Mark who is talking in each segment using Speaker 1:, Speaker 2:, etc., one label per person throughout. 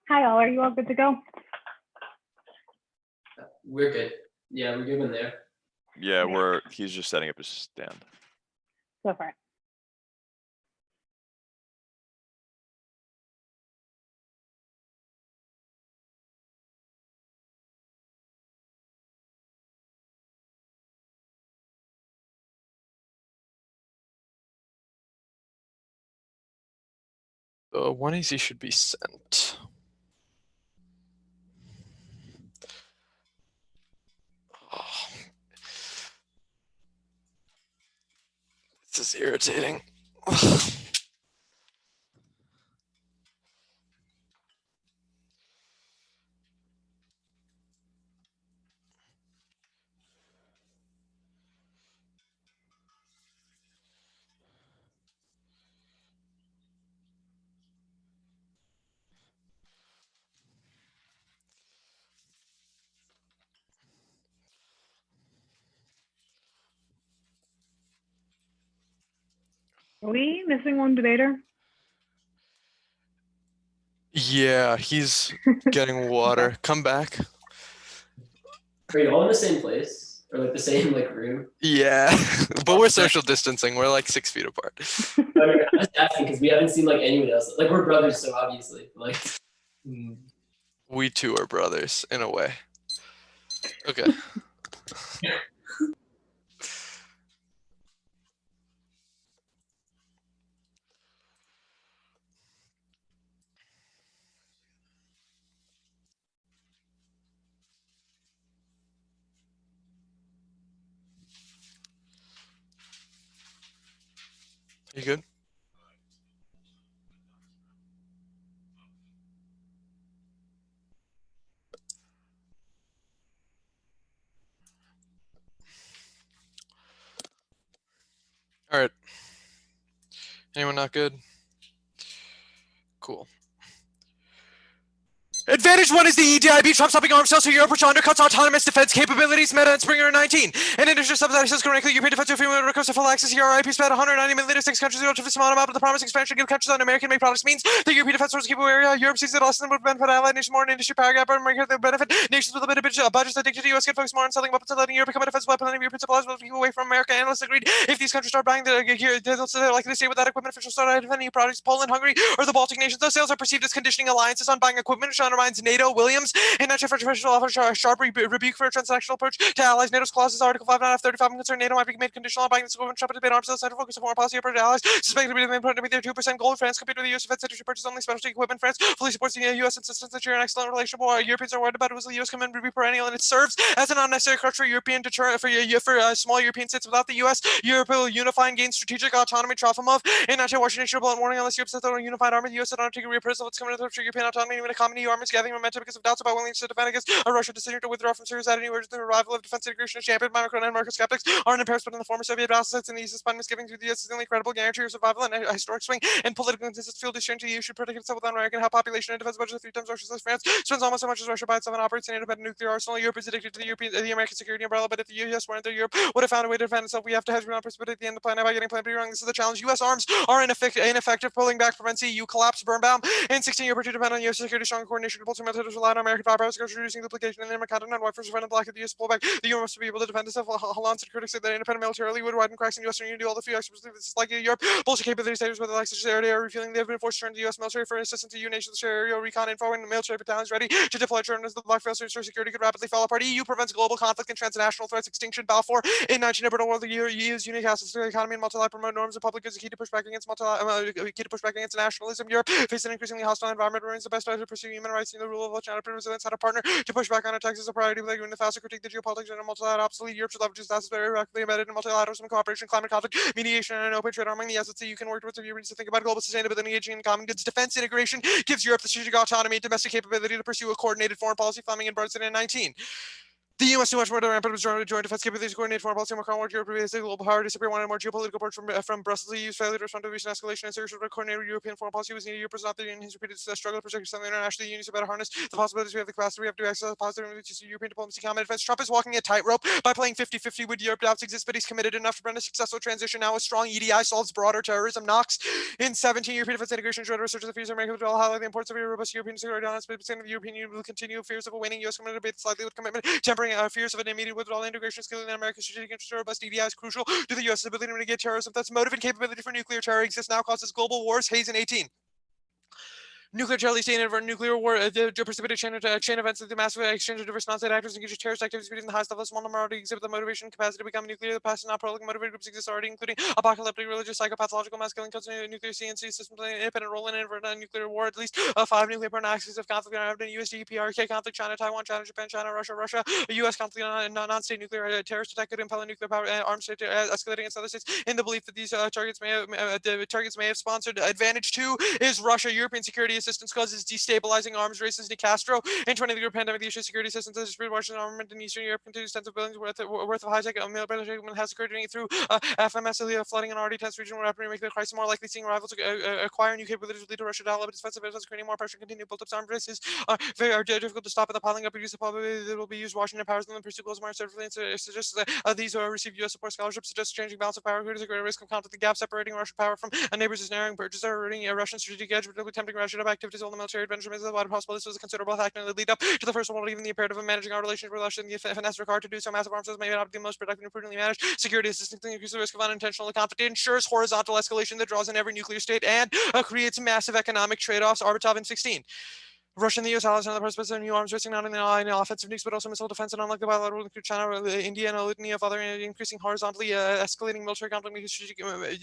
Speaker 1: Hi, all. Are you all good to go?
Speaker 2: We're good. Yeah, we're good in there.
Speaker 3: Yeah,
Speaker 1: Okay.
Speaker 3: he's just setting up his stand.
Speaker 1: Go for it.
Speaker 4: The 1EZ should be sent. Oh. This is irritating.
Speaker 1: Are we missing one debater?
Speaker 4: Yeah, he's getting water.
Speaker 1: Okay.
Speaker 4: Come back.
Speaker 2: Are you all in the same place? Or like the same room?
Speaker 4: Yeah, but we're social distancing. We're like 6 feet apart.
Speaker 2: I'm just asking because we haven't seen anyone else. We're brothers, so obviously.
Speaker 4: We too are brothers in a way. Okay. You good? All right. Anyone not good? Cool. Advantage 1 is the EDIB trump-stopping arms cells to Europe, which undercuts autonomous defense capabilities, Meta and Springer 19. And in addition, subsidized says correctly, European defense of female recourse to full access ERIP spent 190 milliliters, 6 countries, relative to small amount of the promised expansion give countries on American-made products means the European defense force keep area. Europe sees it less than would benefit allied nations more in industry power gap, America the benefit nations with a bit of budgets addicted to US can focus more on selling weapons and letting Europe become a defense weapon and European suppliers will keep away from America. Analysts agreed if these countries start buying they're likely to stay with that equipment. Officials start defending products. Poland, Hungary, or the Baltic nations. Those sales are perceived as conditioning alliances on buying equipment, which undermines NATO. Williams and National French official offers a sharp rebuke for a transactional approach to allies. NATO's clauses Article 5 out of 35 and concern NATO might be made conditional on buying this equipment. Trump has been arms to the center focus of foreign policy approach to allies. Suspected to be the main point to meet their 2% goal. France compared to the US defense industry purchase only specialty equipment. France fully supports the US insistence that you're an excellent relation. While Europeans are worried about it, was the US commitment to be perennial, and it serves as an unnecessary crutch for European deterrent for small European states. Without the US, Europe will unify and gain strategic autonomy. Trofimov and Washington should blunt warning unless Europe sets out a unified army. The US would undertake a reappraisal of its commitment to European autonomy and a common EU army is gathering momentum because of doubts about willingness to defend against a Russian decision to withdraw from Syria. Adding urges the arrival of defense integration as championed by Macron and Marcus skeptics are in Paris, but in the former Soviet assets in the East, despite misgivings with the US is the only credible guarantee of survival and a historic swing and political consensus field exchange. The EU should protect itself with American how population and defense budget 3 times Russia says France spends almost as much as Russia by itself and operates an independent nuclear arsenal. Europe is addicted to the American security umbrella, but if the US weren't there, Europe would have found a way to defend itself. We have to hedge around but at the end of the plan by getting plan B wrong. This is the challenge. US arms are ineffective, pulling back prevents EU collapse. Birnbaum and 16 year to depend on US security, strong coordination, bolster militaries rely on American firepower, reducing duplication in the continent. White first friend black of the US pullback. The EU must be able to defend itself. Holland said critics say that independent militarily would widen cracks in Western unity. All the few experts believe this is likely Europe. Bullshit capability status with the likes of this area are revealing they have been forced to turn to the US military for assistance to EU nations. Area recon info and military battalions ready to deploy as the black fails to ensure security could rapidly fall apart. EU prevents global conflict and transnational threats. Extinction. Balfour in 19 world. The EU's unique assets to the economy and multilateral promote norms of public goods. Key to push back against nationalism. Europe faces an increasingly hostile environment. Remains the best way to pursue human rights and the rule of law. China resilience had a partner to push back on attacks as a priority. Like in the faster critique the geopolitics and multilateral obsolete. Europe should leverage its assets very rapidly embedded in multilateralism, cooperation, climate conflict, mediation, and open trade among the assets that you can work towards. If you need to think about global sustainability, engaging in common goods, defense integration gives Europe the strategic autonomy and domestic capability to pursue a coordinated foreign policy. Fleming and Brunson in 19. The U.S. too much more rampant joint defense capabilities, coordinated foreign policy, more common Europe, global power, disappear, wanted more geopolitical support from Brussels. The EU's failure to respond to recent escalation and serious coordinated European foreign policy was needed. Europe was not the Union's repeated struggle to protect something internationally. The Union is about to harness the possibilities we have, the capacity we have to access positive to European diplomacy, combat defense. Trump is walking a tightrope by playing 50-50 with Europe. Doubts exist, but he's committed enough to prevent a successful transition. Now a strong EDI solves broader terrorism. Knox in 17 European defense integration, joint research of the fears of America will highlight the importance of a robust European security alliance. But the European Union will continue fears of a waning U.S. commitment debate slightly with commitment, tempering fears of an immediate withdrawal. Integration skills in America's strategic interest. Robust EDI is crucial to the U.S.'s ability to mitigate terrorism. That's motive and capability for nuclear terror exists now, causes global wars. Hayes in 18. Nuclear terror leads to nuclear war, precipitate chain events of the massive exchange of diverse non-state actors engage in terrorist activities between the highest level. Small number already exhibit the motivation and capacity to become nuclear. The past and not prolific motivated groups exist already, including apocalyptic, religious, psychopathological, mass killing, nuclear CNC systems playing an independent role in a nuclear war. At least 5 nuclear prone axes of conflict are evident. USD, PRK conflict, China, Taiwan, China, Japan, China, Russia, US conflict, non-state nuclear terrorist attack could impel a nuclear power armed state escalating against other states. In the belief that these targets may have sponsored. Advantage 2 is Russia. European security assistance causes destabilizing arms races. De Castro in 20-year pandemic, the issue of security assistance has spread Russian armament in Eastern Europe continues tens of billions worth of high-tech military has occurred through FMS flooding an already tense region where rapidly making the crisis more likely. Seeing rivals acquire new capabilities will lead to Russia to develop defensive missiles, creating more pressure. Continue build up arms races are difficult to stop, and the piling up of use of probability that will be used. Washington powers them and pursue goals more assertively. Suggests that these who receive U.S. support scholarships suggest changing balance of power. There is a greater risk of conflict. The gap separating Russian power from neighbors is narrowing. Purges are hurting a Russian strategic edge, particularly tempting Russia to have activities on the military adventure is wide possible. This was a considerable attack in the lead up to the First World War. Even the imperative of managing our relationship with Russia and the finesse required to do so. Massive arms may not be the most productive and prudently managed. Security assistance increases the risk of unintentional conflict. It ensures horizontal escalation that draws in every nuclear state and creates massive economic trade-offs. Arbatov in 16. Russia and the U.S. allies are on the precipice of new arms racing, not only offensive nukes, but also missile defense, and unlike the bilateral include China, India, and a litany of other increasing horizontally escalating military conflict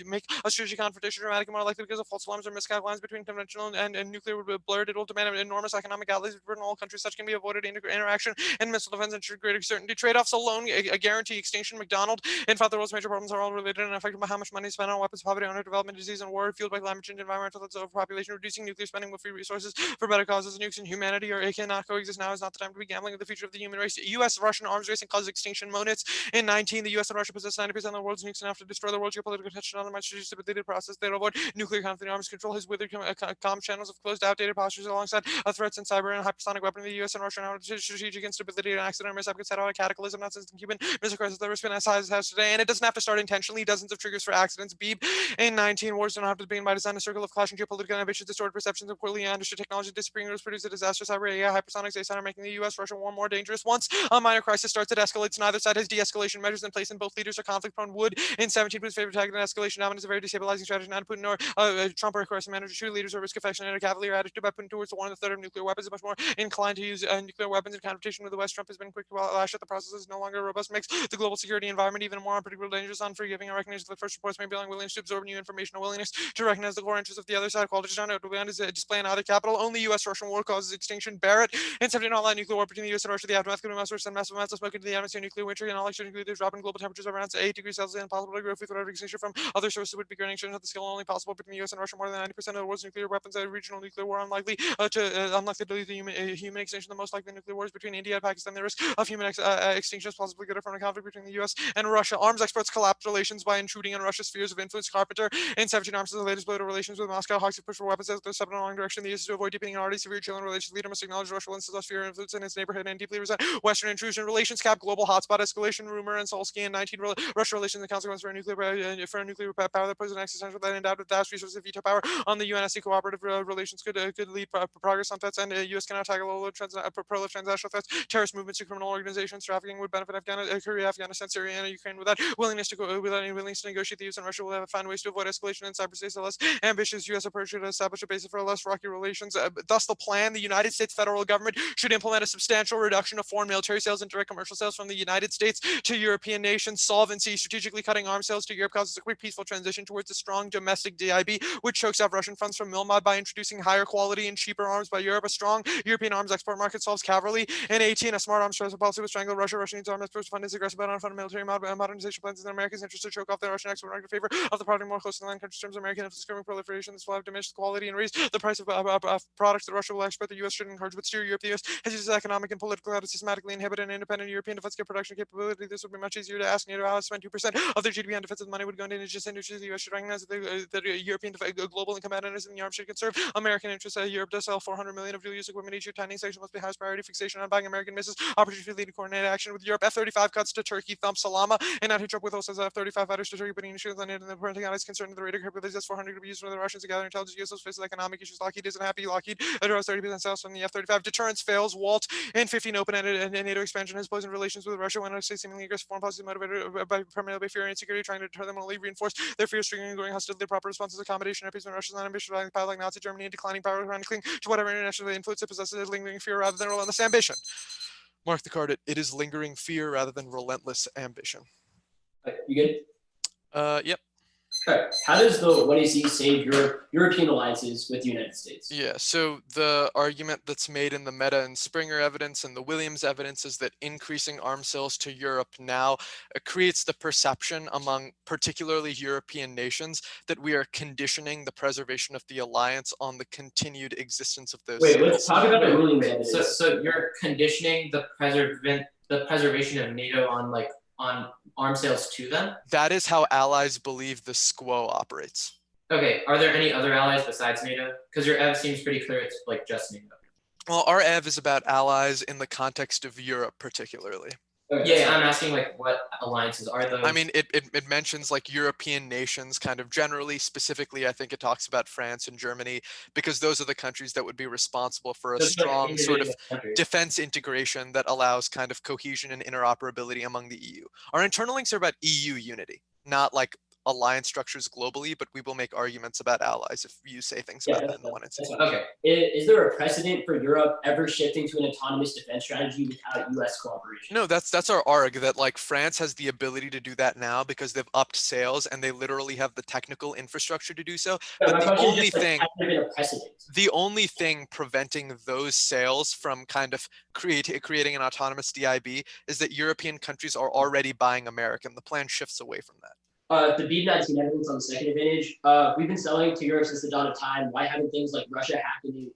Speaker 4: make a strategic confrontation dramatic and more likely because of false alarms or misguided lines between conventional and nuclear would be blurred. It will demand enormous economic outlays for all countries. Such can be avoided interaction and missile defense ensure greater certainty. Trade-offs alone a guarantee extinction. McDonald. In fact, the world's major problems are all related and affected by how much money is spent on weapons, poverty, underdevelopment, disease, and war, fueled by climate change, environmental overpopulation. Reducing nuclear spending will free resources for better causes. Nukes and humanity it cannot coexist. Now is not the time to be gambling with the future of the human race. U.S.-Russian arms race and causes extinction. Monets in 19. The U.S. and Russia possess 90% of the world's nukes enough to destroy the world's geopolitical tension on the much stability process. They avoid nuclear conflict. Arms control has withered comm channels of closed, outdated postures alongside threats in cyber and hypersonic weapon. The U.S. and Russia now strategic instability and accident or mishap could set out a cataclysm not since the Cuban Missile Crisis that risk as high as it has today. And it doesn't have to start intentionally. Dozens of triggers for accidents. Beeb in 19. Wars don't have to begin by design. A circle of clashing geopolitical ambitions, distorted perceptions of poorly understood technology, disappearing rules produce a disaster. Cyber AI, hypersonics, are making the U.S.-Russia war more dangerous. Once a minor crisis starts, it escalates. Neither side has de-escalation measures in place, and both leaders are conflict-prone. Wood in 17. Putin's favorite tactic in escalation dominance is a very destabilizing strategy. Not Putin or Trump or of course managers. True leaders are risk affection and a cavalier attitude by Putin towards the 1/3 of nuclear weapons. Is much more inclined to use nuclear weapons in confrontation with the West. Trump has been quick to lash at the process. Is no longer a robust mix. The global security environment even more unpredictable, dangerous, unforgiving, and recognizes that first reports may be unwillingness to absorb new information, a willingness to recognize the core interests of the other side. Quality China beyond is a display in either capital. Only U.S.-Russian war causes extinction. Barrett in 17. Online nuclear war between the U.S. and Russia. The aftermath could be massive amounts of smoke into the atmosphere. Nuclear winter and all extreme nuclear drop in global temperatures of around 8 degrees Celsius. And impossible to grow with without extinction from other sources would be granting at the scale only possible between the U.S. and Russia. More than 90% of the world's nuclear weapons. A regional nuclear war unlikely to lead to human extinction. The most likely nuclear wars between India and Pakistan. The risk of human extinction is possibly greater from a conflict between the U.S. and Russia. Arms experts collapse relations by intruding on Russia's spheres of influence. Carpenter in 17. Arms is the latest blow to relations with Moscow. Hawks have pushed for weapons as they're stepping in the wrong direction. The U.S. to avoid deepening an already severe chilling relations. Leader must acknowledge Russia wants to sphere influence in its neighborhood and deeply resent Western intrusion. Relations cap global hotspot escalation. Rumor and Solsky in 19. Russia relations and consequence for a nuclear power that poses an existential that endowed with vast resources of veto power on the UNSC. Cooperative relations could lead progress on threats, and the U.S. cannot tackle prolific transnational threats, terrorist movements, and criminal organizations. Trafficking would benefit Korea, Afghanistan, Syria, and Ukraine. Without willingness to negotiate, the U.S. and Russia will have to find ways to avoid escalation in cyberspace. A less ambitious U.S. approach should establish a basis for less rocky relations. Thus, the plan: the United States federal government should implement a substantial reduction of foreign military sales and direct commercial sales from the United States to European nations. Solvency: strategically cutting arms sales to Europe causes a quick, peaceful transition towards a strong domestic DIB, which chokes out Russian funds from Milmod by introducing higher quality and cheaper arms by Europe. A strong European arms export market solves cavalry. In 18, a smart arms transfer policy will strangle Russia. Russia needs arms exports to fund its aggressive but unfunded military modernization plans in America's interest to choke off the Russian export market in favor of the product more close to the land countries. Terms of American influence, growing proliferation. This will have diminished quality and raise the price of products that Russia will relax about the U.S. trading cards, but steer Europe. The U.S. has used its economic and political to systematically inhibit an independent European defense production capability. This would be much easier to ask NATO allies to spend 2% of their GDP on defensive money would go into indigenous industries. The U.S. should recognize that European global and competitiveness in the arms should conserve American interests. Europe does sell 400 million of dual-use equipment each year. Tightening sanctions must be highest priority. Fixation on buying American missiles. Opportunity to lead a coordinated action with Europe. F-35 cuts to Turkey. Thump Salama and not hitch up with us as F-35 fighters to Turkey, putting issues on it and the Pentagon is concerned with the radar capabilities. S-400 could be used for the Russians to gather intelligence. U.S. faces economic issues. Lockheed isn't happy. Lockheed draws 30% sales from the F-35. Deterrence fails. Walt and 15 open-ended and NATO expansion has poisoned relations with Russia when I say seemingly aggressive foreign policy motivated primarily by fear and insecurity, trying to deter them, only reinforce their fears, triggering and growing hostility. Proper responses, accommodation, appeasement. Russia's not ambitious, power like Nazi Germany, and declining power, trying to cling to whatever international influence it possesses, lingering fear rather than relentless ambition. Mark the card. It is lingering fear rather than relentless ambition.
Speaker 2: You good?
Speaker 4: Yep.
Speaker 2: Okay. How does the what is he save European alliances with the United States?
Speaker 4: Yeah, so the argument that's made in the Meta and Springer evidence and the Williams evidence is that increasing arms sales to Europe now creates the perception among particularly European nations that we are conditioning the preservation of the alliance on the continued existence of those
Speaker 2: Wait,
Speaker 4: sales.
Speaker 2: let's talk about the Williams evidence.
Speaker 5: So you're conditioning the preservation of NATO on arms sales to them?
Speaker 4: That is how allies believe the SQUO operates.
Speaker 5: Okay, are there any other allies besides NATO? Because your EV seems pretty clear it's like just NATO.
Speaker 4: Well, our EV is about allies in the context of Europe particularly.
Speaker 2: Okay,
Speaker 5: Yeah, I'm asking like what alliances are those?
Speaker 4: I mean, it mentions like European nations kind of generally. Specifically, I think it talks about France and Germany because those are the countries that would be responsible for a
Speaker 5: So it's like
Speaker 4: strong sort of
Speaker 5: individual countries.
Speaker 4: defense integration that allows kind of cohesion and interoperability among the EU. Our internal links are about EU unity, not like alliance structures globally, but we will make arguments about allies if you say things about that in the one
Speaker 2: that's
Speaker 4: instance.
Speaker 2: fine.
Speaker 5: Okay.
Speaker 2: Is there a precedent for Europe ever shifting to an autonomous defense strategy without U.S. cooperation?
Speaker 4: No, that's our arg that like France has the ability to do that now because they've upped sales and they literally have the technical infrastructure to do so.
Speaker 2: No,
Speaker 4: But
Speaker 2: my
Speaker 4: the
Speaker 2: question is
Speaker 4: only
Speaker 2: just, like,
Speaker 4: thing
Speaker 2: has there been a precedent?
Speaker 4: the only thing preventing those sales from kind of creating an autonomous DIB is that European countries are already buying American. The plan shifts away from that.
Speaker 2: The B-19 evidence on the second advantage. We've been selling to Europe since the dawn of time. Why haven't things like Russia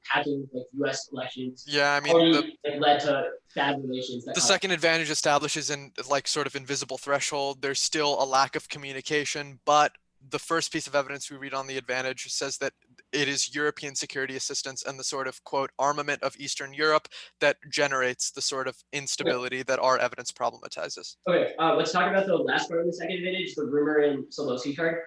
Speaker 2: hacking like U.S. elections
Speaker 4: Yeah, I mean,
Speaker 2: already led to bad relations?
Speaker 4: the second advantage establishes in like sort of invisible threshold. There's still a lack of communication, but the first piece of evidence we read on the advantage says that it is European security assistance and the sort of quote armament of Eastern Europe that generates the sort of instability that our evidence problematizes.
Speaker 2: Okay, let's talk about the last part of the second advantage, the rumor and Solosky card.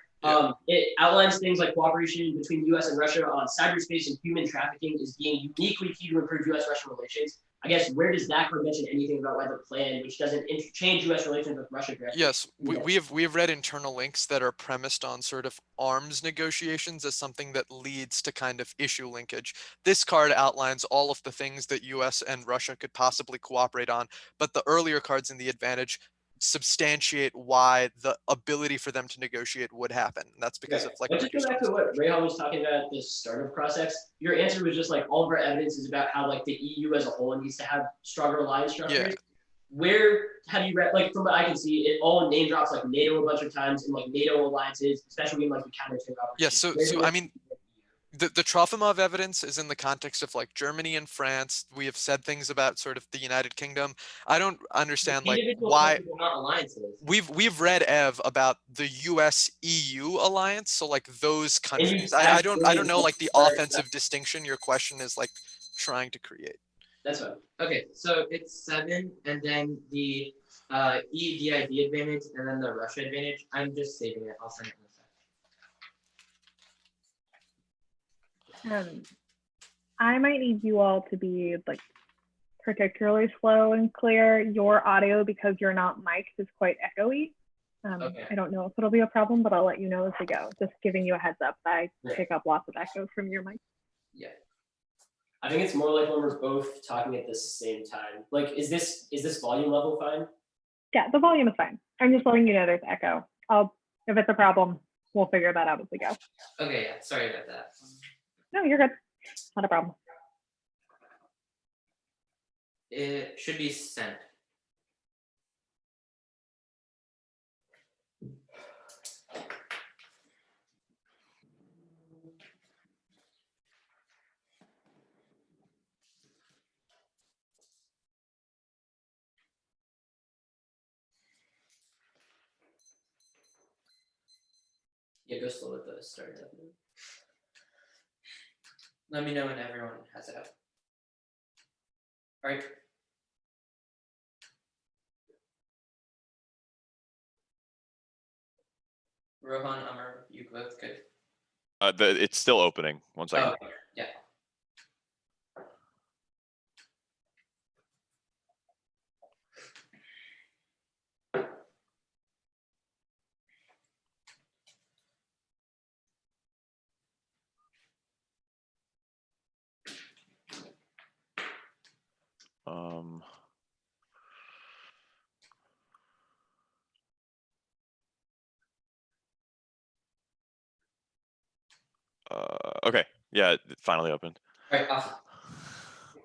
Speaker 2: It outlines things like cooperation between the U.S. and Russia on cyberspace and human trafficking is being uniquely key to improve U.S.-Russian relations. I guess, where does that card mention anything about why the plan, which doesn't change U.S. relations with Russia directly?
Speaker 4: Yes, we have read internal links that are premised on sort of arms negotiations as something that leads to kind of issue linkage. This card outlines all of the things that U.S. and Russia could possibly cooperate on, but the earlier cards in the advantage substantiate why the ability for them to negotiate would happen. And that's because of like.
Speaker 2: Let's just go back to what Rayhan was talking about at the startup process. Your answer was just like all of our evidence is about how like the EU as a whole needs to have stronger alliance structures.
Speaker 4: Yeah.
Speaker 2: Where have you read, like from what I can see, it all name drops like NATO a bunch of times and like NATO alliances, especially in like the counter-terror operations.
Speaker 4: Yeah, so I mean, the Trofimov evidence is in the context of like Germany and France. We have said things about sort of the United Kingdom. I don't understand like
Speaker 5: Individual
Speaker 4: why
Speaker 5: countries are not alliances.
Speaker 4: we've read Ev about the US EU alliance. So like those countries. I
Speaker 2: have
Speaker 4: don't know like the
Speaker 2: Sorry,
Speaker 4: offensive distinction your question is like trying to create.
Speaker 2: That's fine.
Speaker 5: Okay, so it's 7 and then the EDIB advantage and then the Russia advantage. I'm just saving it. I'll send it in a sec.
Speaker 1: I might need you all to be like particularly slow and clear. Your audio, because you're not mic'd, is quite echoey.
Speaker 5: Okay.
Speaker 1: I don't know if it'll be a problem, but I'll let you know as we go. Just giving you a heads up that I
Speaker 2: Yeah.
Speaker 1: pick up lots of echo from your mic.
Speaker 2: Yeah. I think it's more like when we're both talking at the same time. Like, is this volume level fine?
Speaker 1: Yeah, the volume is fine. I'm just letting you know there's echo. If it's a problem, we'll figure that out as we go.
Speaker 5: Okay, yeah, sorry about that.
Speaker 1: No, you're good. Not a problem.
Speaker 5: It should be sent. Yeah, go slow with the start definitely. Let me know when everyone has it up. All right. Rohan, Amar, you both good.
Speaker 3: It's still opening. 1 second.
Speaker 5: Oh, yeah.
Speaker 3: Um. Okay. Yeah, it finally opened.
Speaker 5: All right, awesome.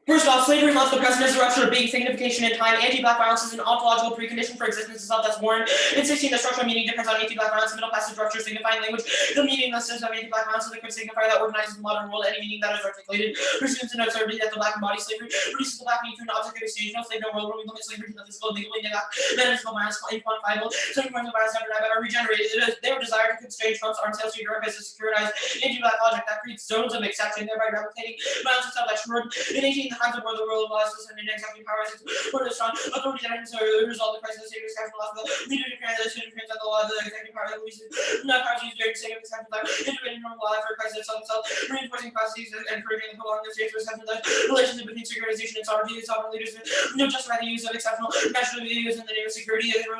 Speaker 5: First off, slavery is not the present disruption of being signification in time. Anti-black violence is an ontological precondition for existence itself that's warranted. In 16, the structural meaning depends on anti-black violence. The middle passage rupture signifying language. The meaninglessness of anti-black violence is the signifier that organizes the modern world. Any meaning that is articulated presumes an absurdity that the black embodies slavery, reduces the black meaning to an object of exchange. No slave, no world where we limit slavery to the physical, legally neglect, manageable violence, inquantifiable. Certain forms of violence never die but are regenerated. They were desired to constrain Trump's arms sales to Europe as a securitized anti-black logic that creates zones of exception, thereby replicating violence itself like short. In 18, the times of war, the world laws and executive powers for the strong authority that resolve the crisis of state exceptional laws. Leader declares that should infringe on the law of the executive power that releases not powers used during state of exceptional law, integrating normal law for crisis itself, reinforcing processes and encouraging the prolonging of states of exceptional law, relationship between securitization and sovereignty, sovereign leaders justify the use of exceptional measures to be used in the name of security as it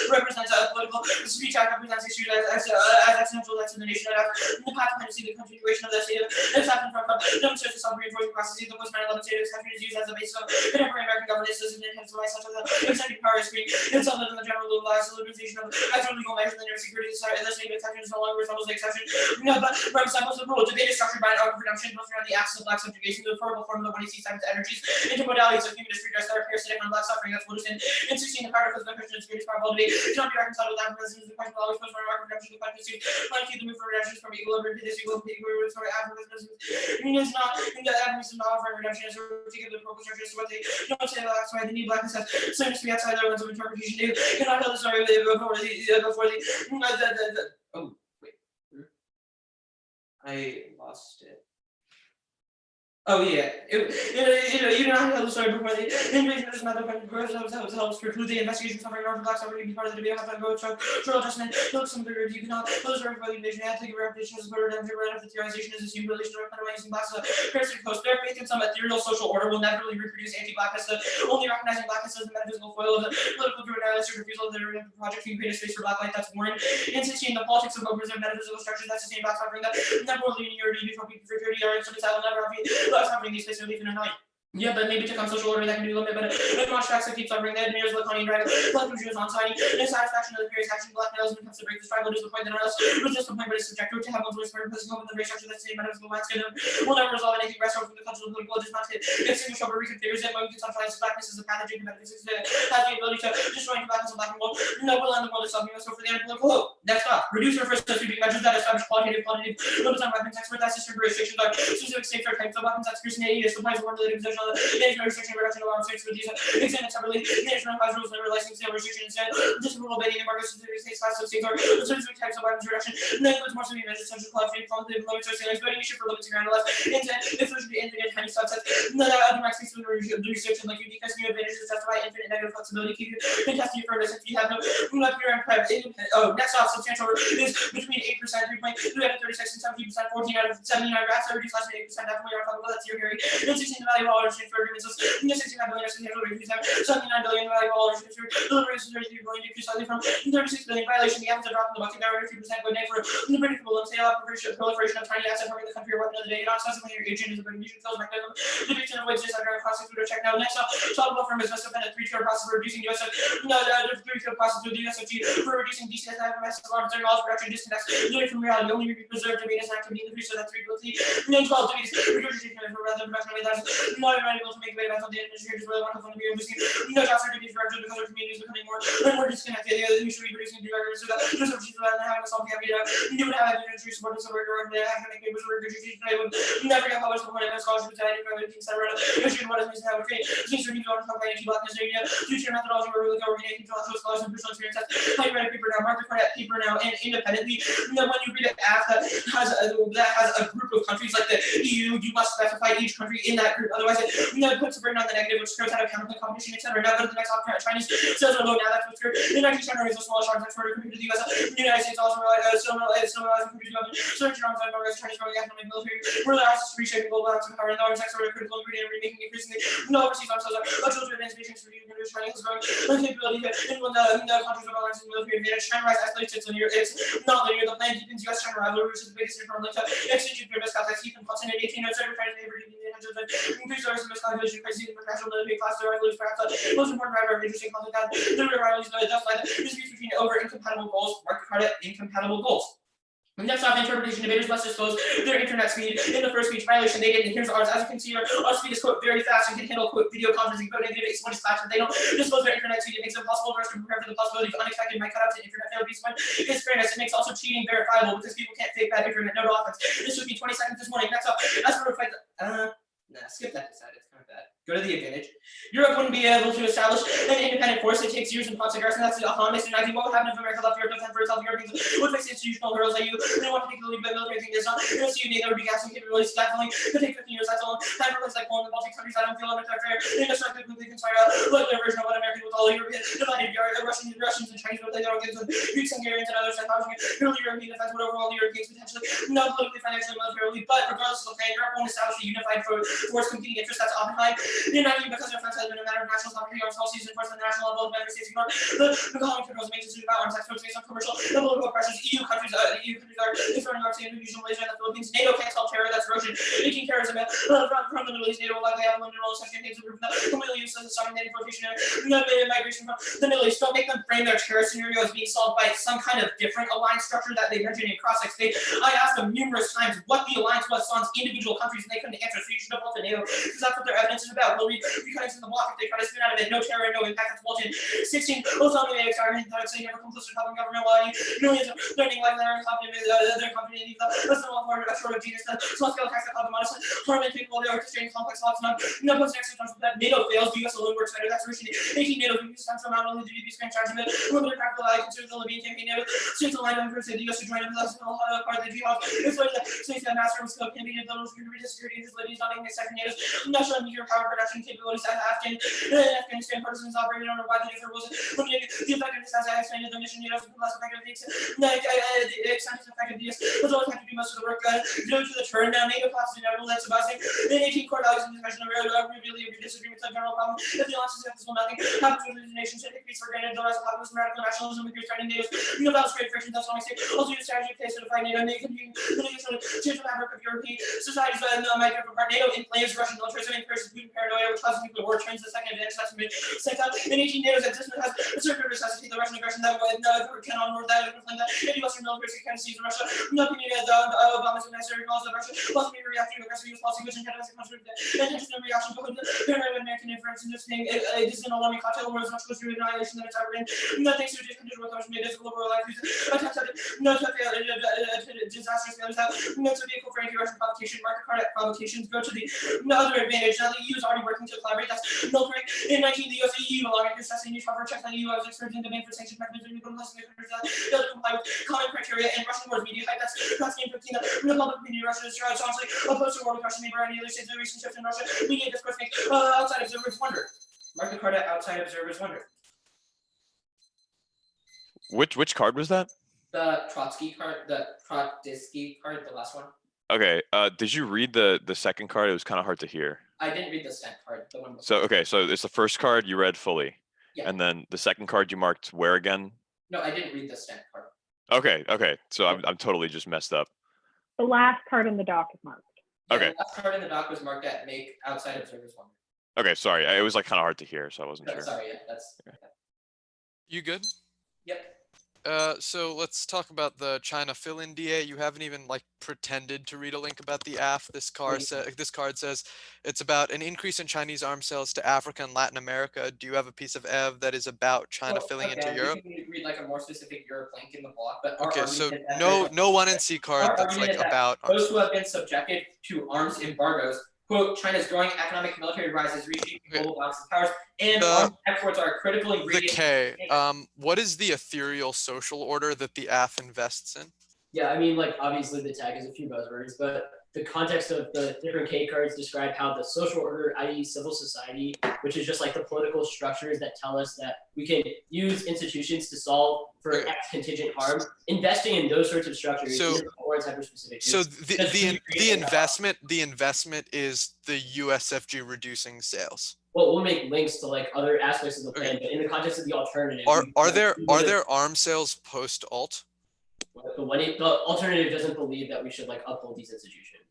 Speaker 5: represents a political speech act represents issues as accidental acts in the nation act. The path to see the continuation of the state of exception from demonstrates the self-reinforcing processes. The post-9/11 state of exception is used as a basis of contemporary American governance system and intensify such as the executive power screen. It's other than the general legalized limitation of extra legal measures in the name of security. The state of exception is no longer resembles the exception. But resembles the rule. Debate is structured by an arc of redemption built around the axis of black subjugation, the verbal formula when he sees times energies into modalities of human distress that are parasitic on black suffering. That's what is in 16. The paradox of Christian spirit is powerful debate. Cannot be reconciled with that president. The question always posed for an arc of redemption. The question is to the move for redemption from equilibrium to this equilibrium for Africanism. It's not in the evidence of not offering redemption is a particular purpose structure. So what they don't say that's why they need blackness has seems to be outside their lens of interpretation. They cannot tell the story before the oh wait. I lost it. Oh yeah, you don't have to tell the story before the invasion of this method of growth helps preclude the investigation suffering north black sovereignty be part of the debate. Have to go structural adjustment. Look, some bigger you cannot tell the story before the invasion. I have to give a repetition as a better than right after theorization is assumed relation to using blacks as a parasitic host. Their faith in some ethereal social order will naturally reproduce anti-blackness. Only recognizing blackness as the metaphysical foil of the political criminalist refusal of the project to create a space for black light that's warring. In 16, the politics of preserve metaphysical structures that sustain black suffering that never will unity before people for security are in some will never have suffering these places are leaving a night. Yeah, but maybe to come social order that can be limited, but if much facts that keep suffering, the admirers of Lacanian drive, black Jews on signing, dissatisfaction of the various action, black males when it comes to break this tribal is the point that else, but just the point, but it's subjective to have one's voice for present home in the very structure that's the metaphysical landscape will never resolve anything rest from the cultural political, it does not extinguish or reconfigures it, when we can sometimes blackness is a pathogen, metaphysics has the ability to destroy blackness and black and gold, no will end the world itself, so for the analytical hope. Next up, reduce or first sweeping measures that establish quantitative limits on weapons expert that system restrictions are specific safe for types of weapons that scrutiny supplies formulated position on the management reduction of arms rates for these examined separately. Management applies rules never licensing sale restriction instead. Disapproval baiting and market specific states class of states or specific types of weapons reduction. And then includes more severe measures such as qualification, quantitative limits or ceilings, baiting issue for limits and ground less. Intent, if there should be infinite tiny subsets. None of the max species of the restriction like unique new advantages justify infinite negative flexibility. Keep contesting your firmness if you have no clear and prep. Oh, next off, substantial is between 8%, 3.3 out of 36 and 17%, 14 out of 79 graphs that reduce less than 8%. Definitely are probable. That's your theory. And 16 the value of all exchange for agreements. 69 billion substantial reduce 79 billion value of all exchange for delivery is 33 billion decrease slightly from 36 billion violation. The average drop in the bucket now 3% good day for the predictable and sale proliferation of tiny assets harming the country or weapon of the day. Not specifically your agent is a Indonesian kills mechanism. The victim avoids this under process food or check now. Next up, solvable firm is must have been a 3-tier process for reducing US 3-tier process with the USFG for reducing DCS massive alarms during all production disconnects. Doing from reality only preserved domain as an activity in the future that 3 ability. 9 12 domains regurgitation for rather production of that's not able to make debate about the administrators really want to fund the music. No jobs are duties for because our community is becoming more and we're disconnected. We should be producing new records so that there's no reason that having a song we would have an industry supporting some record academic papers or record I would never get published before I scholarships and anything that read issue what is missing that would create things for people to talk about blackness area future methodology where we look over getting intellectual scholars and personal experiences. How you write a paper now, mark the credit paper now, and independently. And then when you read an act that has a group of countries like the EU, you must specify each country in that group. Otherwise, it puts a burden on the negative, which throws out of counterclaims competition, etc. Now go to the next option. Chinese sales are low now. That's what's true. The 19th century is a small shark exporter compared to the US. The United States also still relies on search arms on Chinese growing economic military. We're the ISIS reshaping global balance of power and the arms sector critical ingredient remaking increasingly. No overseas arms sales are virtual to advanced nations for the countries China has growing capability in when the countries of alliance and military advantage. China rise escalates its linear. It's not linear. The plan deepens US China rivalry, which is the biggest from like exchange of business contacts. Keep in constant in 1807 China's neighbor increased our miscalculation crisis in international military class rivalries perhaps the most important driver of interesting conflict that the rivalries just like the disputes between over incompatible goals. Mark the card incompatible goals. Next off, interpretation debaters must disclose their internet speed in the first speech violation. They didn't. Here's ours. As you can see, our speed is quote very fast and can handle quote video conferencing, quote negative 8 fast. If they don't disclose their internet speed, it makes it impossible for us to prepare for the possibility of unexpected mic cutouts and internet failures. When it's fairness, it makes also cheating verifiable because people can't fake bad internet. No offense. This should be 20 seconds this morning. Next up, as for a fight, skip that side. It's kind of bad. Go to the advantage. Europe wouldn't be able to establish an independent force. It takes years and plots of garrison. That's the autonomous and I think what would happen if America left Europe to fend for itself? Europeans would face institutional hurdles that you didn't want to take the lead, but military thing is not. You don't see NATO would be gassing capabilities. Definitely could take 15 years. That's all. Time for places like Poland and Baltic countries. I don't feel like they're fair. They just like completely consider like their version of what Americans with all European divided. Russians and Chinese would play their own games with Greeks, Hungarians, and others. And purely European defense would overwhelm the Europeans potentially, not politically, financially, militarily. But regardless of the plan, Europe won't establish a unified force competing interest. That's Oppenheim. United because their France has been a matter of national sovereignty. Arms policies enforced at the national level of member states ignore the McCollum controls makes decisions about arms exports based on commercial and political pressures. EU countries are exploring arms to Indonesia, Malaysia, and the Philippines. NATO can't solve terror. That's Russian. Making terrorism from the Middle East. NATO will likely have a limited role in such campaigns of completely useless as starting the importation and migration from the Middle East. Don't make them frame their terror scenario as being solved by some kind of different alliance structure that they mentioned in cross state. I asked them numerous times what the alliance was sans individual countries, and they couldn't answer. So you should default to NATO because that's what their evidence is about. We'll in the block if they try to spin out of it. No terror, no impact. That's Walton. 16. Osama bin Laden started that saying never complicit with government law. Millions of learning like their company, their company needs that's not more a sort of genius. Small scale attacks that cause modest harm and capable of orchestrating complex lots. No post next to that NATO fails. The US alone works better. That's Russian. 18 NATO can use time not only the DB screen charge but limited practical value considers the Libyan campaign. NATO states aligned on the US to join up with us and all part of the jihad. It's like the states that master of scope campaign and those who read security interests. Libya's not making a second NATO's national nuclear power production capabilities. Afghanistan partisans operated on a widely different rules. Limiting the effectiveness as I explained the mission NATO is less effective. The extent is effectiveness. But always have to do most of the work. Due to the turn now, NATO classes in every that's about in 18 court values in discussion of revealing disagreements on general problem. If the alliance is successful, nothing happens with the nation should increase for granted. The rest of populism, radical nationalism, with your starting NATO. That was great friction. That's why I say also use strategy case to define NATO. NATO can be change the fabric of European societies. My favorite part, NATO inflames Russian militarism, encourages Putin paranoia, which causes nuclear war, turns the second advantage. That's made second in 18 NATO's existence has a certain necessity the Russian aggression that can onward that any Western military can seize Russia. Nothing needed Obama's necessary calls of Russia. Plus, we reacting to aggressive US policy, which intended as a country and interesting reaction to the paranoid American inference in this thing. It is an alarming cocktail where as much goes through annihilation that it's ever in. Nothing so just condition with Russian made as a global life. Attempts at no to fail disastrous failures out. No to vehicle for anti-Russian provocation. Market card provocations go to the other advantage. Now the EU is already working to collaborate. That's military. In 19, the US EU along with assessing new cover checks on the EU as experts in demand for sanctions mechanism. Failed to comply with common criteria and Russian wars media hype. That's game 15. The public opinion Russia is honestly opposed to war with Russian neighbor and the other states. The recent shift in Russia media discourse makes outside observers wonder. Mark the card outside observers wonder.
Speaker 3: Which card was that?
Speaker 5: The Trotsky card, the Trotsky card, the last one.
Speaker 3: Okay. Did you read the second card? It was kind of hard to hear.
Speaker 5: I didn't read the stent card. The one before.
Speaker 3: So okay, so it's the first card you read fully,
Speaker 5: yeah.
Speaker 3: And then the second card you marked where again?
Speaker 5: No, I didn't read the stent card.
Speaker 3: Okay. So I'm totally just messed up.
Speaker 1: The last card in the doc is marked.
Speaker 5: Yeah,
Speaker 3: okay.
Speaker 5: The last card in the doc was marked at make outside observers wonder.
Speaker 3: Okay, sorry. It was like kind of hard to hear, so I wasn't sure.
Speaker 5: Sorry, yeah, that's.
Speaker 4: You good?
Speaker 5: Yep.
Speaker 4: So let's talk about the China fill-in DA. You haven't even like pretended to read a link about the AF. This card says it's about an increase in Chinese arms sales to Africa and Latin America. Do you have a piece of EV that is about China filling into Europe?
Speaker 5: We can read like a more specific Europe link in the block, but our
Speaker 4: Okay, so
Speaker 5: argument is that
Speaker 4: no 1 and C card
Speaker 5: our
Speaker 4: that's
Speaker 5: argument
Speaker 4: like
Speaker 5: is that
Speaker 4: about arms
Speaker 5: those who
Speaker 4: sales.
Speaker 5: have been subjected to arms embargoes, quote, China's growing economic military rise is reshaping global balance of powers, and arms exports are a critical
Speaker 4: The
Speaker 5: ingredient.
Speaker 4: K. What is the ethereal social order that the AF invests in?
Speaker 2: Yeah, I mean, like, obviously the tag is a few buzzwords, but the context of the different K cards describe how the social order, i.e. civil society, which is just like the political structures that tell us that we can use institutions to solve for X contingent harm, investing in those sorts of structures or type of specific.
Speaker 4: So the investment is the USFG reducing sales.
Speaker 2: Well, we'll make links to like other aspects of the plan, but in the context of the alternative,
Speaker 4: are there arms sales post alt?
Speaker 2: The alternative doesn't believe that we should like uphold these institutions.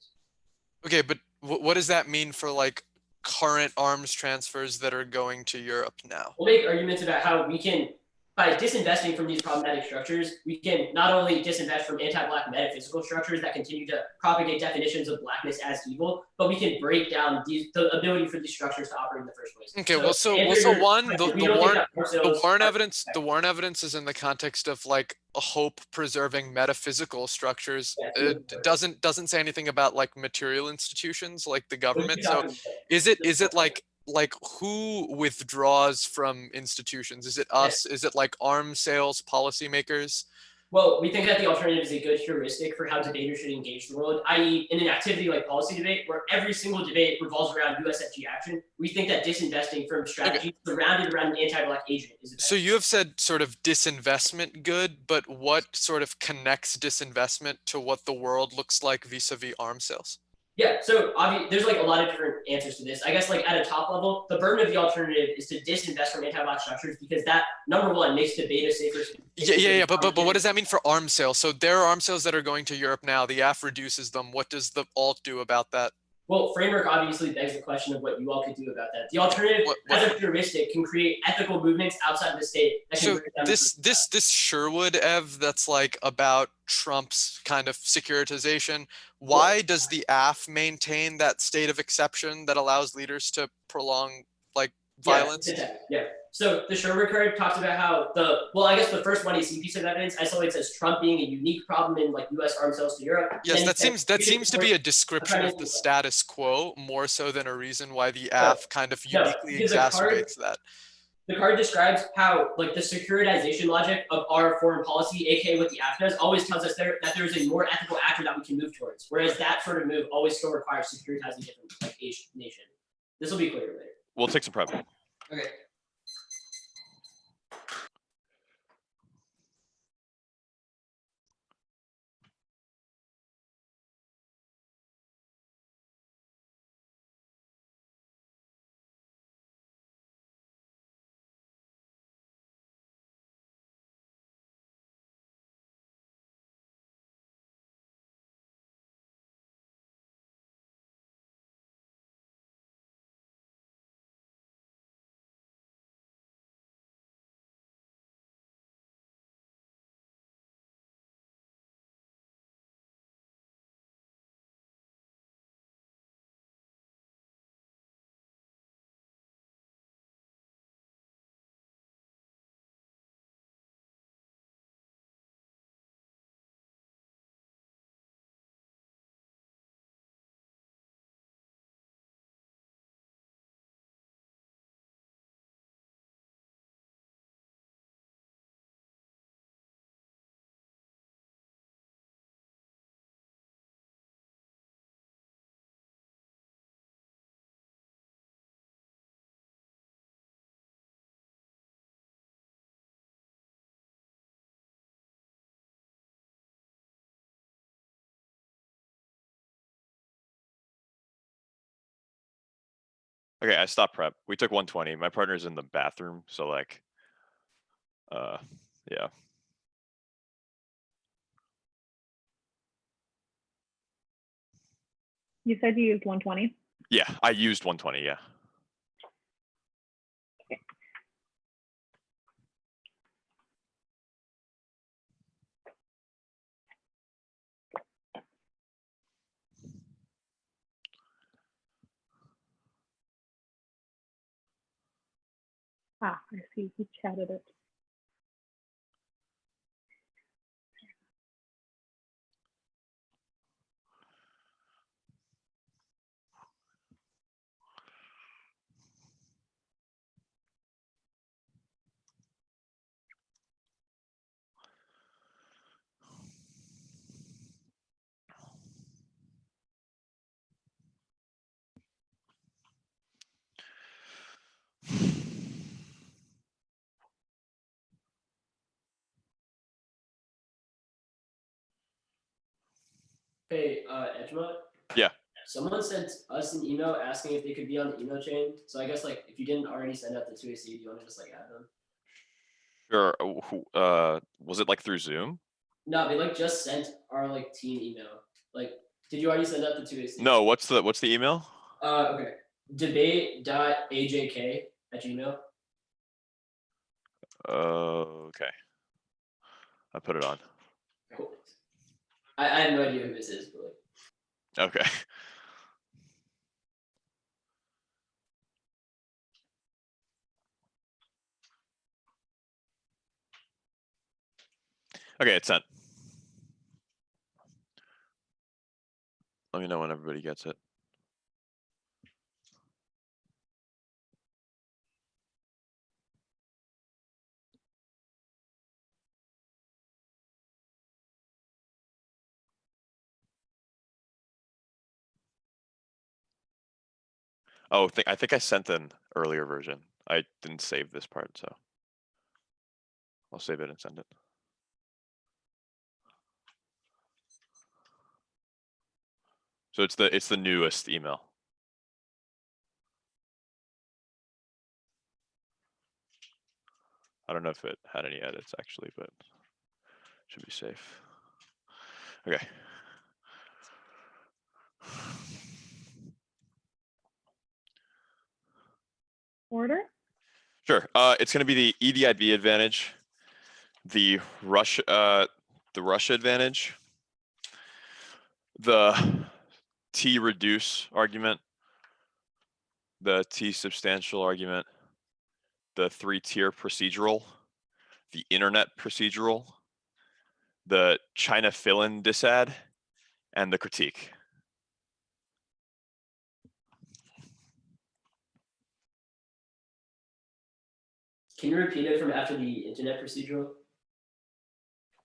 Speaker 4: Okay, but what does that mean for like current arms transfers that are going to Europe now?
Speaker 2: We'll make arguments about how we can, by disinvesting from these problematic structures, we can not only disinvest from anti-Black metaphysical structures that continue to propagate definitions of Blackness as evil, but we can break down the ability for these structures to operate in the first place.
Speaker 4: Okay, the Warren evidence is in the context of like a hope preserving metaphysical structures. It doesn't say anything about like material institutions like the government. So is it like who withdraws from institutions? Is it us? Is it like arms sales policymakers?
Speaker 2: Well, we think that the alternative is a good heuristic for how debaters should engage the world, i.e. in an activity like policy debate, where every single debate revolves around USFG action. We think that disinvesting from strategies surrounded around an anti-Black agent is a
Speaker 4: So you have said sort of disinvestment good, but what sort of connects disinvestment to what the world looks like vis-a-vis arms sales?
Speaker 2: Yeah, so there's like a lot of different answers to this. I guess like at a top level, the burden of the alternative is to disinvest from anti-Black structures because that, number one, makes debate a safer.
Speaker 4: Yeah. But what does that mean for arms sales? So there are arms sales that are going to Europe now. The AF reduces them. What does the alt do about that?
Speaker 2: Well, framework obviously begs the question of what you all could do about that. The alternative, as a heuristic, can create ethical movements outside of the state. That can
Speaker 4: this Sherwood Ev that's like about Trump's kind of securitization. Why does the AF maintain that state of exception that allows leaders to prolong like violence?
Speaker 2: Yeah. So the Sherwood card talks about how I guess the first 1AC piece of evidence isolates as Trump being a unique problem in like U.S. arms sales to Europe.
Speaker 4: Yes, that seems to be a description of the status quo more so than a reason why the AF kind of uniquely exacerbates that.
Speaker 2: The card describes how like the securitization logic of our foreign policy, aka what the AF does, always tells us that there's a more ethical actor that we can move towards. Whereas that sort of move always still requires securitizing different like nation. This will be clear later.
Speaker 3: We'll take some prep.
Speaker 5: Okay.
Speaker 3: Okay, I stopped prep. We took 120. My partner's in the bathroom, so like, yeah.
Speaker 1: You said you used 120?
Speaker 3: Yeah, I used 120, yeah.
Speaker 1: Ah, I see. He chatted it.
Speaker 2: Hey, Edgemont?
Speaker 3: Yeah.
Speaker 2: Someone sent us an email asking if they could be on the email chain. So I guess like if you didn't already send out the 2AC, do you want to just like add them?
Speaker 3: Sure. Was it like through Zoom?
Speaker 2: No, they like just sent our like team email. Like, did you already send out the 2AC?
Speaker 3: No. What's the email?
Speaker 2: Okay. Debate.ajk@gmail.
Speaker 3: Okay. I put it on.
Speaker 2: Cool. I have no idea who this is, but like.
Speaker 3: Okay. Okay, it's sent. Let me know when everybody gets it. Oh, I think I sent an earlier version. I didn't save this part, so I'll save it and send it. So it's the newest email. I don't know if it had any edits actually, but should be safe. Okay.
Speaker 1: Order?
Speaker 3: Sure. It's going to be the EDIB advantage, the Russia advantage, the T reduce argument, the T substantial argument, the 3-tier procedural, the internet procedural, the China fill-in disad, and the critique.
Speaker 2: Can you repeat it from after the internet procedural?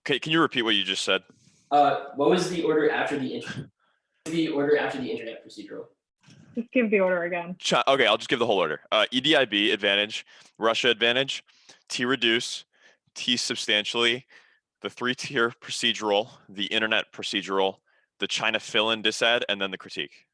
Speaker 3: Okay, can you repeat what you just said?
Speaker 2: What was the order after the internet procedural?
Speaker 1: Just give the order again.
Speaker 3: Okay, I'll just give the whole order. EDIB advantage, Russia advantage, T reduce, T substantially, the 3-tier procedural, the internet procedural, the China fill-in disad, and then the critique.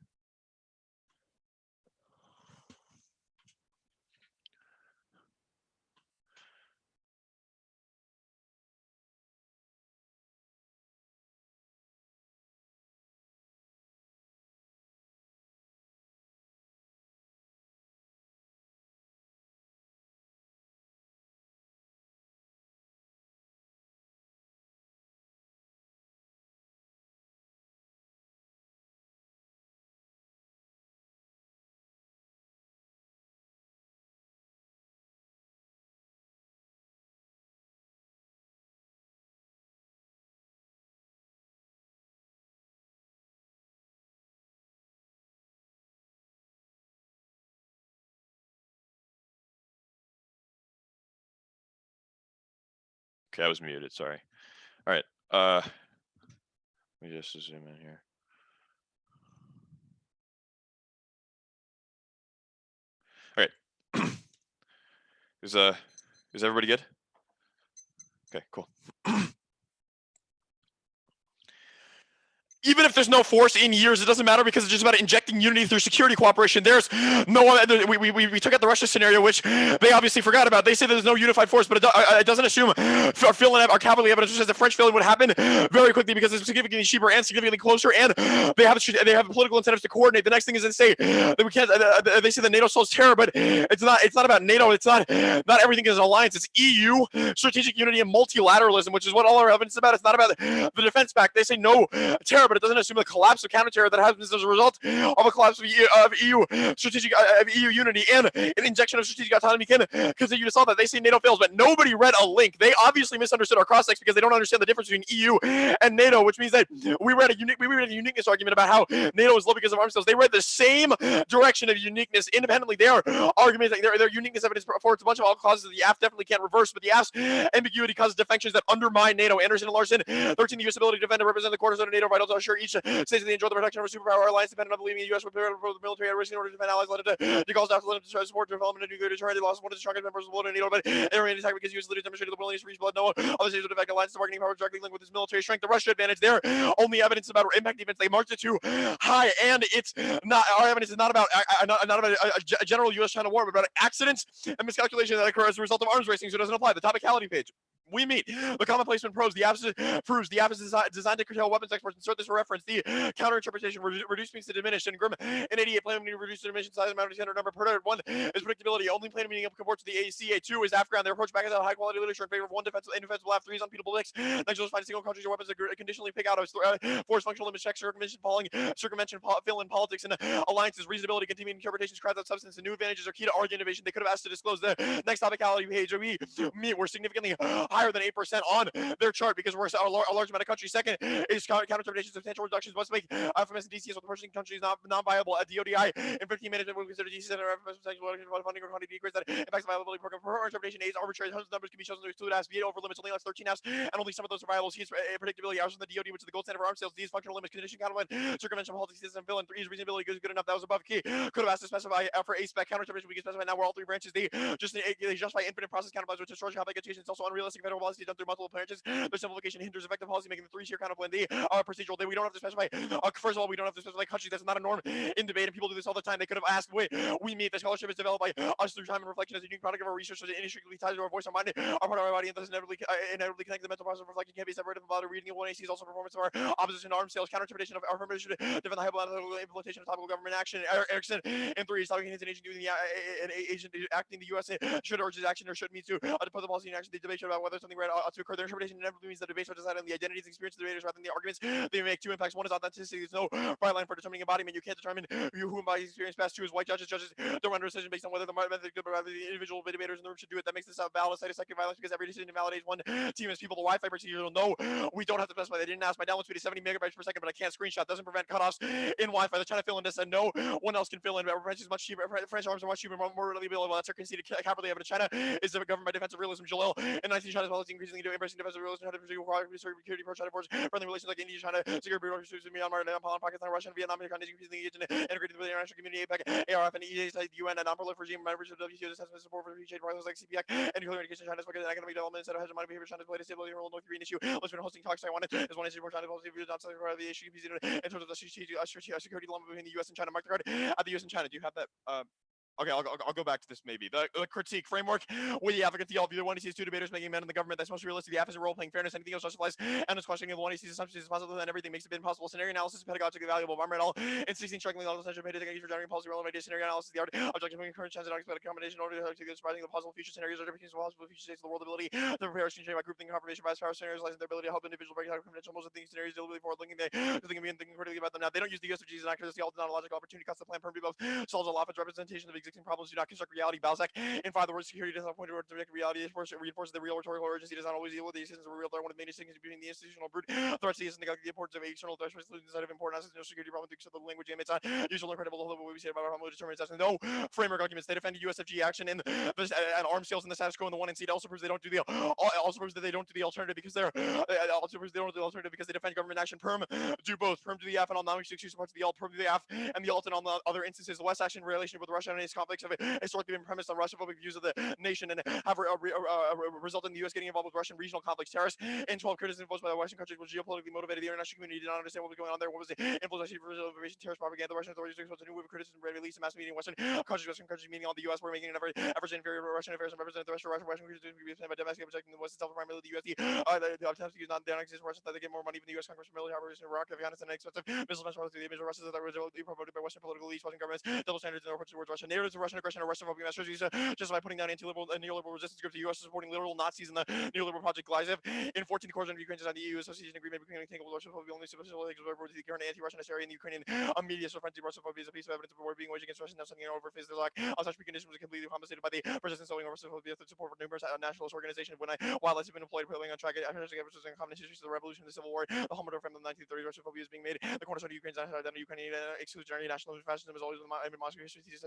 Speaker 3: Okay, I was muted, sorry. All right, let me just zoom in here. All right, is everybody good? Okay, cool. Even if there's no force in years, it doesn't matter because it's just about injecting unity through security cooperation. There's no other, we took out the Russia scenario, which they obviously forgot about. They say there's no unified force, but it doesn't assume our fill-in, our cavalry evidence, which says the French fill-in would happen very quickly because it's significantly cheaper and significantly closser, and they have political incentives to coordinate. The next thing is they say that we can't. They say that NATO solves terror, but it's not about NATO. It's not everything is an alliance. It's EU strategic unity and multilateralism, which is what all our evidence is about. It's not about the defense pact. They say no terror, but but it doesn't assume the collapse of counterterror that happens as a result of a collapse of EU strategic of EU unity, and an injection of strategic autonomy can continue to solve that. They say NATO fails, but nobody read a link. They obviously misunderstood our cross-text because they don't understand the difference between EU and NATO, which means that we read a uniqueness argument about how NATO is low because of arms sales. They read the same direction of uniqueness independently. Their argument, their uniqueness evidence affords a bunch of all causes that the AF definitely can't reverse, but the AF's ambiguity causes defections that undermine NATO. Anderson and Larson, 13, the U.S. ability to defend and represent the cornerstone of NATO, vital to assure each state that they enjoy the protection of a superpower alliance dependent on believing the U.S. would prepare for the military at risk in order to defend allies, led to calls after them to try to support the development of nuclear deterrent. They lost one of the strongest members of the NATO, but they remained attacked because U.S. leaders demonstrated the willingness to reach blood. No other states would defect alliance bargaining power directly linked with its military strength. The Russia advantage there, only evidence about impact defense. They marked it too high, and it's not. Our evidence is not about a general U.S.-China war, but about accidents and miscalculation that occur as a result of arms racing. So it doesn't apply. The topicality page. We meet. The common placement proves the AF is designed to curtail weapons exports. Insert this for reference. The counter-interpretation reduced means to diminish. And Grim in 88 plan meaning reduced to dimension size amount of standard number per 1 is predictability. Only plan meaning compared to the ACA 2 is Afghan. Their approach back is out high quality literature in favor of one indefensible AF 3 is unbeatable licks. Next, just find single countries or weapons that conditionally pick out of force functional limits check circumvention fill in politics and alliances reasonability continuing interpretations crowds out substance and new advantages are key to argument innovation. They could have asked to disclose the next topicality page. We're significantly higher than 8% on their chart because we're a large amount of countries. Second is counter-interpretation. Substantial reductions must make FMS and DCS with the purchasing countries non-viable at DODI in 15 minutes. We consider DCS and FMS potential funding or quantity decrease that impacts the viability program. For interpretation aids arbitrary hundreds of numbers can be chosen to exclude AS. V8 over limits only left 13 AS, and only some of those are viable. He's predictability hours from the DOD, which is the gold standard for arms sales. These functional limits condition counterweight circumvention politics system fill in 3 is reasonability good enough. That was above key. Could have asked to specify for A spec counter-interpretation. We can specify now where all 3 branches they justify infinite process counterplans, which destroys complex education. It's also unrealistic federal policy done through multiple branches. Their simplification hinders effective policy making the 3-tier counterplan. They are procedural. We don't have to specify. First of all, we don't have to specify countries. That's not a norm in debate, and people do this all the time. They could have asked, wait, we meet. The scholarship is developed by us through time and reflection as a unique product of our research, so it inextricably ties to our voice, our mind, our part of our body, and thus inevitably connect the mental process of reflection can't be separated from the reading of one AC is also performance of our opposition to arms sales, counter-interpretation of our affirmative should defend the hypothetical implementation of topical government action. Erickson and 3 is talking an agent doing an agent acting the U.S. should urge his action or should mean to put the policy in action. The debate about whether something right ought to occur. Their interpretation inevitably means that debates are decided on the identities and experiences of the debaters rather than the arguments. They make 2 impacts. One is authenticity. There's no bright line for determining embodiment. You can't determine who embodies experience best. 2 is white judges. Judges don't render a decision based on whether the method is good, but rather the individual debaters in the room should do it. That makes this a valid side of second violence because every decision invalidates one team as people. The Wi-Fi procedure. No, we don't have to specify. They didn't ask. My download speed is 70 megabytes per second, but I can't screenshot. Doesn't prevent cutoffs in Wi-Fi. They're trying to fill in this, and no one else can fill in. French is much cheaper. French arms are much cheaper, more readily available. That's our conceded capitally. But China is governed by defensive realism. Jalil in 19 China's policy increasingly embracing defensive realism. China security pro China force friendly relations like India, China, security bureaus, Myanmar, Nepal, Pakistan, Russia, and Vietnam, increasingly integrated with the international community, APEC, ARF, and EA, the UN, and non-proliferation regime members of WTO, assessment support for free trade partners like CPEC, and nuclear education. China's focus on economic development instead of hegemonic behavior. China's played a stability role in North Korean issue. Let's been hosting talks. Taiwan is one issue for China's policy views on the issue in terms of the security dilemma between the U.S. and China. Mark the card at the U.S. and China. Do you have that? Okay, I'll go back to this maybe. The critique framework with the advocates, the all view the one he sees 2 debaters making men in the government that's most realistic. The AF is a role playing fairness. Anything else justifies and is questioning the one he sees assumptions is possible and everything makes it impossible. Scenario analysis is pedagogically valuable. Environmental and 16 strikingly all essential pay techniques for generating policy relevant ideas. Scenario analysis the art objective making current chance and unexpected combination in order to surprising the possible future scenarios or different possible future states of the world ability to prepare exchange by grouping confirmation bias power scenarios lies in their ability to help individual break out of conventional most of the scenarios deliberately forward looking they thinking and thinking critically about them. Now they don't use the USFGs and actors as the alternate logical opportunity cuts the plan permanently both solves a lot of representation of existing problems do not construct reality. Balzac in 5 the word security does not point toward direct reality. It reinforces the real rhetorical urgency does not always deal with the existence of a real threat. One of the main distinctions between the institutional brute threats is the importance of external threats instead of important as no security problem to accept the language and it's not usual and credible what we say about how much determines that's no framework arguments. They defend USFG action and arms sales in the status quo in the 1 and C. It also proves they don't do the alternative because they're also proves they don't do the alternative because they defend government action. Perm do both. Perm do the F and all non-exclusive parts of the alt. Perm do the F and the alt and all the other instances. The West action relation with Russia and its conflicts have historically been premised on Russian-phobic views of the nation and have resulted in the U.S. getting involved with Russian regional conflicts. Terrorists and 12 criticism imposed by the Western countries was geopolitically motivated. The international community did not understand what was going on there. What was the influence of information terrorist propaganda? The Russian authorities exposed a new wave of criticism released a mass meeting in Western countries meaning all the U.S. were making an effort to inferior Russian affairs and represent the rest of Russian countries to be defended by domestic protecting the West itself, primarily the U.S. The attempts to use non-exist Russians that they get more money than the U.S. Congress for military operations in Iraq, Afghanistan, and expensive missile launch policy. The image of Russia that was promoted by Western political elites, Western governments, double standards in their approach towards Russia. Neither narratives of Russian aggression or Russophobia masters just by putting down anti-liberal and neoliberal resistance groups. The U.S. is supporting literal Nazis in the neoliberal project Glyzev. In 14, the coalition of Ukraine signed the EU association agreement between Russophobia only the current anti-Russian hysteria in the Ukrainian media. So frenzy Russophobia is a piece of evidence of war being waged against Russia. Now something over face the lack of such preconditions was completely compensated by the persistent sowing of Russophobia through support for numerous nationalist organizations. While it's been employed, putting on track efforts and common histories of the revolution, the civil war, the Holodomor from the 1930s, Russophobia is being made the cornerstone of Ukraine's identity. Ukrainian exclusionary nationalism, fascism is always in Moscow history teaches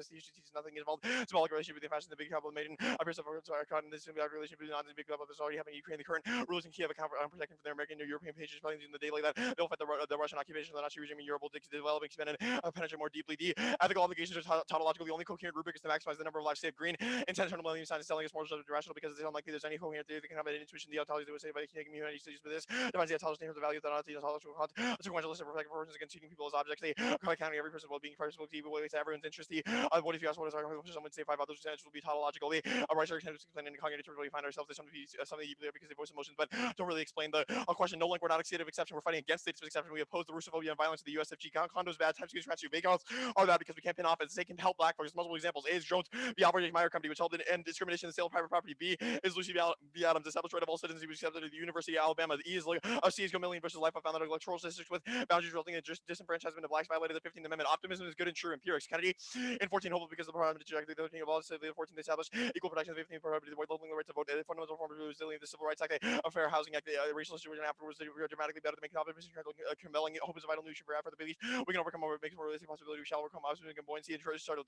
Speaker 3: nothing is involved. Symbolic relationship between fascism and the big trouble made in appears of in this symbiotic relationship between Nazis and big trouble that's already happening in Ukraine. The current rulers in Kiev account for protecting from their American and European patriots, probably in the day like that they'll fight the Russian occupation of the Nazi regime in Europe will develop, expand, and penetrate more deeply. The ethical obligations are tautological. The only coherent rubric is to maximize the number of lives saved. Green intentional millennium sign is telling us more irrational because it's unlikely there's any coherent theory that can have an intuition. The ontology that was saved by the humanity studies with this defines the ontology of the value of the ontological content. A sequential list of reflective persons against treating people as objects. They counting every person's well-being, first will be ways to everyone's interest. What if you ask what is our someone say 5 others will be tautological. The rights are extended to explain and cognitive we find ourselves. There's something deeply there because they voice emotions, but don't really explain the question. No, like we're not a state of exception. We're fighting against states of exception. We oppose the Russophobia and violence of the USFG. Condos bad. Type screens you. Vacants are bad because we can't pin off as they can help black folks. Multiple examples. A is Jones, B. Albert Meyer Company, which held in end discrimination in the sale of private property. B is Lucy B. Adams, established right of all citizens. He was accepted at the University of Alabama. E is C is Gomillion versus Life. I found that electoral statistics with boundaries resulting in disenfranchisement of blacks violated the 15th Amendment. Optimism is good and true. Empirics. Kennedy in 14, hopeful because of the parliament trajectory. The 13th of all, the 14th they established equal protection. The 15th prohibited the the right to vote. The fundamental form of resilient, the Civil Rights Act, a Fair Housing Act, the racial situation afterwards. They were dramatically better to make an optimism, compelling. Hope is a vital nutrient for the belief we can overcome what makes more realistic possibility. We shall overcome optimism and buoyancy and start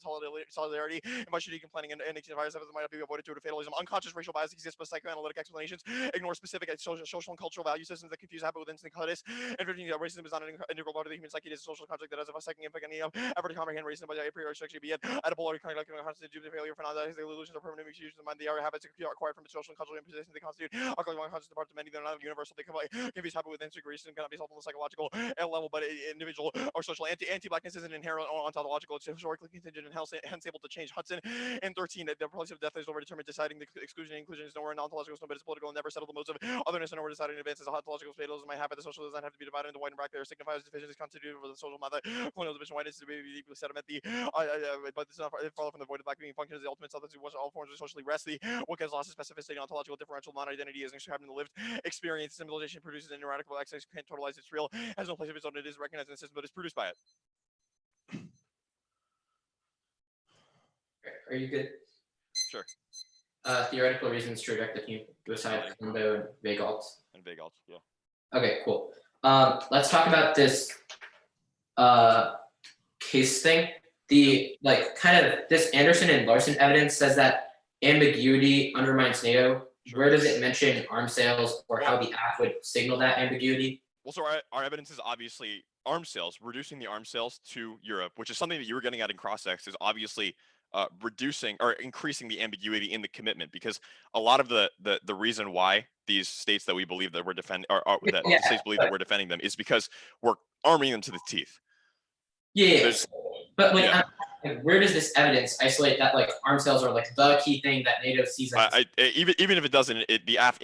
Speaker 3: solidarity. And by strategic planning and virus might not be avoided due to fatalism. Unconscious racial bias exists, but psychoanalytic explanations ignore specific social and cultural value systems that confuse habit with instinct. And 15, racism is not an integral part of the human psyche. It is a social construct that has a psychic impact on any effort to comprehend racism by a priori structure, be it at a polar constitute the failure for non-dialectic illusions or permanent executions of mind. The habits acquired from its social and cultural impositions they constitute are conscious parts of many. They're not universal. They confuse habit with instinct. Racism cannot be solved on the psychological level, but individual or social. Anti-blackness isn't inherent ontological. It's historically contingent and hence able to change. Hudson and 13, the policy of death is overdetermined. Deciding the exclusion and inclusion is nowhere an ontological, but it's political and never settle the modes of otherness and nowhere decided in advance. As a ontological fatalism might happen. The social does not have to be divided into white and black. There signifies division is constituted of the social mother. Colonial division white is to be deeply sediment. But this is not follow from the void of black being function as the ultimate substance which all forms of socially rest. What gets lost is specificity. Ontological differential non-identity is described in the lived experience. Symbolization produces an ineradicable access. Can't totalize its real. Has no place of its own. It is recognized in the system, but is produced by it.
Speaker 5: Are you good?
Speaker 3: Sure.
Speaker 5: Theoretical reasons to reject the team aside Kondo and vague alts.
Speaker 3: And vague alts, yeah.
Speaker 5: Okay, cool. Let's talk about this case thing. The kind of this Anderson and Larson evidence says that ambiguity undermines NATO. Sure. Where does it mention arms sales or how the act would signal that ambiguity?
Speaker 3: Well, so our evidence is obviously arms sales, reducing the arms sales to Europe, which is something that you were getting at in cross-ex, is obviously reducing or increasing the ambiguity in the commitment, because a lot of the reason why these states that we believe that we're defending that the states believe that we're defending them is because we're arming them to the teeth.
Speaker 5: Yeah, but where does this evidence isolate that arms sales are the key thing that NATO sees?
Speaker 3: Even if it doesn't, the AF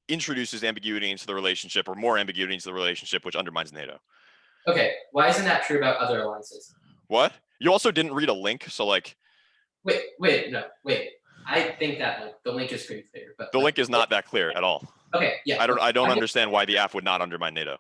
Speaker 3: introduces ambiguity into the relationship, or more ambiguity into the relationship, which undermines NATO.
Speaker 5: Okay, why isn't that true about other alliances?
Speaker 3: What? You also didn't read a link, so
Speaker 5: Wait. I think that the link is pretty clear, but
Speaker 3: the link is not that clear at all.
Speaker 5: Okay, yeah.
Speaker 3: I don't understand why the AF would not undermine NATO.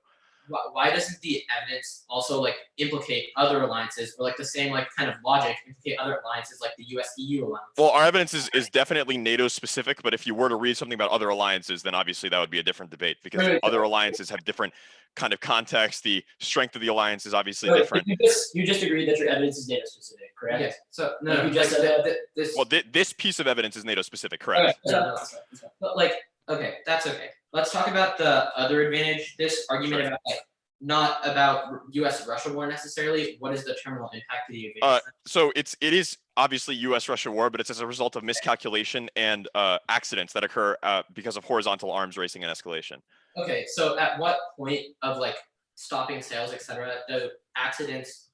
Speaker 5: Why doesn't the evidence also implicate other alliances, or the same kind of logic implicate other alliances like the US-EU alliance?
Speaker 3: Well, our evidence is definitely NATO specific, but if you were to read something about other alliances, then obviously that would be a different debate, because other alliances have different kind of context. The strength of the alliance is obviously different.
Speaker 2: You just agreed that your evidence is NATO specific, correct?
Speaker 5: Yes. So no,
Speaker 2: you just said
Speaker 5: this.
Speaker 3: Well, this piece of evidence is NATO specific, correct?
Speaker 5: Okay, but okay, that's okay. Let's talk about the other advantage. This argument about not about U.S.-Russia war necessarily. What is the terminal impact of the invasion?
Speaker 3: So it is obviously U.S.-Russia war, but it's as a result of miscalculation and accidents that occur because of horizontal arms racing and escalation.
Speaker 5: Okay, so at what point of stopping sales, etc., do accidents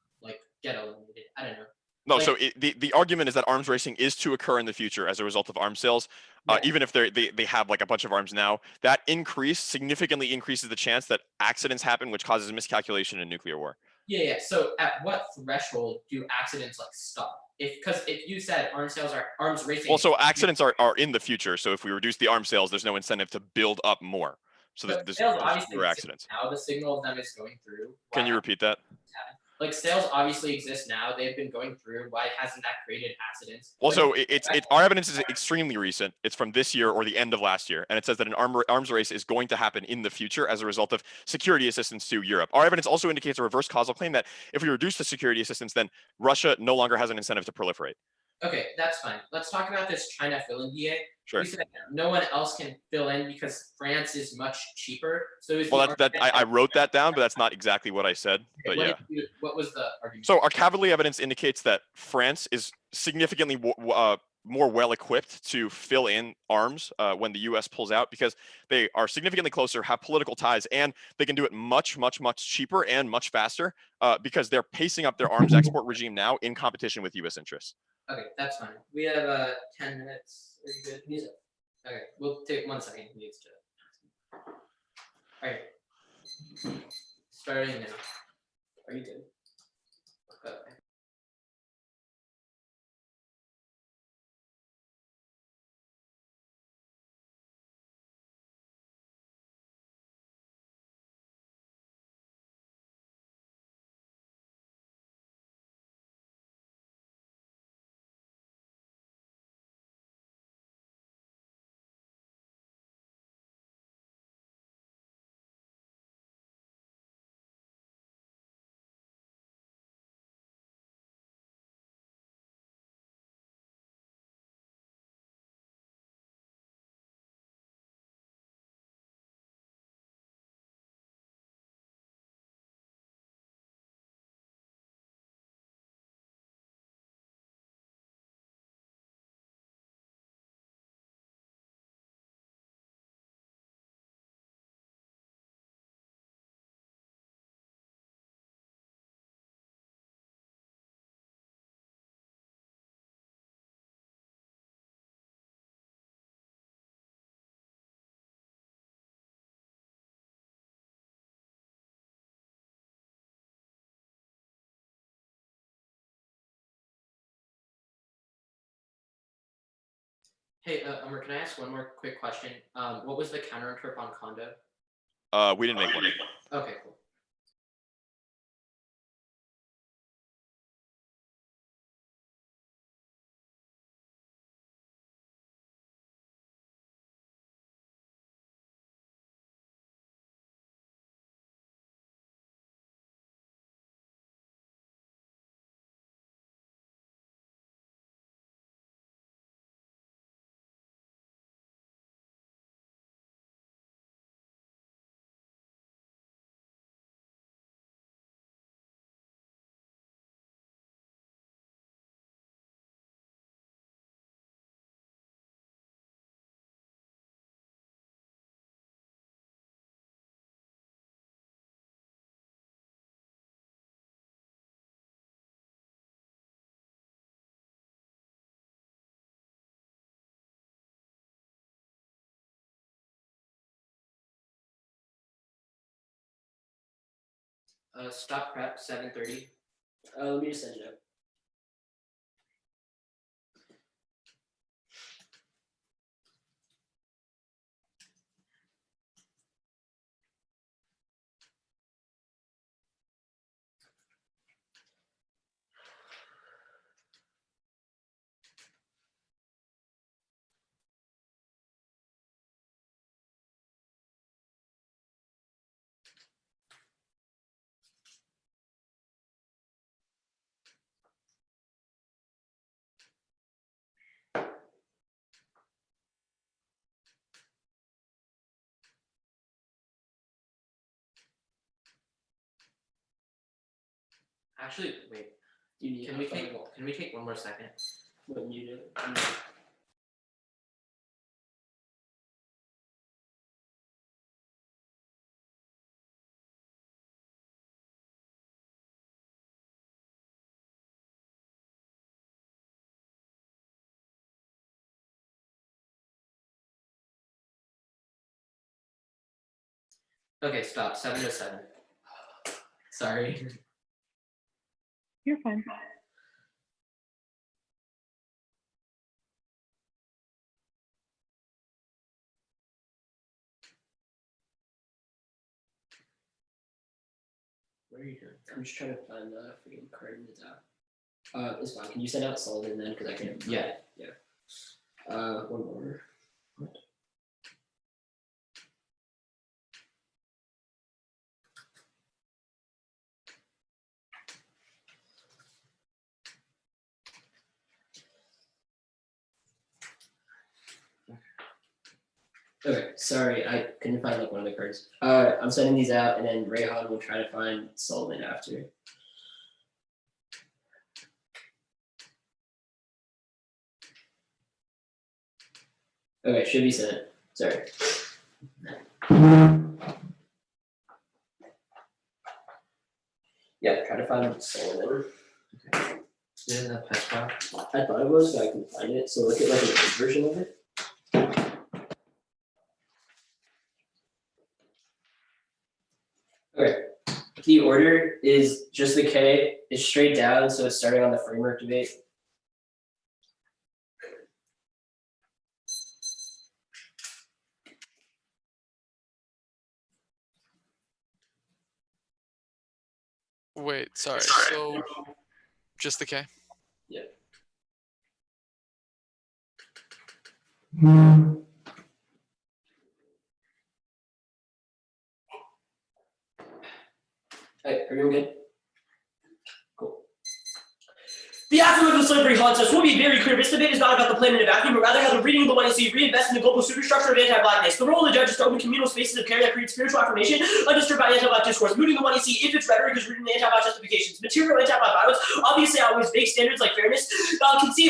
Speaker 5: get eliminated? I don't know.
Speaker 3: No, so the argument is that arms racing is to occur in the future as a result of arms sales. Even if they have a bunch of arms now, that significantly increases the chance that accidents happen, which causes miscalculation in nuclear war.
Speaker 5: Yeah. So at what threshold do accidents like stop? Because if you said arms racing.
Speaker 3: Well, so accidents are in the future. So if we reduce the arms sales, there's no incentive to build up more. So there's
Speaker 5: sales obviously
Speaker 3: fewer accidents.
Speaker 5: now the signal of them is going through.
Speaker 3: Can you repeat that?
Speaker 5: Like sales obviously exist now. They've been going through. Why hasn't that created accidents?
Speaker 3: Well, so our evidence is extremely recent. It's from this year or the end of last year, and it says that an arms race is going to happen in the future as a result of security assistance to Europe. Our evidence also indicates a reverse causal claim that if we reduce the security assistance, then Russia no longer has an incentive to proliferate.
Speaker 5: Okay, that's fine. Let's talk about this China fill-in DA.
Speaker 3: Sure.
Speaker 5: You said no one else can fill in because France is much cheaper. So
Speaker 3: well, I wrote that down, but that's not exactly what I said.
Speaker 5: Okay,
Speaker 3: but yeah.
Speaker 5: What was the argument?
Speaker 3: So our cavalry evidence indicates that France is significantly more well equipped to fill in arms when the U.S. pulls out because they are significantly closer, have political ties, and they can do it much cheaper and much faster because they're pacing up their arms export regime now in competition with U.S. interests.
Speaker 5: Okay, that's fine. We have 10 minutes. Are you good? Music. Okay, we'll take 1 second. He needs to. All right. Starting now. Are you good? Okay. Hey, Umar, can I ask one more quick question? What was the counter-interp on Condo?
Speaker 3: We didn't make one.
Speaker 5: Okay, cool. Stop prep 7:30. Let me just send it out. Actually, wait. Can we take 1 more second? What you do? Okay, stop. 7:07. Sorry.
Speaker 1: You're fine.
Speaker 2: Where are you doing? I'm just trying to find the freaking card in the tab. It's fine. Can you send out Sullivan then? Because I can't. Yeah. One more. What? Okay, sorry, I couldn't find like one of the cards. I'm sending these out, and then Rayhan will try to find Sullivan after. Okay, should be sent. Sorry. Yeah, try to find Sullivan. Okay.
Speaker 5: Yeah, that patch file.
Speaker 2: I thought it was, but I couldn't find it. So look at like a version of it. Okay. The order is just the K. It's straight down, so it's starting on the framework debate.
Speaker 4: Wait, sorry. So just the K?
Speaker 2: Yeah. Hey, everyone good? Cool. The aftermath of slavery haunts us. We'll be very clear. This debate is not about the plan in a vacuum, but rather how the reading of the 1AC reinvest in the global superstructure of anti-blackness. The role of the judge is to open communal spaces of care that create spiritual affirmation undisturbed by anti-black discourse. Mooting the 1AC, if its rhetoric is rooted in anti-black justifications. Material anti-black violence obviously outweighs vague standards like fairness.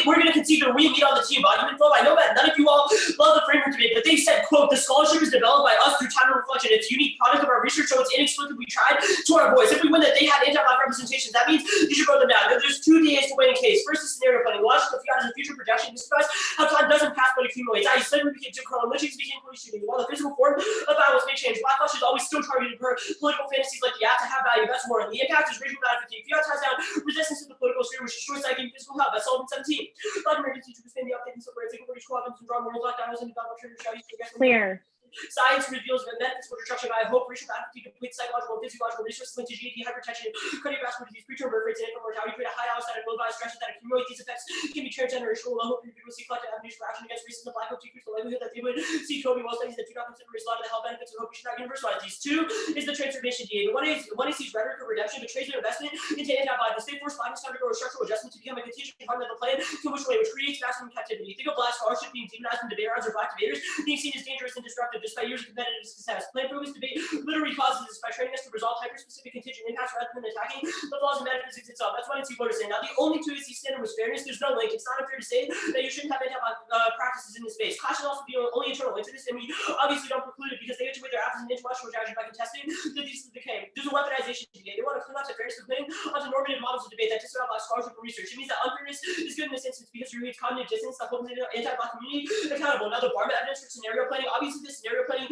Speaker 2: We're going to concede that we meet on the team embodiment flow. I know that none of you all love the framework debate, but they said, quote, the scholarship is developed by us through time and reflection. It's a unique product of our research, so it's inexplicably tried to our voice. If we win that they had anti-black representations, that means you should vote them down. There's two DAs to win a case. First is scenario planning. Watch the fiat as a future projection. Discuss how time doesn't pass but accumulates. I slavery became Jim Crow, lynchings became police shootings. While the physical form of violence may change, backlash is always still targeted for political fantasies like the act to have value. That's war. And the impact is racial gratification. Fiat ties down resistance to the political sphere, which destroys psyche and physical health. That's Sullivan 17. Black emergency to withstand the update and civil rights, equal British co-op and draw moral black diamonds and develop trigger strategies to guess.
Speaker 1: Clear.
Speaker 2: Science reveals that physical destruction by hope, racial apathy, complete psychological and physiological resources linked to GDP, hypertension, cardiovascular disease, preterm birth rates, and infant mortality create a high outside of low-value stresses that accumulate. These effects can be transgenerational. Low hope individuals see collective avenues for action against racism. Black hope decreases the likelihood that they would see Kobe. While studies that do not consider race a lot of the health benefits of hope should not universalize. These two is the transformation DA. The one AC's rhetoric of redemption betrays their investment into anti-black. The state force blackness time to grow a structural adjustment to become a contingent component of the plan to push away, which creates maximum captivity. Think of black scholarship being demonized in debaters or black debaters being seen as dangerous and disruptive despite years of competitive success. Plan for this debate literally causes this by training us to resolve hyper-specific contingent impacts rather than attacking the flaws in metaphysics itself. That's why NC voters say. Now, the only 2AC standard was fairness. There's no link. It's not unfair to say that you shouldn't have anti-black practices in this space. Clash should also be only internal link to this, and we obviously don't preclude it because they integrate their absence and intellectual strategy by contesting the thesis of decay. There's a weaponization debate. They want to cling on to fairness and cling onto normative models of debate that disavow black scholarship and research. It means that unfairness is good in this instance because it creates cognitive dissonance that holds the anti-black community accountable. Now, the Barma evidence for scenario planning, obviously the scenario planning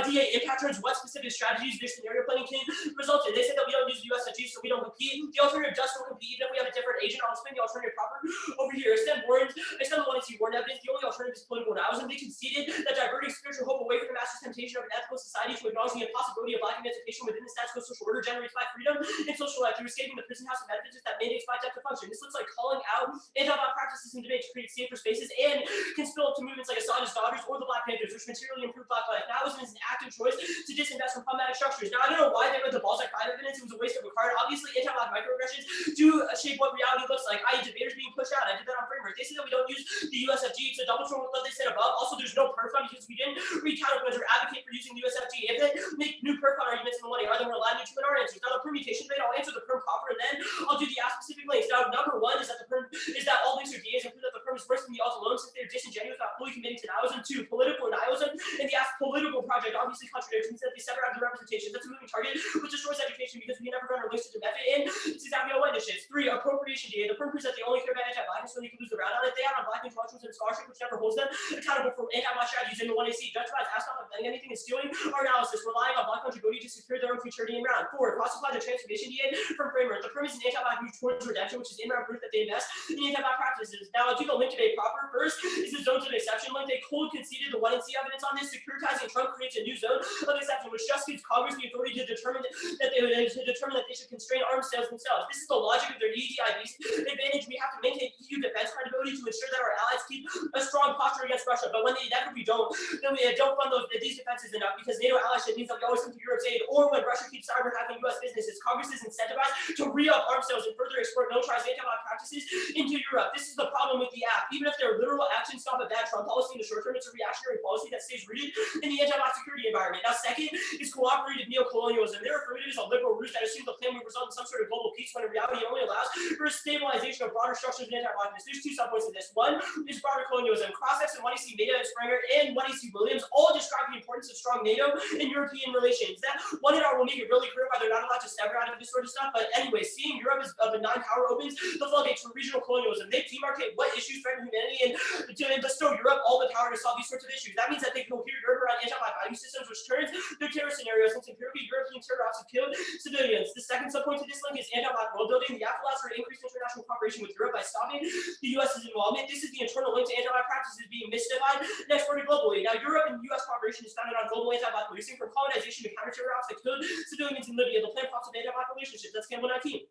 Speaker 2: DA impact turns what specific strategies their scenario planning can result in. They said that we don't use the USFG, so we don't compete. The alternative does still compete, even if we have a different agent. I'll explain the alternative proper over here. Extend the 1AC warrant evidence. The only alternative is political nihilism. They conceded that diverting spiritual hope away from the master's temptation of an ethical society to acknowledge the impossibility of black emancipation within the status quo social order generates black freedom and social life through escaping the prison house of metaphysics that mandates black depth of function. This looks like calling out anti-black practices in debate to create safer spaces and can spill up to movements like Assange's daughters or the Black Panthers, which materially improve black life. Nihilism is an active choice to disinvest from problematic structures. Now, I don't know why they read the balls like crime evidence. It was a waste of a card. Obviously, anti-black microaggressions do shape what reality looks like, i.e. debaters being pushed out. I did that on framework. They say that we don't use the USFG to double trump what they said above. Also, there's no perf fund because we didn't read counterpoints or advocate for using the USFG. If they make new perf fund arguments in the 1A, then we're allowed to in our answers. Now, the permutation debate, I'll answer the perm proper, and then I'll do the specific links. Now, number one is that the perm is that all links are DAs and prove that the perm is worse than the alt alone since they're disingenuous about fully committing to nihilism. Two, political nihilism, and the political project obviously contradicts means that they sever out the representation. That's a moving target, which destroys education because we never run our links to the method, and it's exactly how initiatives. Three, appropriation DA. The perm proves that they only care about anti-blackness when they can lose the round on it. They have on black intellectuals and scholarship, which never holds them accountable for anti-black strategies in the 1AC. Judge Vaz asked on the saying anything and stealing our analysis, relying on black contributing to secure their own futurity in round. 4, classify the transformation DA from framework. The premise is anti-black move towards redemption, which is in-round proof that they invest in anti-black practices. Now, I'll do the link today proper. First is the zones of exception link. They cold conceded the 1 and C evidence on this. Securitizing Trump creates a new zone of exception, which just gives Congress the authority to determine that they should constrain arms sales themselves. This is the logic of their EDIB's advantage. We have to maintain EU defense credibility to ensure that our allies keep a strong posture against Russia. But when they inevitably don't, then we don't fund these defenses enough because NATO allyship means that we always come to Europe's aid. Or when Russia keeps cyber hacking U.S. businesses, Congress is incentivized to re-up arms sales and further export militarized anti-black practices into Europe. This is the problem with the app. Even if their literal actions stop a bad Trump policy in the short term, it's a reactionary policy that stays rooted in the anti-black security environment. Now, second is cooperative neocolonialism. Their affirmative is a liberal ruse that assumes the plan will result in some sort of global peace when in reality it only allows for a stabilization of broader structures of anti-blackness. There's 2 subpoints in this. One is broader colonialism. Crossexx and C. Meda and Springer and C. Williams all describe the importance of strong NATO in European relations. That one in our will make it really clear why they're not allowed to sever out of this sort of stuff. But anyway, seeing Europe as a benign power opens the floodgates for regional colonialism. They demarcate what issues threaten humanity and to bestow Europe all the power to solve these sorts of issues. That means that they can cohere Europe around anti-black value systems, which turns their terror scenarios into empirically European terror ops have killed civilians. The second subpoint to this link is anti-black world building. The app allows for increased international cooperation with Europe by stopping the U.S.'s involvement. This is the internal link to anti-black practices being mystified and exported globally. Now, Europe and U.S. cooperation is founded on global anti-black policing, from colonization to counter-terror ops that killed civilians in Libya. The plan props of anti-black relationships. That's Campbell 19.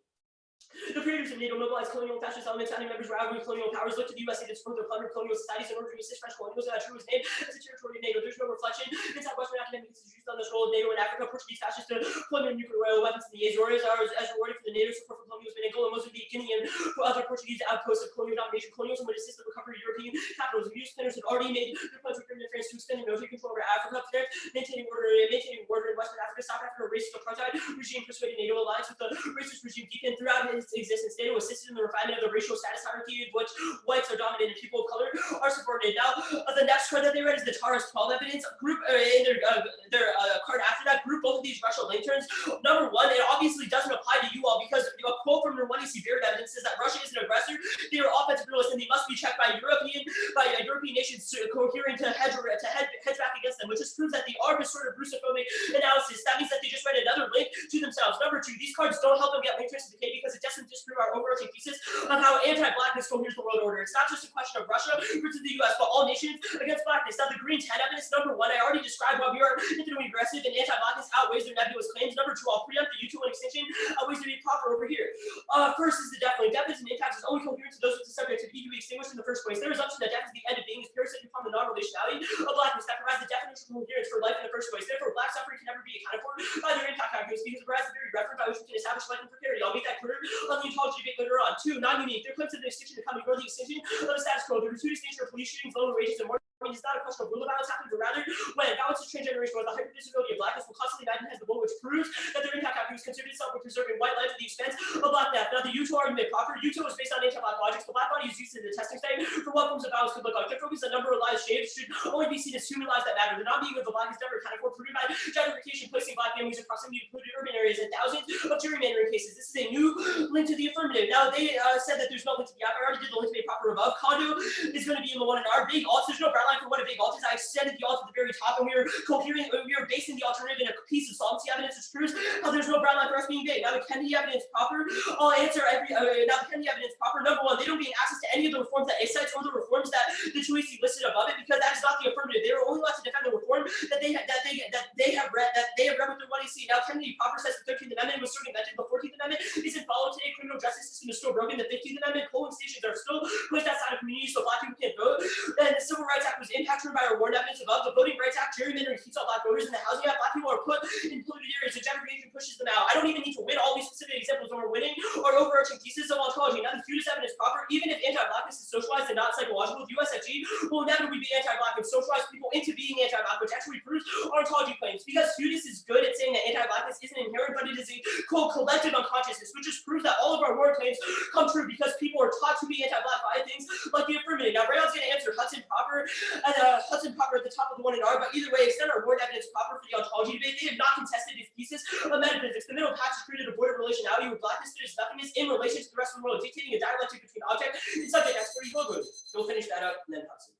Speaker 2: The creators of NATO mobilized colonial fascist elements, founding members were outgoing colonial powers, looked to the USA to support their plundered colonial societies in order to assist French colonialism that true was named as a territory of NATO. There's no reflection inside Western academic institutions on this role of NATO in Africa. Portuguese fascists deployment of nuclear weapons in the Azores as rewarded for the NATO support for colonialism in Angola, Mozambique, Guinea, and for other Portuguese outposts of colonial domination. Colonialism would assist the recovery of European capitals. Use planners had already made their plans with Britain and France to extend their military control over Africa. Maintaining order in Western Africa. South Africa, a racist apartheid regime persuaded NATO alliance with the racist regime deepened throughout its existence. NATO assisted in the refinement of the racial status hierarchy in which whites are dominated and people of color are subordinated. Now, the next card that they read is the Taurus 12 evidence group. In their card after that, group both of these Russia link turns. Number 1, it obviously doesn't apply to you all because a quote from their 1EC Beard evidence says that Russia is an aggressor, they are offensive realists, and they must be checked by European nations cohering to hedge back against them, which just proves that they are this sort of Russophobic analysis. That means that they just read another link to themselves. Number 2, these cards don't help them get link turns to decay because it doesn't disprove our overarching thesis on how anti-blackness coheres the world order. It's not just a question of Russia versus the U.S., but all nations against blackness. Now, the green 10 evidence, number 1, I already described why we are infinitely aggressive and anti-blackness outweighs their nebulous claims. Number 2, I'll preempt the U2 extension outweighs to be proper over here. First is the death link. Death is an impact is only coherent to those with the subject to be extinguished in the first place. Their assumption that death is the end of being is parasitic upon the non-relationality of blackness that provides the definition of coherence for life in the first place. Therefore, black suffering can never be accounted for by their impact calculus because it provides the very reference by which we can establish life and precarity. I'll make that clear on the ontology debate later on. 2, non-unique. Their claims of the extinction to come ignore the extinction of the status quo. The gratuitous nature of police shootings, lower wages, and more. It's not a question of rule of violence happening, but rather when violence is transgenerational, the hyper-visibility of blackness will constantly magnetize the bull, which proves that their impact calculus considered itself with preserving white life at the expense of black death. Now, the U2 argument proper. U2 is based on anti-black logics. The black body is used as a testing site for what forms of violence could look like. Their focus on number of lives shaved should only be seen as human lives that matter. The non-being of the black is never accounted for, proven by gentrification, placing black families in proximity to polluted urban areas and thousands of gerrymandering cases. This is a new link to the affirmative. Now, they said that there's no link to the app. I already did the link to be proper above. Condo is going to be in the one in our big alts. There's no brown line for what a big alt is. I extended the alt to the very top, and we are basing the alternative in a piece of solvency evidence, which proves how there's no brown line for us being big. Now, the Kennedy evidence proper. I'll answer every. Now, the Kennedy evidence proper. Number 1, they don't gain access to any of the reforms that A cites or the reforms that the 2AC listed above it because that is not the affirmative. They are only allowed to defend the reform that they have read with their 1AC. Now, Kennedy proper says the 13th Amendment was certainly invented. The 14th Amendment isn't followed today. Criminal justice system is still broken. The 15th Amendment polling stations are still pushed outside of communities so black people can't vote. And the Civil Rights Act was impacted by our warrant evidence above. The Voting Rights Act, gerrymandering keeps all black voters in the housing act. Black people are put in polluted areas and gentrification pushes them out. I don't even need to win all these specific examples when we're winning our overarching thesis of ontology. Now, the Feudist evidence proper, even if anti-blackness is socialized and not psychological, the USFG will inevitably be anti-black and socialize people into being anti-black, which actually proves our ontology claims. Because Feudist is good at saying that anti-blackness isn't inherent, but it is a collective unconsciousness, which just proves that all of our word claims come true because people are taught to be anti-black by things like the affirmative. Now, Rayon's going to answer Hudson proper at the top of the one in R, but either way, extend our word evidence proper for the ontology debate. They have not contested his thesis of metaphysics. The middle patch has created a void of relationality with blackness that is nothingness in relation to the rest of the world, dictating a dialectic between object and subject. That's pretty good. We'll finish that up and then Hudson.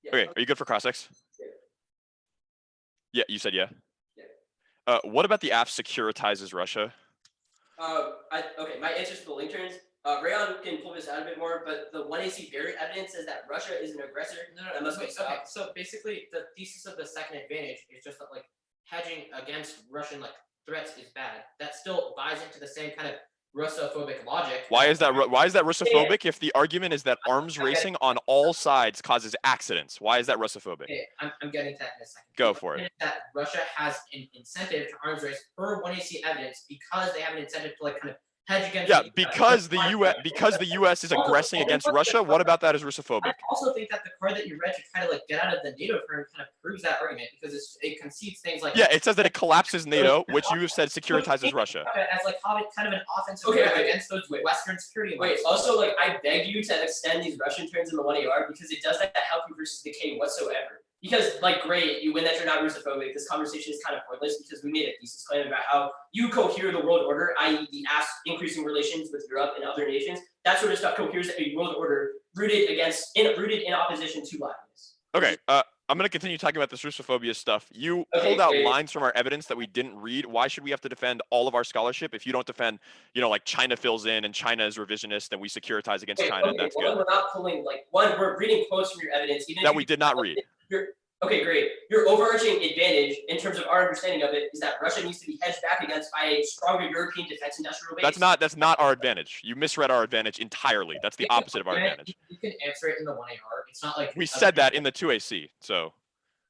Speaker 5: Yeah.
Speaker 3: Okay, are you good for cross-ex?
Speaker 5: Yeah.
Speaker 3: Yeah, you said yeah.
Speaker 5: Yeah.
Speaker 3: What about the app securitizes Russia?
Speaker 2: Okay, my answers to the link turns. Rayon can pull this out a bit more, but the 1AC variant evidence says that Russia is an aggressor.
Speaker 6: No,
Speaker 2: must be
Speaker 6: wait, okay.
Speaker 2: stopped.
Speaker 6: So basically, the thesis of the second advantage is just that like hedging against Russian like threats is bad. That still buys into the same kind of Russophobic logic.
Speaker 3: Why is that Russophobic if the argument is that arms racing on all sides causes accidents? Why is that Russophobic?
Speaker 6: Okay, I'm getting to that in a second.
Speaker 3: Go
Speaker 6: The
Speaker 3: for it.
Speaker 6: argument is that Russia has an incentive to arms race per 1AC evidence because they have an incentive to like kind of hedge against.
Speaker 3: Yeah, because the US is aggressing against Russia. What about that is Russophobic?
Speaker 6: I also think that the card that you read to kind of like get out of the NATO turn kind of proves that argument because it concedes things like.
Speaker 3: Yeah, it says that it collapses NATO, which you have said securitizes Russia.
Speaker 6: As like how it kind of an offensive
Speaker 2: Okay,
Speaker 6: move
Speaker 2: wait.
Speaker 6: against those Western security.
Speaker 2: Wait,
Speaker 6: lines.
Speaker 2: also, like, I beg you to extend these Russian turns in the 1AR because it doesn't help you versus the K whatsoever. Because, like, great, you win that you're not Russophobic. This conversation is kind of pointless because we made a thesis claim about how you cohere the world order, i.e. the increasing relations with Europe and other nations. That sort of stuff coheres a world order rooted in opposition to blackness.
Speaker 3: Okay, I'm going to continue talking about this Russophobia stuff. You pulled out lines from our evidence that we didn't read. Why should we have to defend all of our scholarship if you don't defend, like China fills in and China is revisionist and we securitize against China and that's good?
Speaker 2: We're not pulling, we're reading quotes from your evidence. Even
Speaker 3: that we did not read.
Speaker 2: Okay, great. Your overarching advantage in terms of our understanding of it is that Russia needs to be hedged back against by a stronger European defense industrial base.
Speaker 3: That's not our advantage. You misread our advantage entirely. That's the opposite of our advantage.
Speaker 6: You can answer it in the 1AR. It's not like
Speaker 3: we said that in the 2AC. So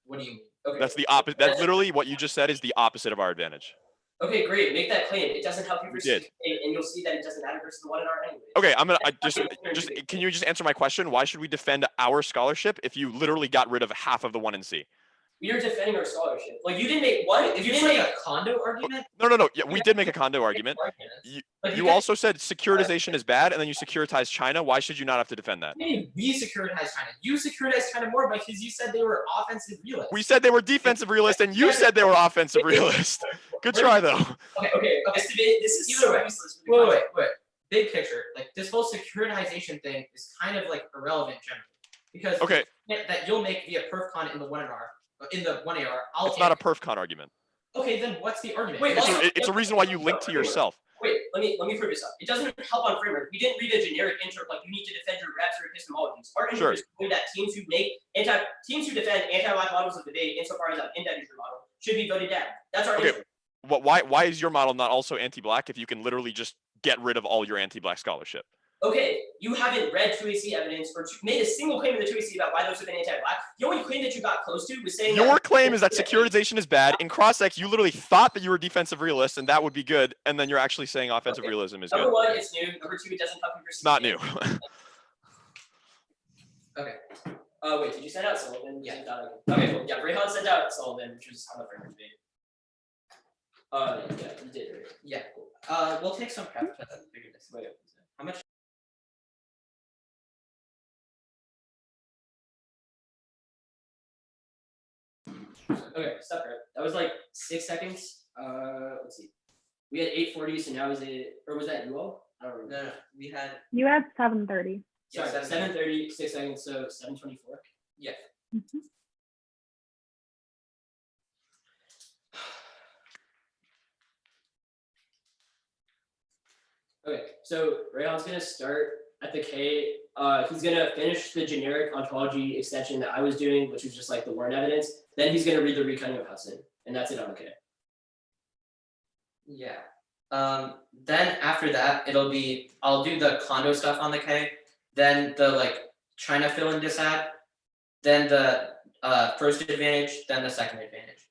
Speaker 6: what do you mean?
Speaker 2: Okay.
Speaker 3: That's the opposite. That's literally what you just said is the opposite of our advantage.
Speaker 2: Okay, great. Make that claim. It doesn't help you versus and you'll see that it doesn't matter versus the 1AR anyway.
Speaker 3: Okay, can you just answer my question? Why should we defend our scholarship if you literally got rid of half of the 1 and C?
Speaker 2: We are defending our scholarship. Like, you didn't make one. If
Speaker 6: you didn't make a condo argument?
Speaker 3: No. Yeah, we did make a condo argument. You also said securitization is bad, and then you securitize China. Why should you not have to defend that?
Speaker 6: We securitize China. You securitize China more because you said they were offensive realists.
Speaker 3: We said they were defensive realists, and you said they were offensive realists. Good try, though.
Speaker 2: Okay. This is so useless.
Speaker 6: Wait. Big picture, like this whole securitization thing is kind of like irrelevant generally because that you'll make via perfcon in the 1AR. In the 1AR,
Speaker 3: it's not a perfcon argument.
Speaker 6: Okay, then what's the argument?
Speaker 2: Wait,
Speaker 3: it's a reason why you link to yourself.
Speaker 2: Wait, let me prove this up. It doesn't help on framework. We didn't read a generic intro like you need to defend your reps or epistemologies. Our intro is that teams who defend anti-black models of debate insofar as an integer model should be voted down. That's our intro.
Speaker 3: Why is your model not also anti-black if you can literally just get rid of all your anti-black scholarship?
Speaker 2: Okay, you haven't read 2AC evidence or made a single claim in the 2AC about why those have been anti-black. The only claim that you got close to was saying
Speaker 3: your claim is that securitization is bad. In cross-ex, you literally thought that you were defensive realist and that would be good, and then you're actually saying offensive realism is good.
Speaker 2: Number one, it's new. Number two, it doesn't help you versus.
Speaker 3: Not new.
Speaker 2: Okay. Wait, did you send out Sullivan?
Speaker 6: Yeah.
Speaker 2: Okay, cool. Yeah, Rehan sent out Sullivan, which was on the framework debate. Yeah, you did. Right?
Speaker 6: Yeah, cool. We'll take some prep to figure this out. How much?
Speaker 2: Okay, stop it. That was like 6 seconds. Let's see. We had 8:40, so now is it, or was that you all? I don't remember.
Speaker 6: No, we had.
Speaker 1: You had 7:30.
Speaker 2: Sorry, 7:30, 6 seconds, so 7:24.
Speaker 6: Yeah.
Speaker 1: Mm-hmm.
Speaker 2: Okay, so Rayhan's gonna start at the K. He's gonna finish the generic ontology extension that I was doing, which was just like the Warren evidence. Then he's gonna read the recutting of Hudson, and that's it on the K.
Speaker 6: Yeah. Then after that, I'll do the condo stuff on the K, then the China fill in disad, then the first advantage, then the second advantage.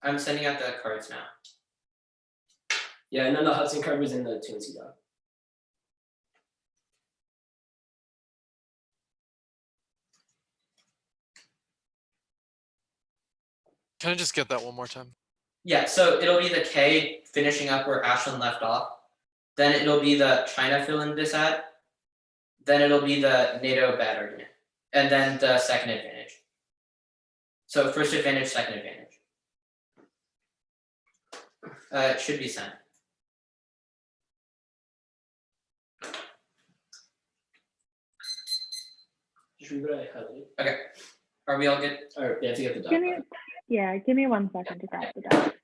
Speaker 6: I'm sending out the cards now.
Speaker 2: Yeah, and then the Hudson card was in the 2C doc.
Speaker 4: Can I just get that one more time?
Speaker 6: Yeah, so it'll be the K finishing up where Ashlyn left off. Then it'll be the China fill in disad. Then it'll be the NATO bad argument. And then the second advantage. So first advantage, second advantage. It should be sent.
Speaker 2: Just read what I highlighted.
Speaker 6: Okay. Are we all good?
Speaker 2: All right, we have to get the
Speaker 1: Give me, give me 1 second to grab the deck.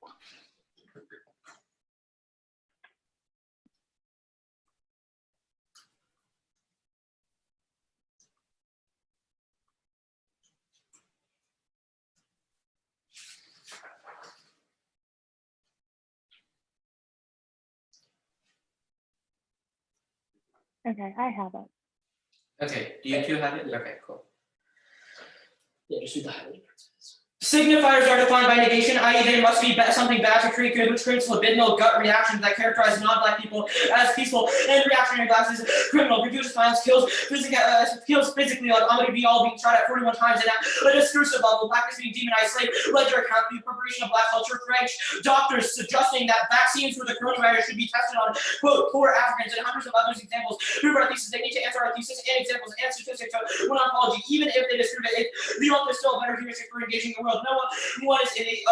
Speaker 1: Okay, I have it.
Speaker 6: Okay. Do you two have it? Okay, cool.
Speaker 2: Yeah, just read the highlighted parts.
Speaker 5: Signifiers are defined by negation, i.e. they must be something bad to create good, which creates libidinal gut reactions that characterize non-black people as peaceful and reactionary blacks as criminal. Reduces violence, kills physically, like Amadou Bial being shot at 41 times, and at a discursive level, blackness being demonized, slave, ledger account, the appropriation of black culture, French doctors suggesting that vaccines for the coronavirus should be tested on, quote, poor Africans, and hundreds of others examples prove our thesis. They need to answer our thesis and examples and statistics to one oncology, even if they disprove it. The author is still a better heuristic for engaging the world. No one is in a,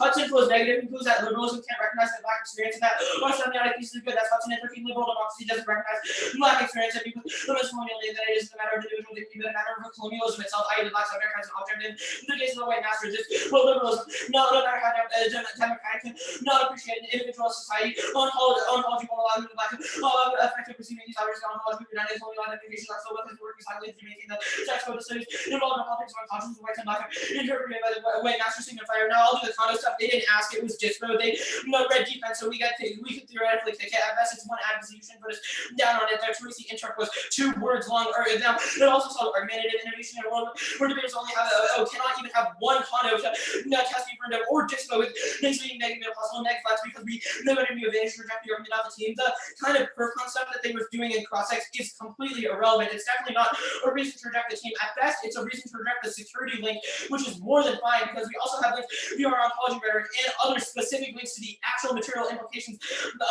Speaker 5: Hudson was negative, includes that liberalism can't recognize the black experience, and that our semiotic thesis is good. That's Hudson, and 13 liberal democracy doesn't recognize black experience, and because the most colonial that it is the matter of individual dignity, but a matter of colonialism itself, i.e. the black subject as an object in the case of the white masters. Well, liberalism, no matter how democratic, not appreciated in individual society, ontology won't allow the black effective perceiving these others, ontology united colonial identifications are still within the work recycling to maintain the sex code of studies involved in politics of unconscious whites and black interpreted by the white master signifier. Now I'll do the condo stuff. They didn't ask, it was dispo. They read defense, so we could theoretically take it. At best it's one advocacy, you shouldn't put us down on it. Their Tracy interrupt was 2 words long. Now it also saw argumentative innovation in a world where debaters only have cannot even have one condo to test the affirmative or dispo with things being negative possible neg flex because we never knew advantage to reject the argument of the team. The kind of perf concept that they were doing in cross-ex is completely irrelevant. It's definitely not a reason to reject the team. At best, it's a reason to reject the security link, which is more than fine because we also have links via our ontology rhetoric and other specific links to the actual material implications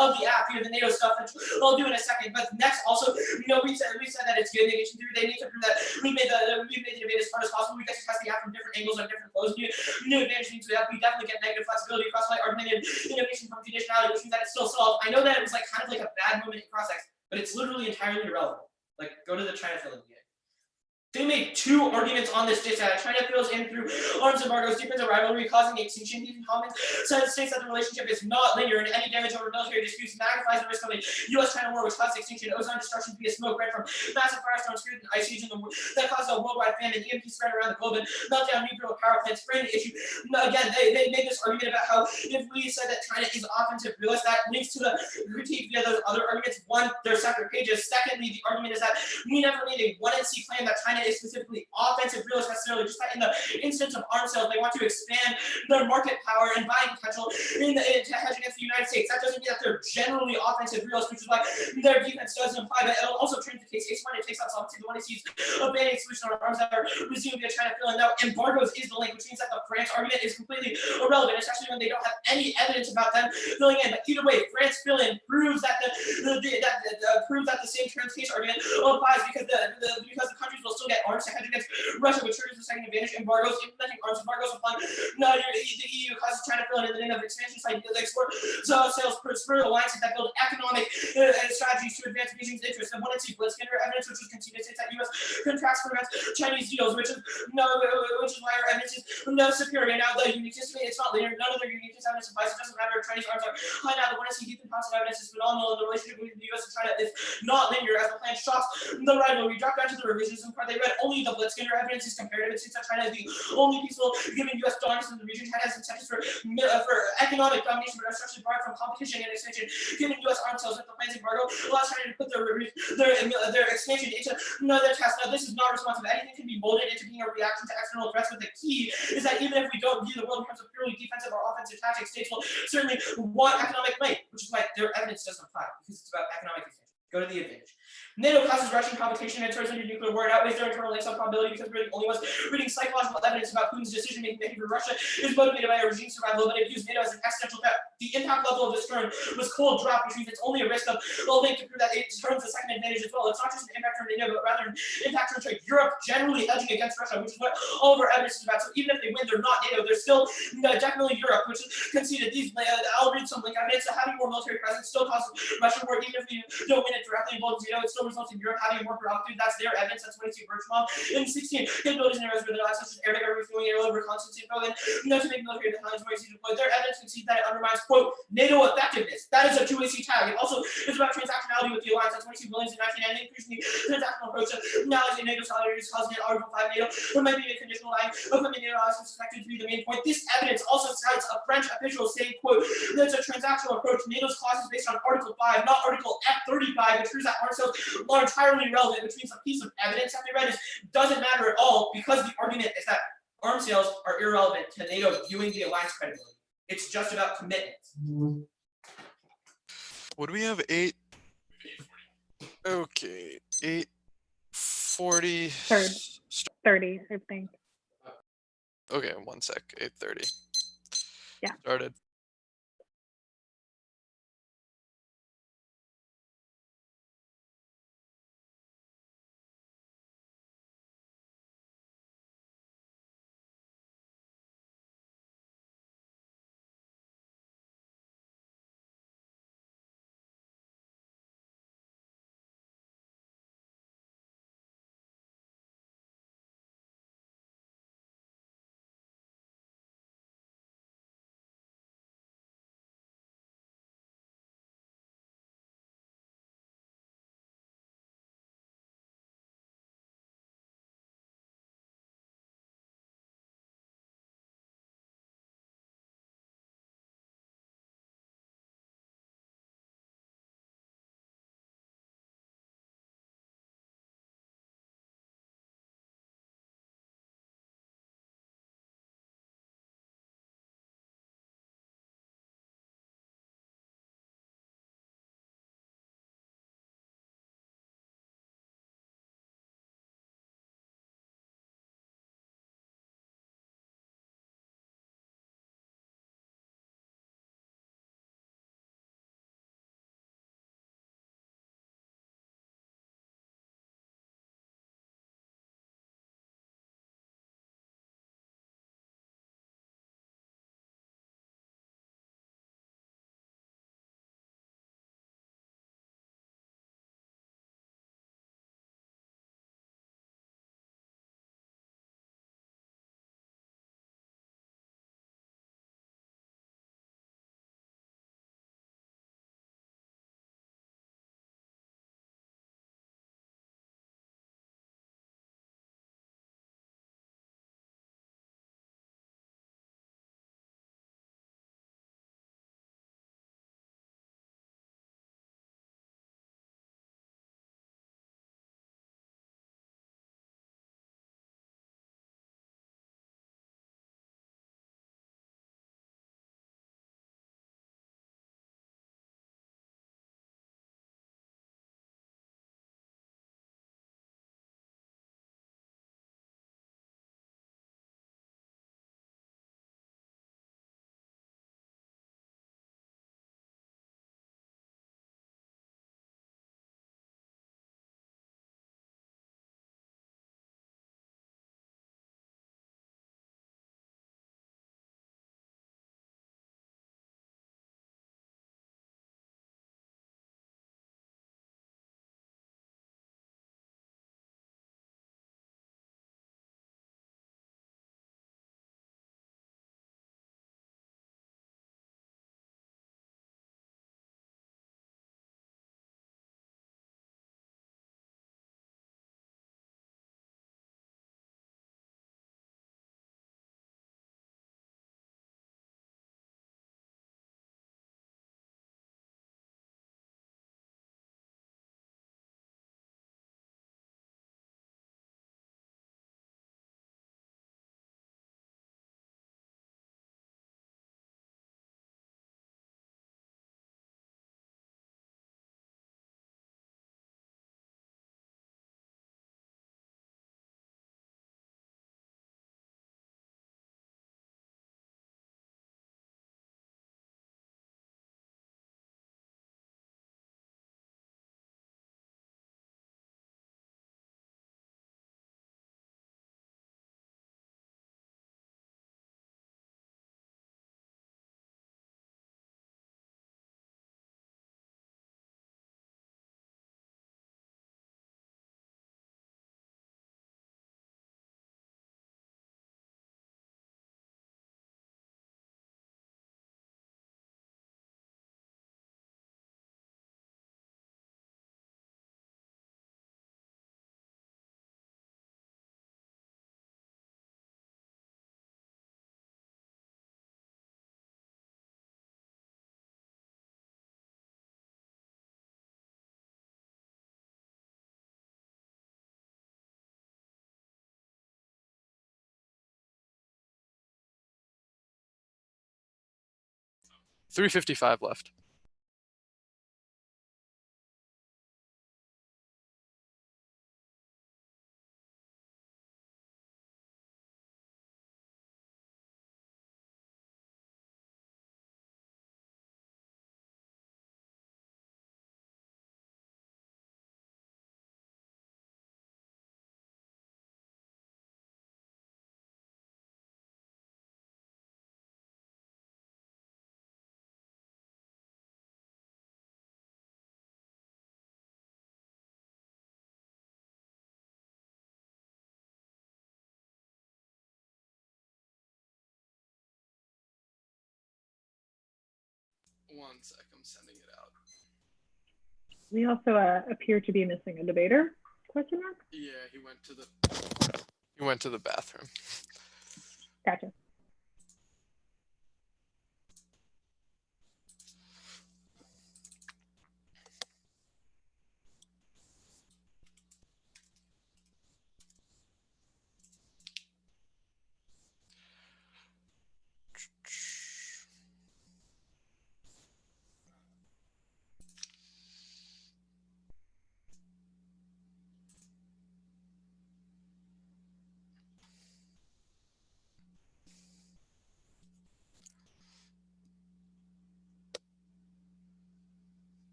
Speaker 5: of the app via the NATO stuff, which I'll do in a second. But next, also, we said that it's good negation theory. They need to prove that we made the debate as far as possible. We get to test the app from different angles and different flows. New advantage means that we definitely get negative flexibility across like argumentative innovation from conditionality, which means that it's still solved. I know that it was like kind of like a bad moment in cross-ex, but it's literally entirely irrelevant. Like, go to the China film again. They made 2 arguments on this dissent. China feels in through arms embargoes, deepens a rivalry, causing extinction. Even comments states that the relationship is not linear, and any damage over military disputes magnifies the risk of a U.S.-China war, which causes extinction. Ozone destruction via smoke bred from massive firestorms, created an ice age in the world that caused a worldwide famine. EMP spread around the globe and meltdown nuclear power plants. Frame the issue. Again, they made this argument about how if we said that China is offensive realist, that links to the critique via those other arguments. One, they're separate pages. Secondly, the argument is that we never made a 1NC claim that China is specifically offensive realist necessarily, just that in the instance of arms sales, they want to expand their market power and buying potential to hedge against the United States. That doesn't mean that they're generally offensive realist, which is why their defense doesn't imply, but it'll also change the case. H1, it takes out sovereignty. The one it sees a banning solution on arms that are resumed via China fill. And now embargoes is the link, which means that the France argument is completely irrelevant, especially when they don't have any evidence about them filling in. But either way, France fill in proves that proves that the same trans case argument applies because the countries will still get arms to hedge against Russia, which triggers the second advantage. Embargoes, implementing arms embargoes upon the EU causes China fill in the name of expansion side export sales per spur alliances that build economic strategies to advance Beijing's interests. And one and two Blitzkinder evidence, which was conceded states that U.S. contracts prevents Chinese deals, which is why our evidence is superior. Now the uniqueness, it's not linear. None of their uniqueness evidence applies. It doesn't matter if Chinese arms are high. Now the one and two deep and constant evidence is phenomenal, and the relationship between the U.S. and China is not linear. As the plan shocks the rivalry, drop down to the revisionism part. They read only the Blitzkinder evidence is comparative. It seems that China is the only peaceful giving U.S. dominance in the region. China has incentives for economic domination, but are structurally barred from competition and expansion. Given U.S. arms sales with the plans embargo, allows China to put their expansion into another test. Now, this is not responsive. Anything can be molded into being a reaction to external threats, but the key is that even if we don't view the world in terms of purely defensive or offensive tactics, states will certainly want economic might, which is why their evidence doesn't apply, because it's about economic expansion. Go to the advantage. NATO causes Russian competition and turns into nuclear war. It outweighs their internal links on probability because we're the only ones reading psychological evidence about Putin's decision-making behavior. Russia is motivated by a regime survival, but it views NATO as an existential threat. The impact level of this turn was cold drop, which means it's only a risk of a link to prove that it turns the second advantage as well. It's not just an impact turn to NATO, but rather an impact turn to Europe generally hedging against Russia, which is what all of our evidence is about. So even if they win, they're not NATO. They're still definitely Europe, which is conceded. I'll read some link evidence. So having more military presence still causes Russian war, even if we don't win it directly involves NATO. It still themselves in Europe having a more productive. That's their evidence. That's what I see Birchmont. In 16, capabilities and areas where they're such as air to air refueling, aerial reconnaissance info, and to make military designs where you deploy. Their evidence concedes that it undermines, quote, NATO effectiveness. That is a 2AC tag. It also is about transactionality with the alliance. That's 22 billions in 19 and increasing the transactional approach to analyzing NATO salaries causing an Article 5 NATO. There might be a conditional line of NATO allies suspected to be the main point. This evidence also cites a French official saying, quote, that's a transactional approach. NATO's clause is based on Article 5, not Article F35, which proves that arms sales are entirely irrelevant, which means a piece of evidence that they read doesn't matter at all because the argument is that arms sales are irrelevant to NATO viewing the alliance credibility. It's just about commitment.
Speaker 4: What do we have? 8. Okay, 8:40.
Speaker 1: 30, I think.
Speaker 4: Okay, 1 sec. 8:30.
Speaker 1: Yeah.
Speaker 4: Started. 3:55 left. One sec, I'm sending it out.
Speaker 1: We also appear to be missing a debater, question mark?
Speaker 4: Yeah, he went to the bathroom.
Speaker 1: Gotcha.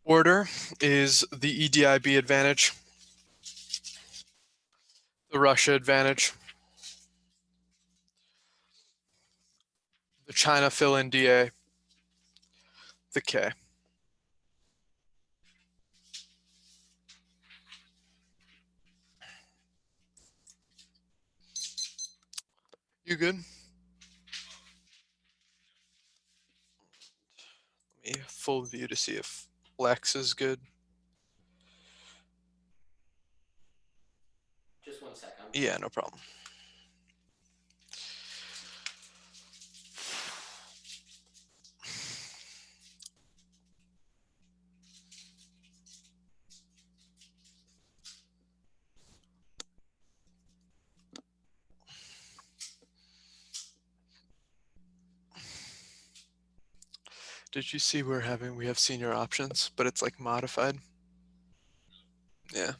Speaker 4: Order is the EDIB advantage, the Russia advantage, the China fill-in DA, the K. You good? Let me full view to see if Lex is good.
Speaker 6: Just 1 second.
Speaker 4: Yeah, no problem. Did you see we have senior options, but it's like modified? Yeah.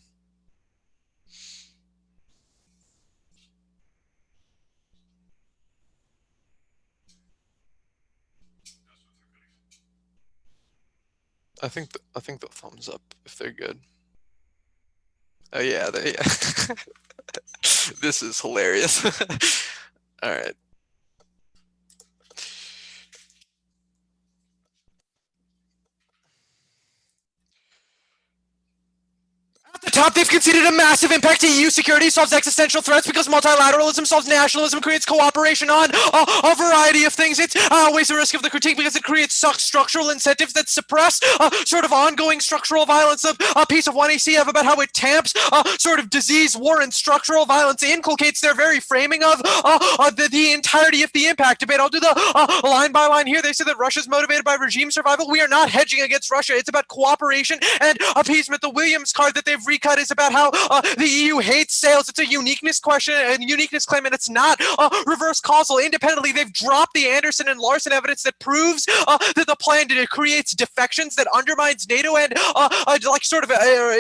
Speaker 4: I think the thumbs up if they're good. Oh yeah, yeah. This is hilarious. All right. At the top, they've conceded a massive impact to EU security, solves existential threats because multilateralism solves nationalism, creates cooperation on a variety of things. It outweighs the risk of the critique because it creates structural incentives that suppress sort of ongoing structural violence. A piece of 1AC have about how it tamps sort of disease, war, and structural violence, inculcates their very framing of the entirety of the impact debate. I'll do the line by line here. They say that Russia's motivated by regime survival. We are not hedging against Russia. It's about cooperation and appeasement. The Williams card that they've cut is about how the EU hates sales. It's a uniqueness question and uniqueness claim, and it's not reverse causal. Independently, they've dropped the Anderson and Larson evidence that proves that the plan creates defections, that undermines NATO, and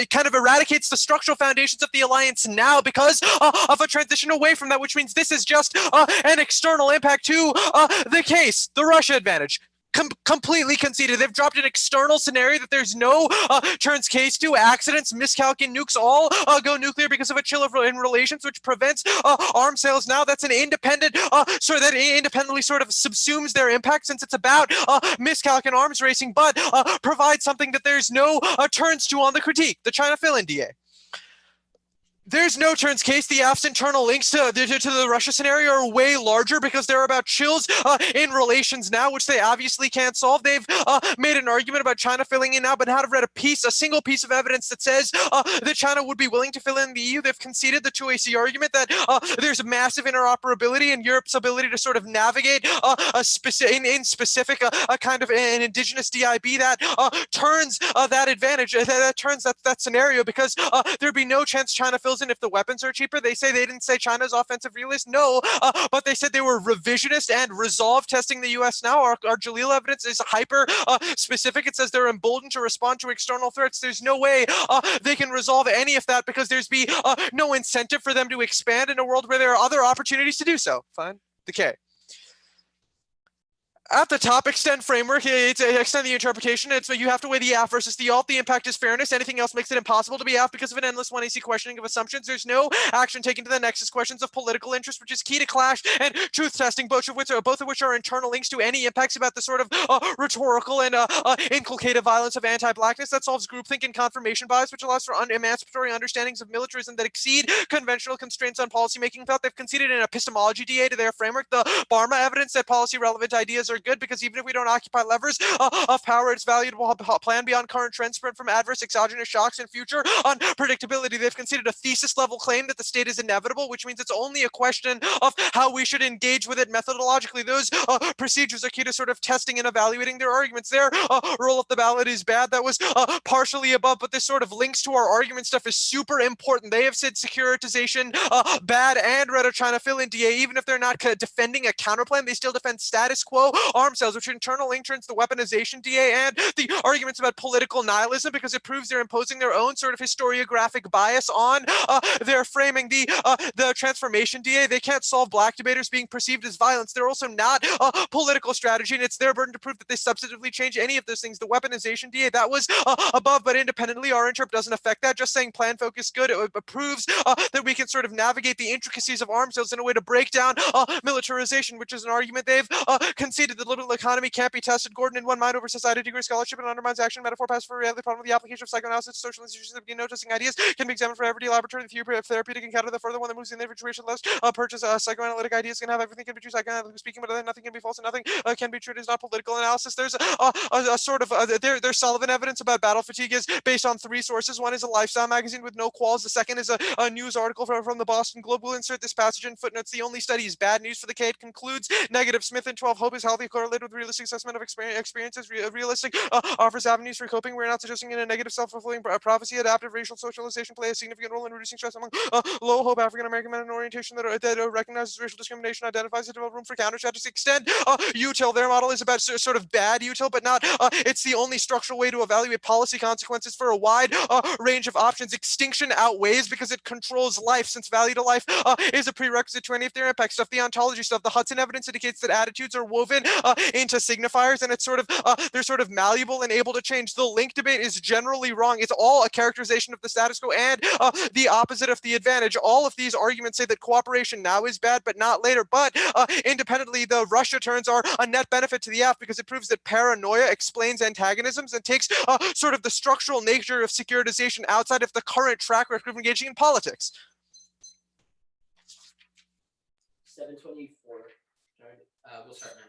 Speaker 4: kind of eradicates the structural foundations of the alliance now because of a transition away from that, which means this is just an external impact to the case, the Russia advantage. Completely conceded. They've dropped an external scenario that there's no turns case to. Accidents, miscalculated nukes all go nuclear because of a chill in relations, which prevents arms sales. Now that's an independent, that independently sort of subsumes their impact, since it's about miscalculated arms racing, but provides something that there's no turns to on the critique, the China-Finland DA. There's no turns case. The AF's internal links to the Russia scenario are way larger because they're about chills in relations now, which they obviously can't solve. They've made an argument about China filling in now, but haven't read a single piece of evidence that says that China would be willing to fill in the EU. They've conceded the 2AC argument that there's a massive interoperability in Europe's ability to sort of navigate a specific kind of an indigenous DIB that turns that advantage, that turns that scenario, because there'd be no chance China fills in if the weapons are cheaper. They didn't say China's offensive realist, no, but they said they were revisionist and resolve testing the U.S. now. Our Jalil evidence is hyper specific. It says they're emboldened to respond to external threats. There's no way they can resolve any of that because there's no incentive for them to expand in a world where there are other opportunities to do so. Fine. The K. At the top, extend framework. It's extend the interpretation. It's you have to weigh the AF versus the alt. The impact is fairness. Anything else makes it impossible to be AF because of an endless 1AC questioning of assumptions. There's no action taken to the nexus questions of political interest, which is key to clash and truth testing, both of which are internal links to any impacts about the sort of rhetorical and inculcative violence of anti-blackness that solves groupthink and confirmation bias, which allows for emancipatory understandings of militarism that exceed conventional constraints on policymaking thought. They've conceded an epistemology DA to their framework. The Barma evidence that policy-relevant ideas are good because even if we don't occupy levers of power, it's valuable to plan beyond current trends, sprint from adverse exogenous shocks and future unpredictability. They've conceded a thesis-level claim that the state is inevitable, which means it's only a question of how we should engage with it methodologically. Those procedures are key to sort of testing and evaluating their arguments. Their roll up the ballot is bad. That was partially above, but this sort of links to our argument stuff is super important. They have said securitization bad and read a China fill-in DA. Even if they're not defending a counterplan, they still defend status quo arms sales, which internal link turns the weaponization DA and the arguments about political nihilism because it proves they're imposing their own sort of historiographic bias on their framing. The transformation DA, they can't solve black debaters being perceived as violence. They're also not a political strategy, and it's their burden to prove that they substantively change any of those things. The weaponization DA, that was above, but independently, our interp doesn't affect that. Just saying plan focus good, it proves that we can sort of navigate the intricacies of arms sales in a way to break down militarization, which is an argument they've conceded. The liberal economy can't be tested. Gordon in one mind over society degree scholarship and undermines action. Metaphor pass for reality. Problem with the application of psychoanalysis, social institutions that begin noticing ideas can be examined for everyday laboratory. The few therapeutic encounter, the further one that moves in the situation less purchase psychoanalytic ideas can have everything can be true psychoanalytically speaking, but then nothing can be false and nothing can be true. It is not political analysis. There's a sort of there's Sullivan evidence about battle fatigue is based on three sources. One is a lifestyle magazine with no quals. The second is a news article from the Boston Globe. We'll insert this passage in footnotes. The only study is bad news for the K. It concludes negative. Smith and 12 hope is healthy correlated with realistic assessment of experiences. Realistic offers avenues for coping. We're not suggesting in a negative self-fulfilling prophecy. Adaptive racial socialization play a significant role in reducing stress among low hope African American men in orientation that recognizes racial discrimination, identifies it, develop room for counter strategies. Extend util. Their model is about sort of bad util, but not it's the only structural way to evaluate policy consequences for a wide range of options. Extinction outweighs because it controls life, since value to life is a prerequisite to any of their impact stuff. The ontology stuff, the Hudson evidence indicates that attitudes are woven into signifiers, and it's sort of they're sort of malleable and able to change. The link debate is generally wrong. It's all a characterization of the status quo and the opposite of the advantage. All of these arguments say that cooperation now is bad, but not later. But independently, the Russia turns are a net benefit to the F because it proves that paranoia explains antagonisms and takes sort of the structural nature of securitization outside of the current track record of engaging in politics.
Speaker 2: 724. We'll start now.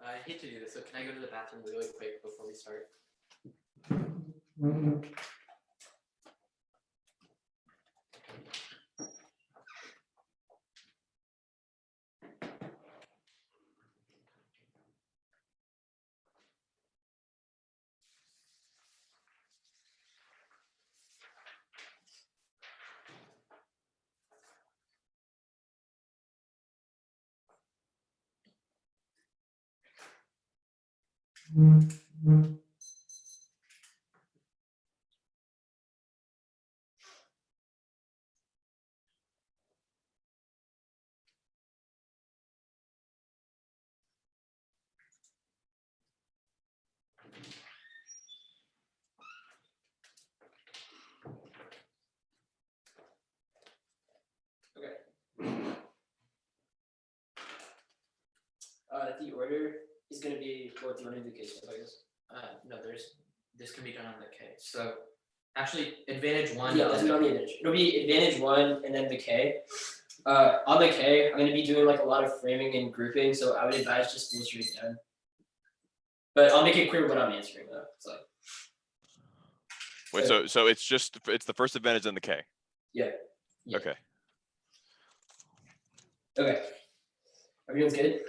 Speaker 6: I hate to do this, so can I go to the bathroom really quick before we start?
Speaker 2: The order is going to be, well, do you want to do case stuff, I guess?
Speaker 6: No, this can be done on the K. So actually, advantage 1.
Speaker 2: Yeah, let's do it on the advantage. It'll be advantage 1 and then the K. On the K, I'm going to be doing like a lot of framing and grouping, so I would advise just go straight down. But I'll make it clear what I'm answering though. So.
Speaker 3: Wait, so it's the first advantage and the K.
Speaker 2: Yeah.
Speaker 3: Okay.
Speaker 2: Okay. Everyone's good?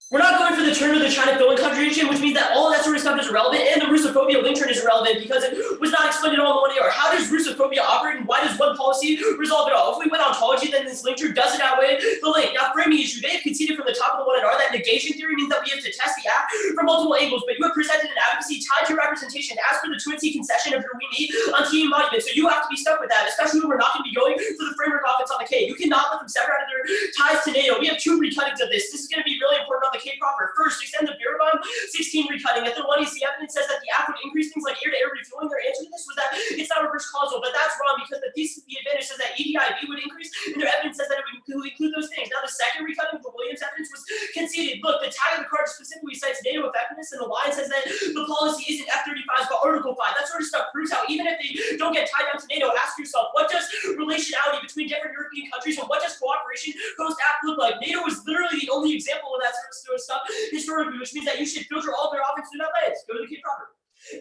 Speaker 2: We're not going for the term of the China filling contradiction, which means that all of that sort of stuff is irrelevant, and the Russophobia link turn is irrelevant because it was not explained at all in the 1AR. How does Russophobia operate, and why does one policy resolve it all? If we went ontology, then this link turn doesn't outweigh the link. Now, framing issue, they have conceded from the top of the 1AR that negation theory means that we have to test the app from multiple angles, but you have presented an advocacy tied to your representation as per the Twin-C concession of your we meet on team monument, so you have to be stuck with that, especially when we're not going to be going for the framework offense on the K. You cannot let them sever out of their ties to NATO. We have 2 recuttings of this. This is going to be really important on the K proper. First, extend the beer bomb 16 recutting. At the 1AC, evidence says that the app would increase things like air-to-air refueling. Their answer to this was that it's not reverse causal, but that's wrong because the advantage says that EDIB would increase, and their evidence says that it would include those things. Now, the second recutting, the Williams evidence was conceded. Look, the tag of the card specifically cites NATO effectiveness, and the line says that the policy isn't F-35s, but Article 5. That sort of stuff proves how even if they don't get tied down to NATO, ask yourself, what does relationality between different European countries and what does cooperation post-app look like? NATO is literally the only example of that sort of stuff historically, which means that you should filter all of their offense through that lens. Go to the K proper.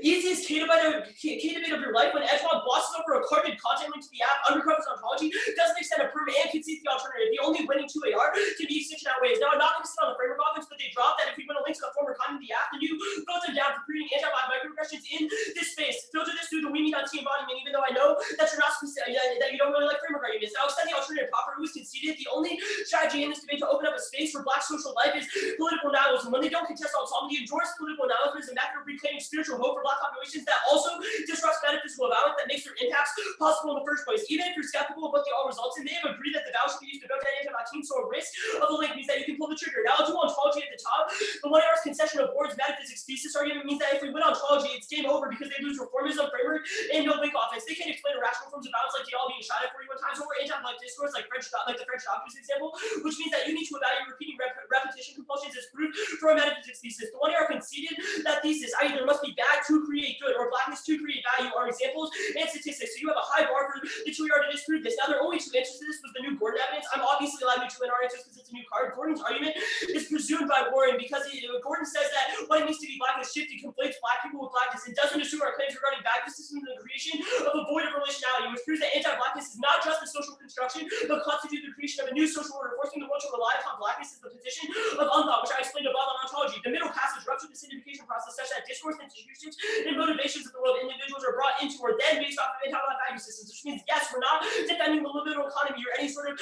Speaker 2: Easiest K debate of your life when Edgemont glosses over a carded content link to the app, undercovers ontology, doesn't extend a perm and concedes the alternative. The only winning 2AR can be extension outweighs. Now, I'm not going to sit on the framework offense, but they dropped that if we want to link to the former content of the app, then you vote them down for creating anti-black microaggressions in this space. Filter this through the we meet on team embodiment, even though I know that you're not that you don't really like framework arguments. Now, extend the alternative proper. It was conceded. The only strategy in this debate to open up a space for black social life is political nihilism. When they don't contest autonomy, endorse political nihilism as a method of reclaiming spiritual hope for black populations that also disrupts metaphysical avowment that makes their impacts possible in the first place. Even if you're skeptical of what they all results in, they have agreed that the vow should be used to vote that anti-black team, so a risk of the link means that you can pull the trigger. Now, I'll do ontology at the top. The 1AR's concession of Ward's metaphysics thesis argument means that if we win ontology, it's game over because they lose reformism, framework, and no link offense. They can't explain irrational forms of violence like the all being shot at 41 times over anti-black discourse like the French doctors example, which means that you need to evaluate repeating repetition compulsions as proof for a metaphysics thesis. The 1AR conceded that thesis, i.e. there must be bad to create good or blackness to create value are examples and statistics. So you have a high bar for the 2AR to disprove this. Now, there are only 2 answers to this was the new Gordon evidence. I'm obviously allowed to 2 NR answers because it's a new card. Gordon's argument is presumed by Warren because Gordon says that what it means to be black is shifty, conflates black people with blackness, and doesn't assume our claims regarding backward systems and the creation of a void of relationality, which proves that anti-blackness is not just a social construction, but constitutes the creation of a new social order, forcing the world to rely upon blackness as the position of unthought, which I explained above on ontology. The middle passage ruptured the signification process such that discourse, institutions, and motivations of the world individuals are brought into or then based off of anti-black value systems, which means, yes, we're not defending the liberal economy or any sort of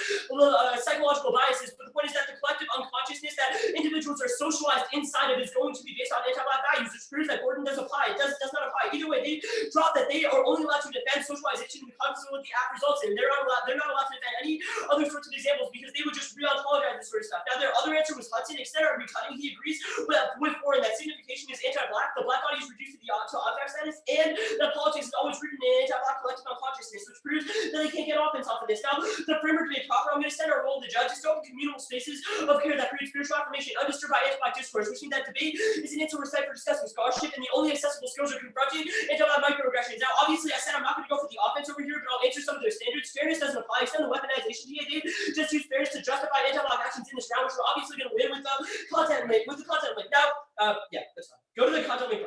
Speaker 2: psychological biases, but the point is that the collective unconsciousness that individuals are socialized inside of is going to be based on anti-black values, which proves that Gordon does apply. It does not apply. Either way, they drop that they are only allowed to defend socialization because of what the app results in. They're not allowed to defend any other sorts of examples because they would just re-ontologize this sort of stuff. Now, their other answer was Hudson. Extend our recutting. He agrees with Warren that signification is anti-black. The black body is reduced to object status, and that politics is always rooted in anti-black collective unconsciousness, which proves that they can't get offense off of this. Now, the framework to be proper, I'm going to extend our role to judges to open communal spaces of care that create spiritual affirmation undisturbed by anti-black discourse, which means that debate is an insular site for discussing scholarship, and the only accessible skills are confronting anti-black microaggressions. Now, obviously, I said I'm not going to go for the offense over here, but I'll answer some of their standards. Fairness doesn't apply. Extend the weaponization TA did. Just use fairness to justify anti-black actions in this round, which we're obviously going to win with the content link. Now, yeah, that's fine. Go to the content link.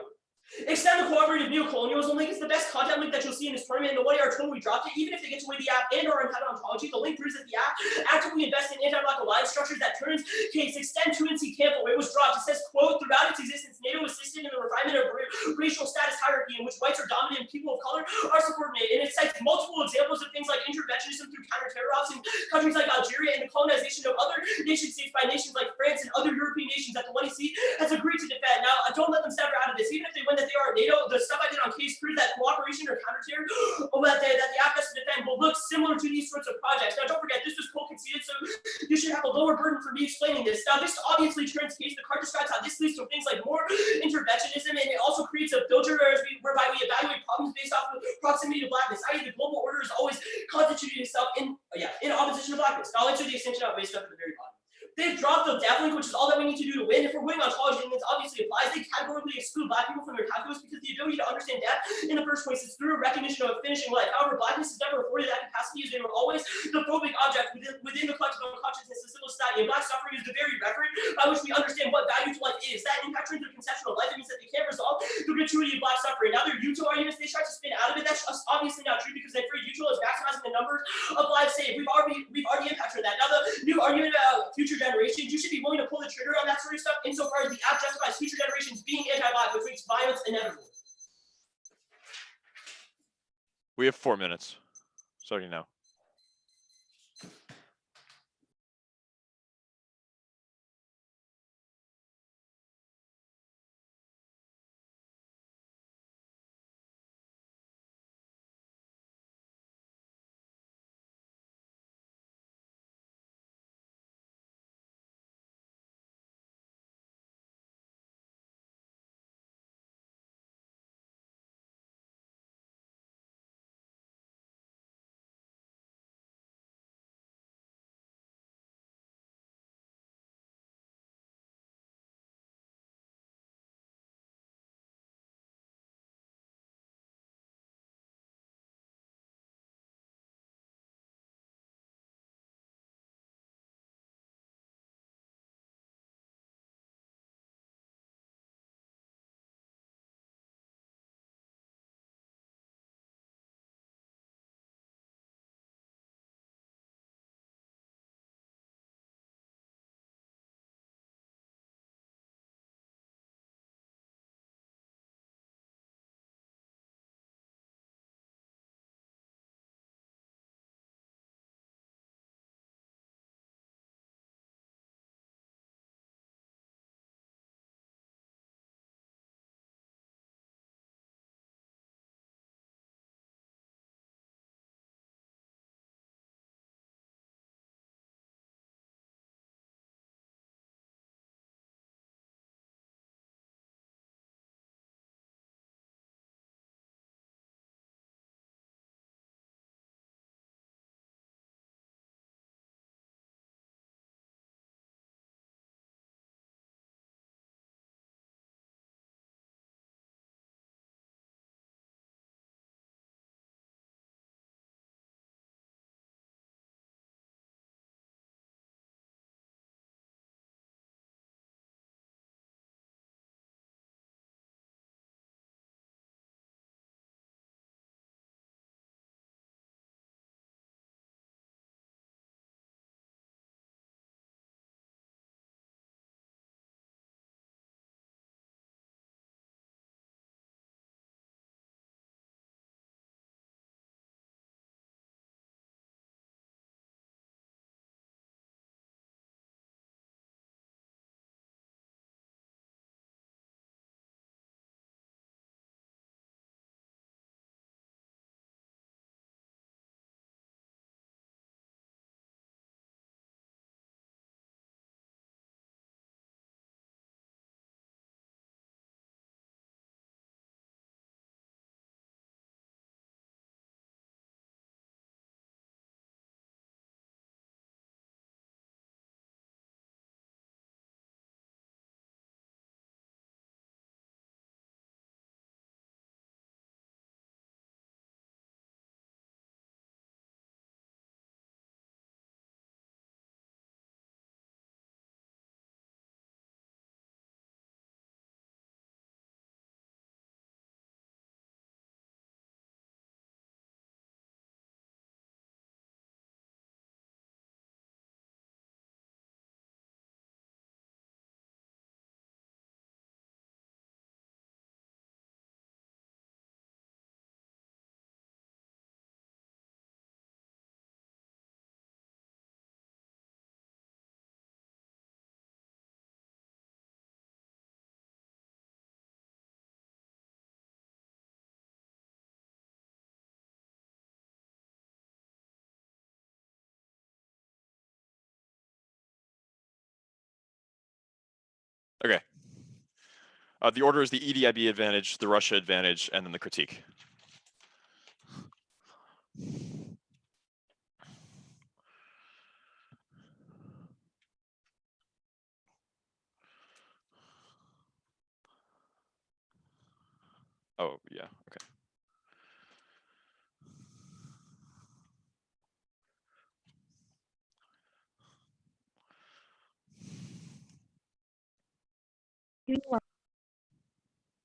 Speaker 2: Extend the cooperative neocolonialism link is the best content link that you'll see in this tournament. And the 1 hour total we dropped it, even if they get to win the app and or entitled ontology, the link proves that the app actively invests in anti-black alliance structures that turns case extend to NC Campbell. It was dropped. It says, quote, throughout its existence, NATO assisted in the refinement of racial status hierarchy in which whites are dominant and people of color are subordinate. And it cites multiple examples of things like interventionism through counter-terror ops in countries like Algeria and the colonization of other nation states by nations like France and other European nations that the 1EC has agreed to defend. Now, don't let them sever out of this. Even if they win that they are NATO, the stuff I did on case proves that cooperation or counter-terror that the app has to defend will look similar to these sorts of projects. Now, don't forget, this was co-conceded, so you should have a lower burden for me explaining this. Now, this obviously turns case. The card describes how this leads to things like more interventionism, and it also creates a filter whereby we evaluate problems based off of proximity to blackness, i.e. the global order is always constituting itself in opposition to blackness. Now, I'll answer the extinction outweighs stuff at the very bottom. They've dropped the death link, which is all that we need to do to win. If we're winning ontology, then this obviously applies. They categorically exclude black people from their calculus because the ability to understand death in the first place is through a recognition of finishing life. However, blackness is never afforded that capacity as they were always the phobic object within the collective unconsciousness of civil society. And black suffering is the very record by which we understand what value to life is. That impact turns their conception of life. It means that they can't resolve the gratuity of black suffering. Now, their util arguments they try to spin out of it. That's obviously not true because they free util is maximizing the numbers of lives saved. We've already impacted that. Now, the new argument about future generations, you should be willing to pull the trigger on that sort of stuff insofar as the app justifies future generations being anti-black, which makes violence inevitable.
Speaker 3: We have 4 minutes. Starting now. Okay. The order is the EDIB advantage, the Russia advantage, and then the critique. Oh, yeah, okay.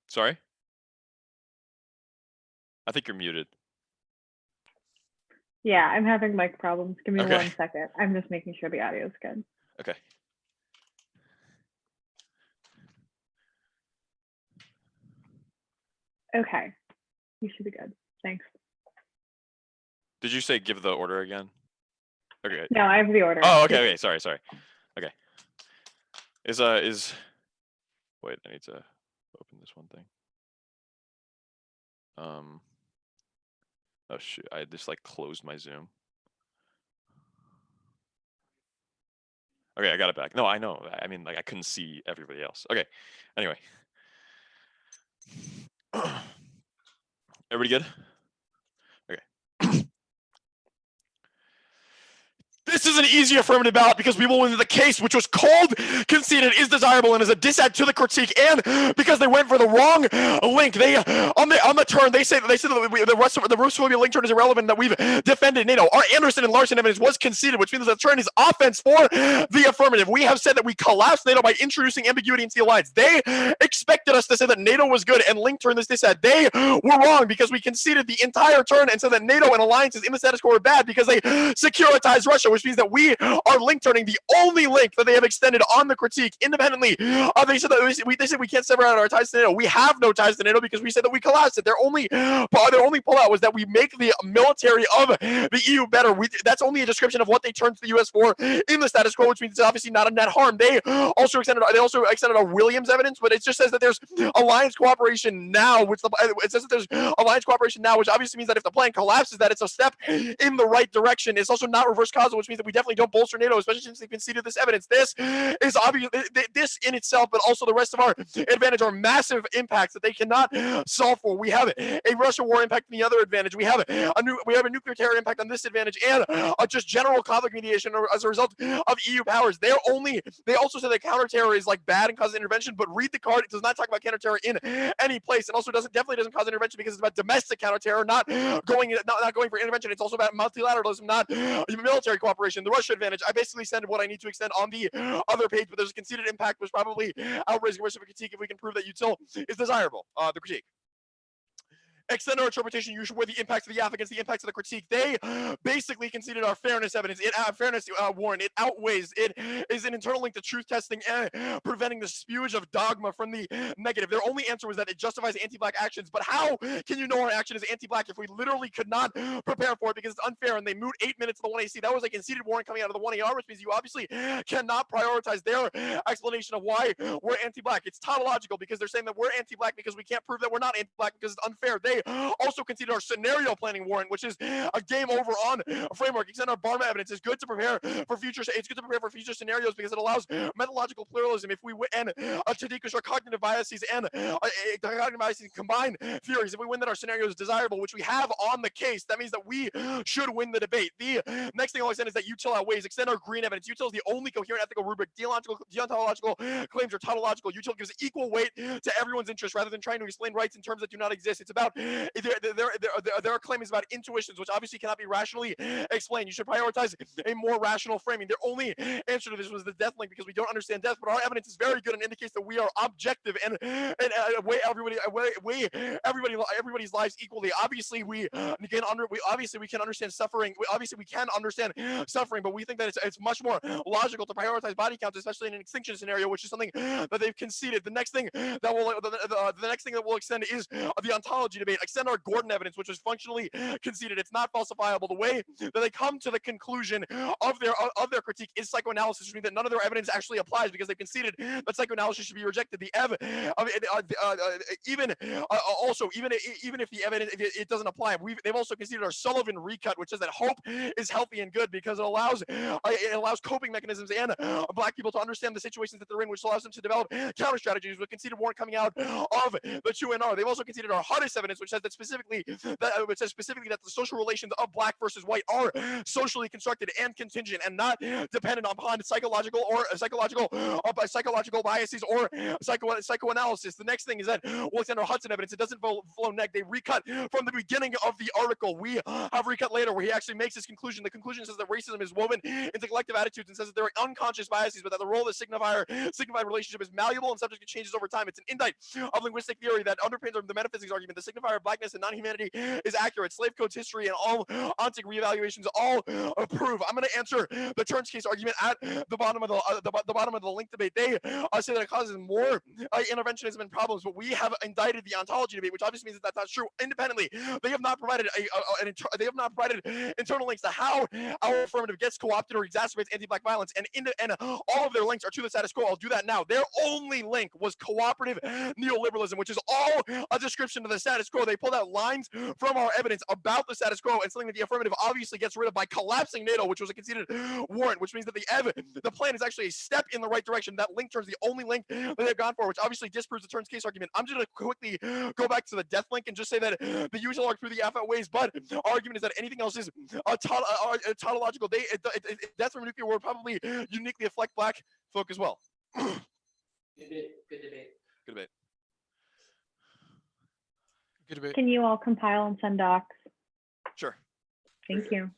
Speaker 3: Sorry? I think you're muted.
Speaker 1: Yeah, I'm having mic problems. Give me
Speaker 3: Okay.
Speaker 1: 1 second. I'm just making sure the audio is good.
Speaker 3: Okay.
Speaker 1: Okay, you should be good. Thanks.
Speaker 3: Did you say give the order again? Okay.
Speaker 1: No, I have the order.
Speaker 3: Oh, okay, okay, sorry. Okay. Wait, I need to open this one thing. Oh shoot, I just like closed my Zoom. Okay, I got it back. No, I know. I mean, like I couldn't see everybody else. Okay. Anyway. Everybody good? Okay. This is an easy affirmative ballot because we will win the case, which was called conceded, is desirable, and is a dissent to the critique, and because they went for the wrong link. They on the turn they say that the Russophobia link turn is irrelevant. That we've defended NATO. Our Anderson and Larson evidence was conceded, which means the turn is offense for the affirmative. We have said that we collapsed NATO by introducing ambiguity into the alliance. They expected us to say that NATO was good and link turn this dissent. They were wrong because we conceded the entire turn and said that NATO and alliances in the status quo were bad because they securitized Russia, which means that we are link turning the only link that they have extended on the critique independently. They said that we can't sever out our ties to NATO. We have no ties to NATO because we said that we collapsed it. Their only pullout was that we make the military of the EU better. That's only a description of what they turned to the US for in the status quo, which means it's obviously not a net harm. They also extended our Williams evidence, but it just says that there's alliance cooperation now, which it says that there's alliance cooperation now, which obviously means that if the plan collapses, that it's a step in the right direction. It's also not reverse causal, which means that we definitely don't bolster NATO, especially since they conceded this evidence. This is obvious. This in itself, but also the rest of our advantage are massive impacts that they cannot solve for. We have a Russia war impact in the other advantage. We have a nuclear terror impact on this advantage, and just general conflict mediation as a result of EU powers. They also say that counterterror is like bad and causes intervention, but read the card. It does not talk about counterterror in any place, and also definitely doesn't cause intervention because it's about domestic counterterror, not going for intervention. It's also about multilateralism, not military cooperation. The Russia advantage. I basically extended what I need to extend on the other page, but there's a conceded impact, which probably outraising the risk of a critique if we can prove that util is desirable. The critique. Extend our interpretation usually where the impacts of the F against the impacts of the critique. They basically conceded our fairness evidence. Fairness warrant. It outweighs. It is an internal link to truth testing and preventing the spewage of dogma from the negative. Their only answer was that it justifies anti-black actions. But how can you know our action is anti-black if we literally could not prepare for it because it's unfair and they moot 8 minutes of the 1AC? That was a conceded warrant coming out of the 1AR, which means you obviously cannot prioritize their explanation of why we're anti-black. It's tautological because they're saying that we're anti-black because we can't prove that we're not anti-black because it's unfair. They also conceded our scenario planning warrant, which is a game over on a framework. Extend our Barma evidence is good to prepare for future. It's good to prepare for future scenarios because it allows methodological pluralism. If we win to deconstruct cognitive biases and combine theories, if we win that our scenario is desirable, which we have on the case, that means that we should win the debate. The next thing I'll extend is that util outweighs. Extend our green evidence. Util is the only coherent ethical rubric. Deontological claims are tautological. Util gives equal weight to everyone's interest rather than trying to explain rights in terms that do not exist. It's about their claim is about intuitions, which obviously cannot be rationally explained. You should prioritize a more rational framing. Their only answer to this was the death link because we don't understand death, but our evidence is very good and indicates that we are objective and weigh everybody's lives equally. Obviously, we can understand suffering. We can understand suffering, but we think that it's much more logical to prioritize body counts, especially in an extinction scenario, which is something that they've conceded. The next thing that will extend is the ontology debate. debate, extend our Gordon evidence, which was functionally conceded. It's not falsifiable. The way that they come to the conclusion of their critique is psychoanalysis, which means that none of their evidence actually applies because they've conceded that psychoanalysis should be rejected. The even if the evidence it doesn't apply, they've also conceded our Sullivan recut, which says that hope is healthy and good because it allows coping mechanisms and black people to understand the situations that they're in, which allows them to develop counter strategies. With conceded warrant coming out of the 2NR. They've also conceded our hottest evidence, which says specifically that the social relations of black versus white are socially constructed and contingent and not dependent upon psychological biases or psychoanalysis. The next thing is that we'll extend our Hudson evidence. It doesn't flow neg. They recut from the beginning of the article. We have recut later where he actually makes his conclusion. The conclusion says that racism is woven into collective attitudes and says that there are unconscious biases, but that the role of the signified relationship is malleable and subject to changes over time. It's an indictment of linguistic theory that underpins the metaphysics argument. The signifier of blackness and non-humanity is accurate. Slave codes history and all ontic reevaluations all approve. I'm going to answer the Turns case argument at the bottom of the link debate. They say that it causes more interventionism and problems, but we have indicted the ontology debate, which obviously means that that's not true. Independently, they have not provided internal links to how our affirmative gets co-opted or exacerbates anti-black violence, and all of their links are to the status quo. I'll do that now. Their only link was cooperative neoliberalism, which is all a description of the status quo. They pulled out lines from our evidence about the status quo and something that the affirmative obviously gets rid of by collapsing NATO, which was a conceded warrant, which means that the plan is actually a step in the right direction. That link turns the only link that they've gone for, which obviously disproves the Turns case argument. I'm just going to quickly go back to the death link and just say that the usual arc through the alpha ways, but our argument is that anything else is tautological. Death from a nuclear war probably uniquely affect black folk as well.
Speaker 2: Good debate.
Speaker 3: Good debate.
Speaker 4: Good debate.
Speaker 1: Can you all compile and send docs?
Speaker 3: Sure.
Speaker 1: Thank you.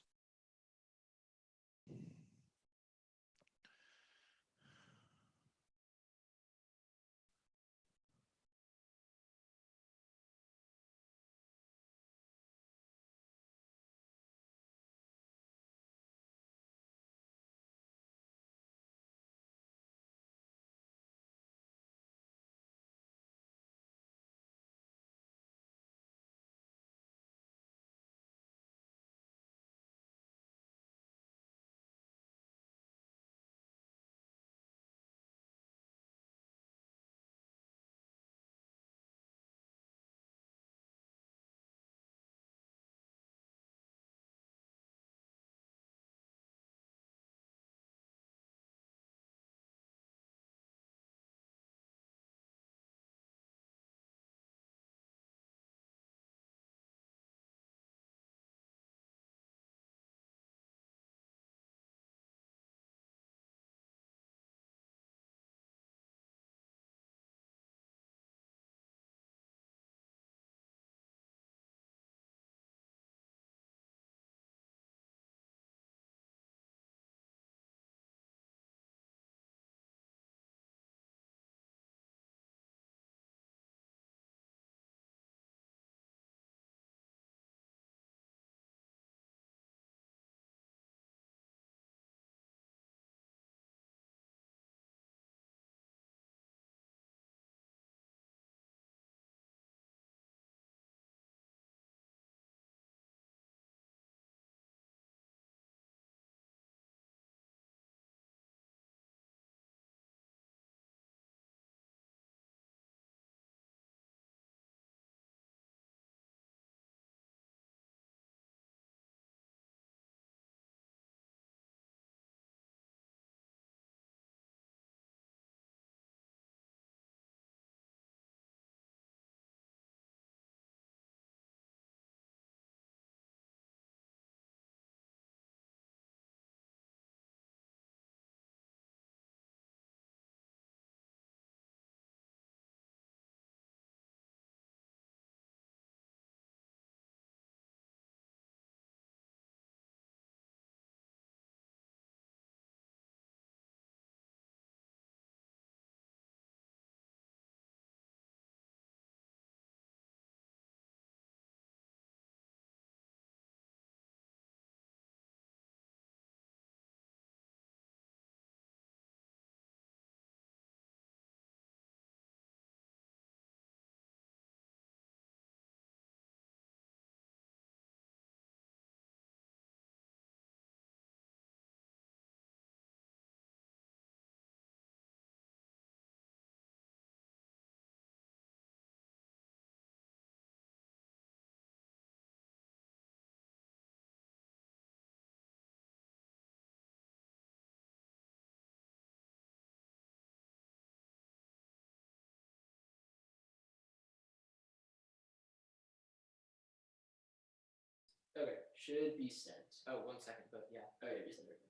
Speaker 2: should be sent.
Speaker 6: Oh, 1 second, but yeah.
Speaker 2: Oh yeah, resend it.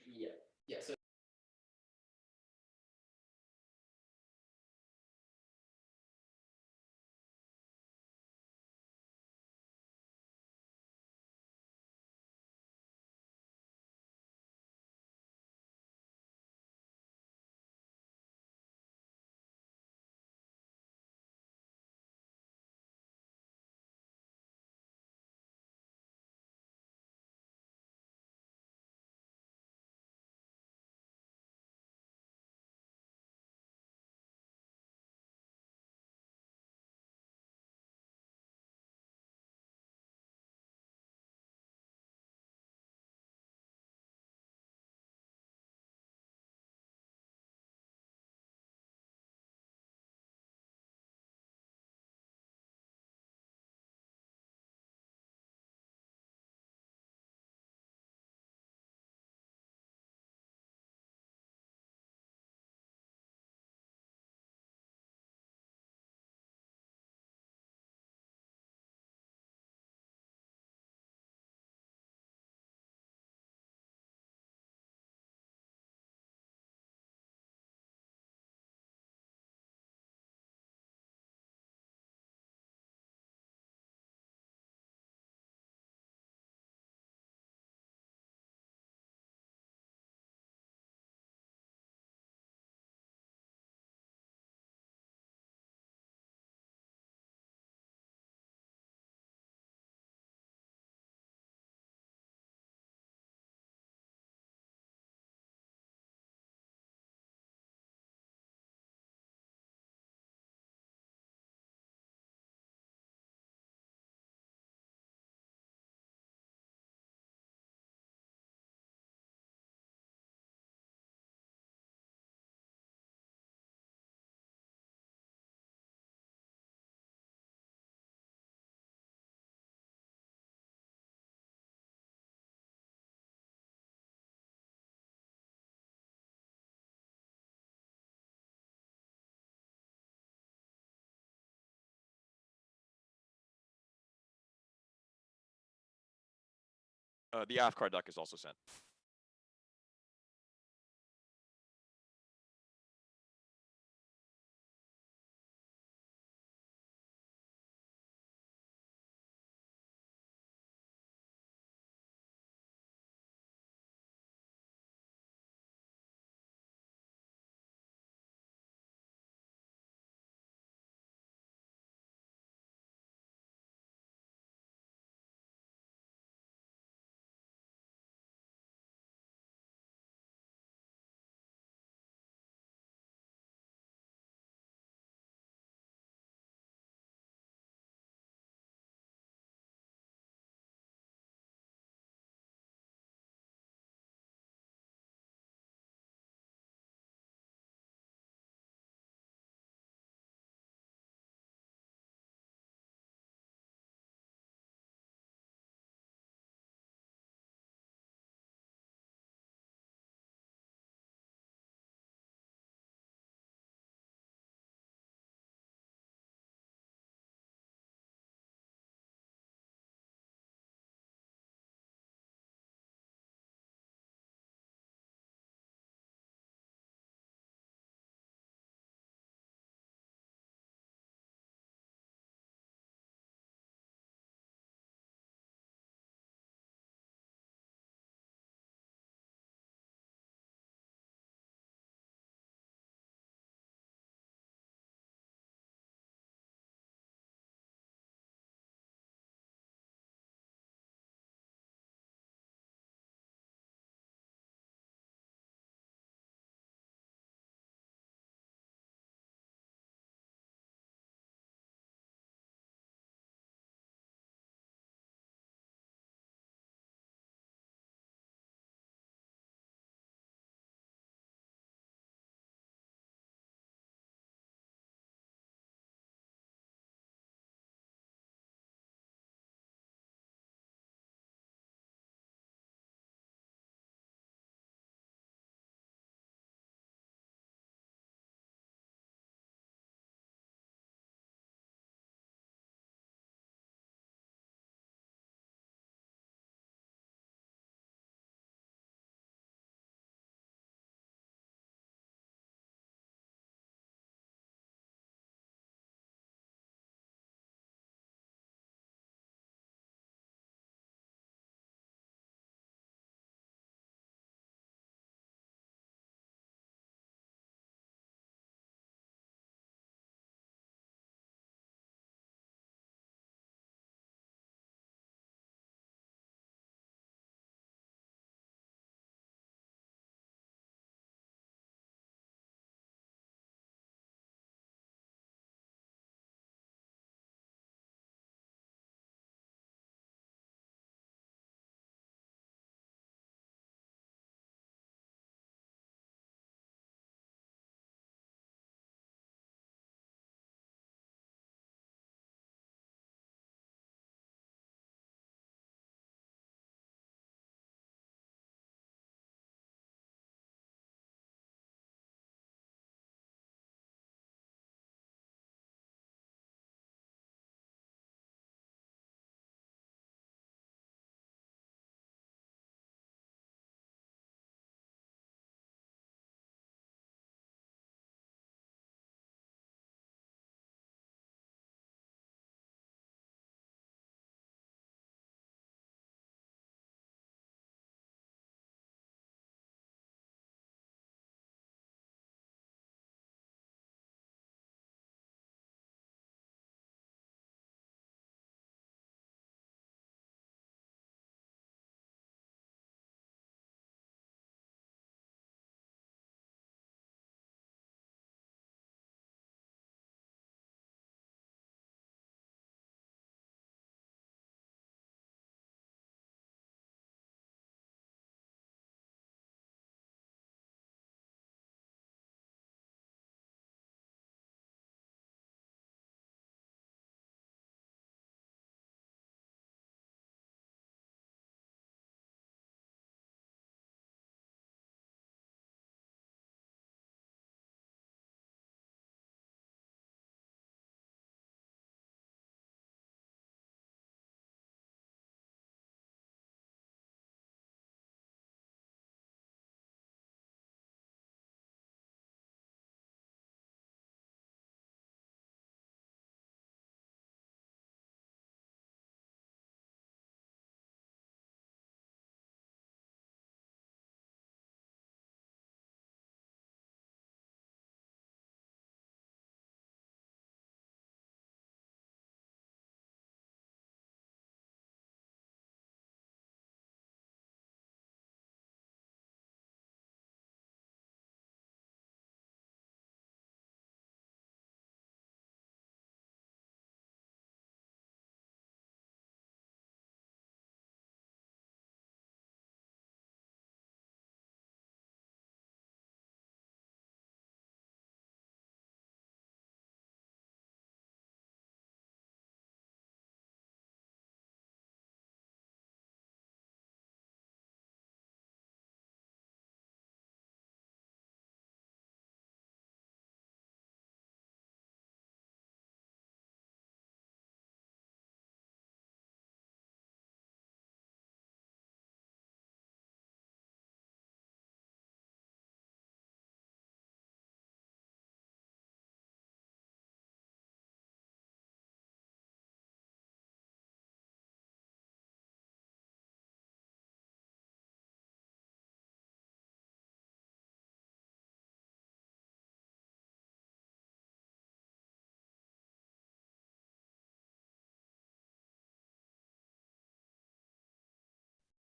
Speaker 2: Yeah.
Speaker 6: Yeah, so
Speaker 3: The AFCAR duck is also sent.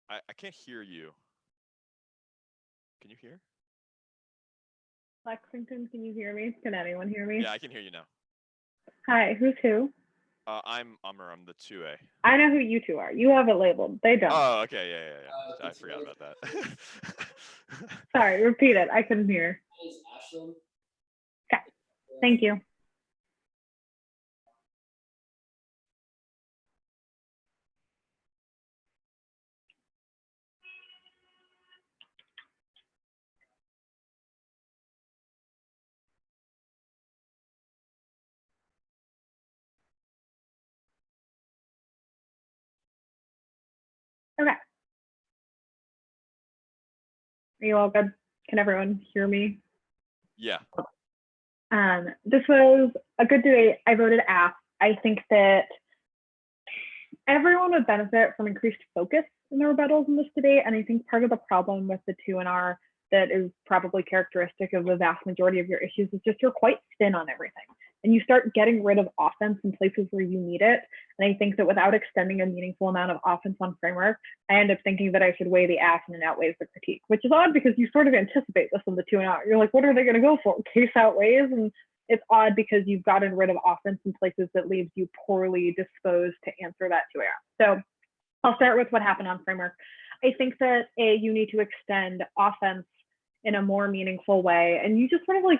Speaker 3: I can't hear you. Can you hear?
Speaker 1: Lexington, can you hear me? Can anyone hear me?
Speaker 3: Yeah, I can hear you now.
Speaker 1: Hi, who's who?
Speaker 3: I'm Ummer. I'm the 2A.
Speaker 1: I know who you two are. You have it labeled. They don't.
Speaker 3: Oh, okay. Yeah. I forgot about that.
Speaker 1: Sorry, repeat it. I couldn't hear.
Speaker 2: My name is Ashlyn.
Speaker 1: Okay. Thank you. Okay. Are you all good? Can everyone hear me?
Speaker 3: Yeah.
Speaker 1: This was a good debate. I voted ask. I think that everyone would benefit from increased focus in the rebuttals in this debate. And I think part of the problem with the 2NR that is probably characteristic of the vast majority of your issues is just you're quite thin on everything. And you start getting rid of offense in places where you need it. And I think that without extending a meaningful amount of offense on framework, I end up thinking that I should weigh the ask and it outweighs the critique, which is odd because you sort of anticipate this in the 2NR. You're like, what are they going to go for? Case outweighs. And it's odd because you've gotten rid of offense in places that leaves you poorly disposed to answer that 2AR. So I'll start with what happened on framework. I think that you need to extend offense in a more meaningful way. And you just sort of like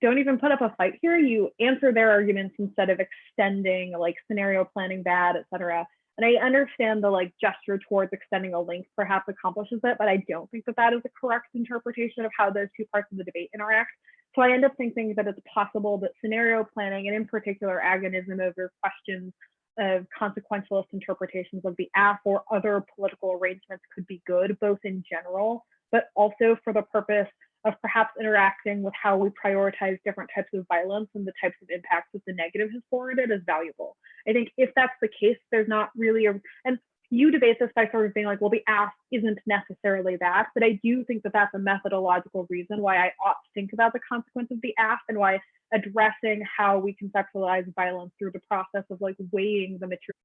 Speaker 1: don't even put up a fight here. You answer their arguments instead of extending like scenario planning bad, etc. And I understand the like gesture towards extending a link perhaps accomplishes it, but I don't think that that is a correct interpretation of how those two parts of the debate interact. So I end up thinking that it's possible that scenario planning, and in particular agonism over questions of consequentialist interpretations of the app or other political arrangements could be good, both in general, but also for the purpose of perhaps interacting with how we prioritize different types of violence and the types of impacts that the negative has forwarded is valuable. I think if that's the case, there's not really and you debate this by sort of being like, well, the ask isn't necessarily that, but I do think that that's a methodological reason why I ought to think about the consequence of the ask and why addressing how we conceptualize violence through the process of like weighing the material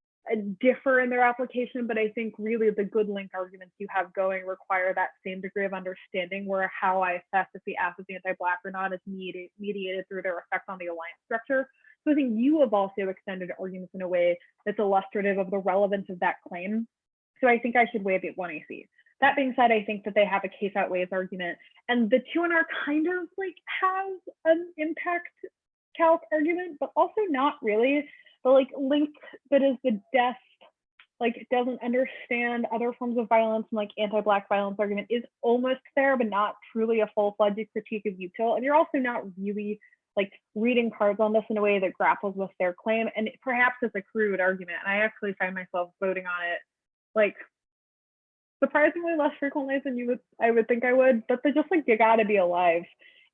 Speaker 1: differ in their application, but I think really the good link arguments you have going require that same degree of understanding where how I assess if the app is anti-Black or not is mediated through their effect on the alliance structure. So I think you have also extended arguments in a way that's illustrative of the relevance of that claim. So I think I should weigh the 1AC. That being said, I think that they have a case outweighs argument, and the 2NR kind of like has an impact calc argument, but also not really. The like link that is the deaf, like doesn't understand other forms of violence and like anti-Black violence argument is almost there, but not truly a full-fledged critique of util. And you're also not really like reading cards on this in a way that grapples with their claim. And perhaps it's a crude argument. And I actually find myself voting on it like surprisingly less frequently than I would think I would, but they're just like, you gotta be alive.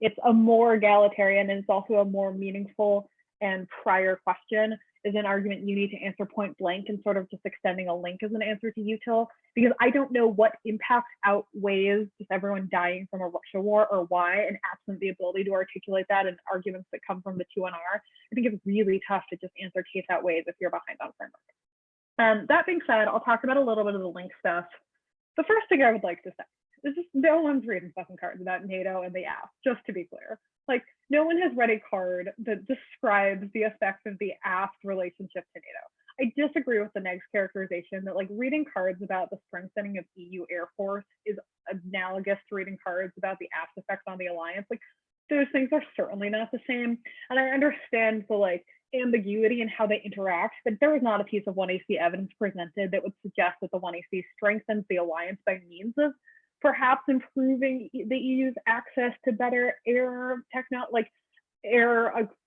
Speaker 1: It's a more egalitarian and it's also a more meaningful and prior question is an argument you need to answer point blank, and sort of just extending a link as an answer to util, because I don't know what impact outweighs just everyone dying from a Russia war or why, and absent the ability to articulate that in arguments that come from the 2NR, I think it's really tough to just answer case outweighs if you're behind on framework. That being said, I'll talk about a little bit of the link stuff. The first thing I would like to say is just no one's reading fucking cards about NATO and the app, just to be clear. Like, no one has read a card that describes the effects of the app's relationship to NATO. I disagree with the next characterization that like reading cards about the strengthening of EU Air Force is analogous to reading cards about the app's effects on the alliance. Like, those things are certainly not the same. And I understand the like ambiguity in how they interact, but there was not a piece of 1AC evidence presented that would suggest that the 1AC strengthens the alliance by means of perhaps improving the EU's access to better air technology, like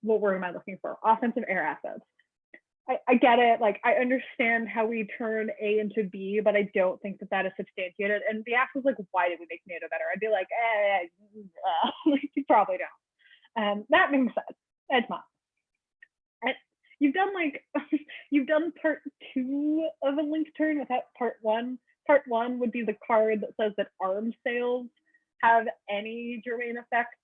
Speaker 1: what word am I looking for? Offensive air assets. I get it. Like, I understand how we turn A into B, but I don't think that that is substantiated. And the ask was like, why did we make NATO better? I'd be like, like, you probably don't. That being said, Edgemont, you've done like, you've done part 2 of a link turn without part 1. Part 1 would be the card that says that arms sales have any germane effect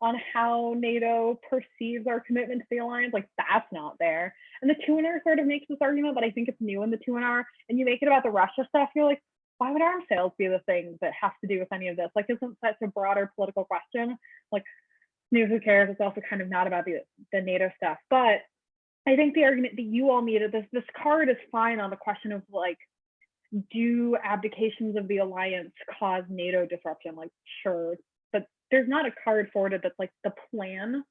Speaker 1: on how NATO perceives our commitment to the alliance. Like, that's not there. And the 2NR sort of makes this argument, but I think it's new in the 2NR. And you make it about the Russia stuff, you're like, why would arms sales be the thing that has to do with any of this? Like, isn't such a broader political question? Like, who cares? It's also kind of not about the NATO stuff. But I think the argument that you all needed, this card is fine on the question of like, do abdications of the alliance cause NATO disruption? Like, sure, but there's not a card forwarded that's like the plan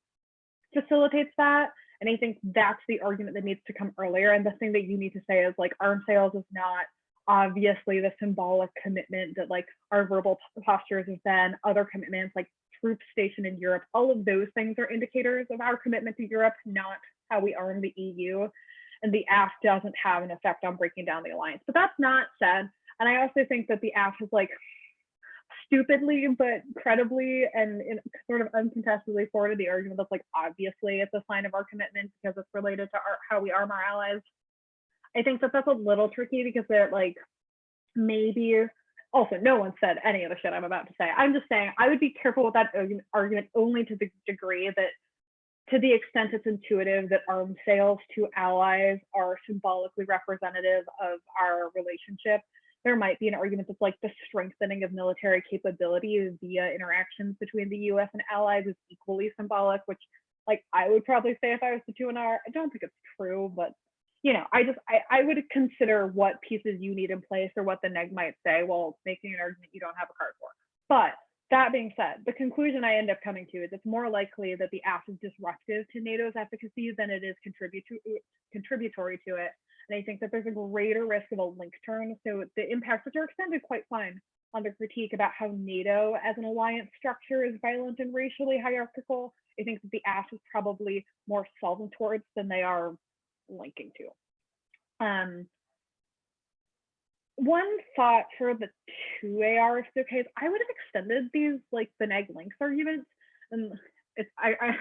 Speaker 1: facilitates that. And I think that's the argument that needs to come earlier. And the thing that you need to say is like, arms sales is not obviously the symbolic commitment that like our verbal postures have been, other commitments like troops stationed in Europe, all of those things are indicators of our commitment to Europe, not how we arm the EU. And the act doesn't have an effect on breaking down the alliance. But that's not said. And I also think that the act is like stupidly but credibly and sort of uncontestedly forwarded the argument that's like, obviously it's a sign of our commitment because it's related to how we arm our allies. I think that that's a little tricky because it like maybe also no one said any of the shit I'm about to say. I'm just saying I would be careful with that argument only to the degree that to the extent it's intuitive that arms sales to allies are symbolically representative of our relationship, there might be an argument that's like the strengthening of military capability via interactions between the US and allies is equally symbolic, which like I would probably say if I was the 2NR. I don't think it's true, but you know, I would consider what pieces you need in place or what the neg might say while making an argument you don't have a card for. But that being said, the conclusion I end up coming to is it's more likely that the act is disruptive to NATO's efficacy than it is contributory to it. And I think that there's a greater risk of a link turn. So the impacts, which are extended quite fine on the critique about how NATO as an alliance structure is violent and racially hierarchical, I think that the act is probably more solvent towards than they are linking to. One thought for the 2AR, if it's okay, is I would have extended these like the neg links arguments. And it's I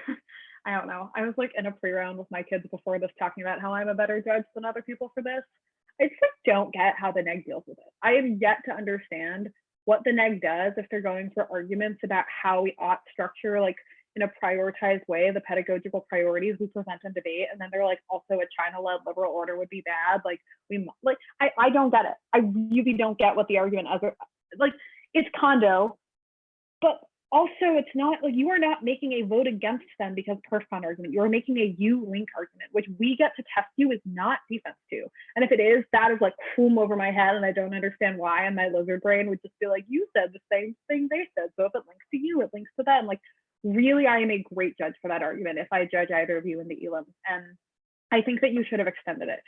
Speaker 1: don't know. I was like in a pre-round with my kids before this talking about how I'm a better judge than other people for this. I just don't get how the neg deals with it. I have yet to understand what the neg does if they're going through arguments about how we ought structure like in a prioritized way the pedagogical priorities we present in debate, and then they're like also a China-led liberal order would be bad. Like I don't get it. I really don't get what the argument is. Like it's condo, but also it's not like you are not making a vote against them because perfcon argument. You are making a U link argument, which we get to test you is not defense to. And if it is, that is like boom over my head, and I don't understand why. And my lizard brain would just be like, you said the same thing they said. So if it links to you, it links to them. Like really, I am a great judge for that argument if I judge either of you in the elims. And I think that you should have extended it.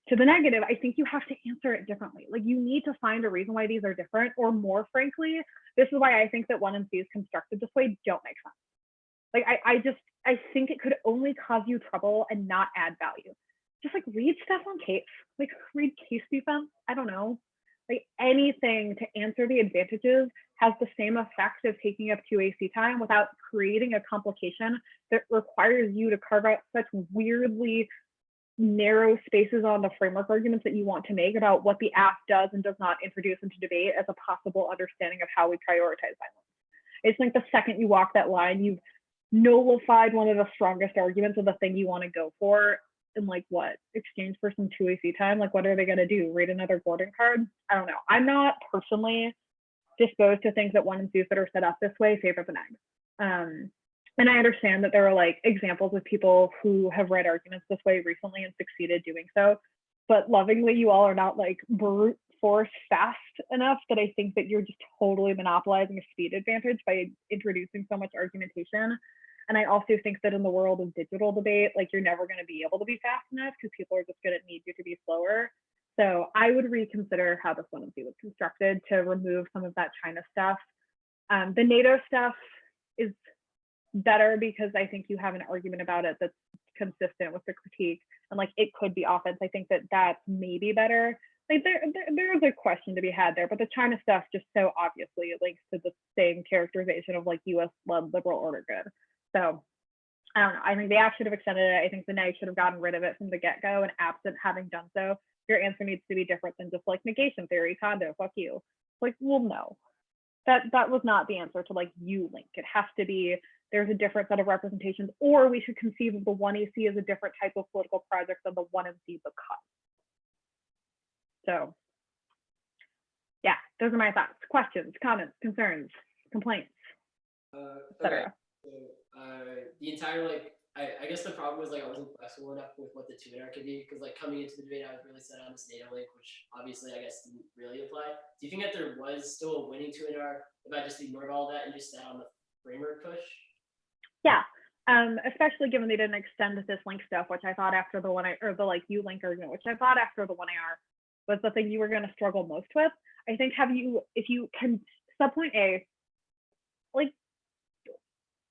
Speaker 1: To the negative, I think you have to answer it differently. Like you need to find a reason why these are different, or more frankly, this is why I think that 1 and C's constructed this way don't make sense. Like I think it could only cause you trouble and not add value. Just like read stuff on case, like read case defense. I don't know, like anything to answer the advantages has the same effect of taking up 2 AC time without creating a complication that requires you to carve out such weirdly narrow spaces on the framework arguments that you want to make about what the act does and does not introduce into debate as a possible understanding of how we prioritize violence. It's like the second you walk that line, you've nullified one of the strongest arguments of the thing you want to go for in like what, exchange for some 2 AC time? Like what are they going to do? Read another Gordon card? I don't know. I'm not personally disposed to things that 1 and 2s that are set up this way favor the neg. And I understand that there are like examples of people who have read arguments this way recently and succeeded doing so. But lovingly, you all are not like brute force fast enough that I think that you're just totally monopolizing a speed advantage by introducing so much argumentation. And I also think that in the world of digital debate, like you're never going to be able to be fast enough because people are just going to need you to be slower. So I would reconsider how this 1 and 2 was constructed to remove some of that China stuff. The NATO stuff is better because I think you have an argument about it that's consistent with the critique, and like it could be offense. I think that that's maybe better. Like there's a question to be had there, but the China stuff just so obviously links to the same characterization of like US-led liberal order good. So I don't know. I think the act should have extended it. I think the neg should have gotten rid of it from the get-go, and absent having done so, your answer needs to be different than just like negation theory, condo, fuck you. Like, well, no. That was not the answer to like U link. It has to be there's a different set of representations, or we should conceive of the 1 AC as a different type of political project than the 1 MC because. So Yeah, those are my thoughts. Questions, comments, concerns, complaints,
Speaker 2: Okay.
Speaker 1: etc.
Speaker 2: So, the entire I guess the problem was like I wasn't flexible enough with what the 2NR could be because like coming into the debate I was really set on this NATO link, which obviously I guess didn't really apply. Do you think that there was still a winning 2NR if I just ignored all that and just sat on the framework push?
Speaker 1: Yeah, especially given they didn't extend this link stuff, which I thought after the one or the like U link argument, which I thought after the 1AR was the thing you were going to struggle most with. I think if you can subpoint A, like,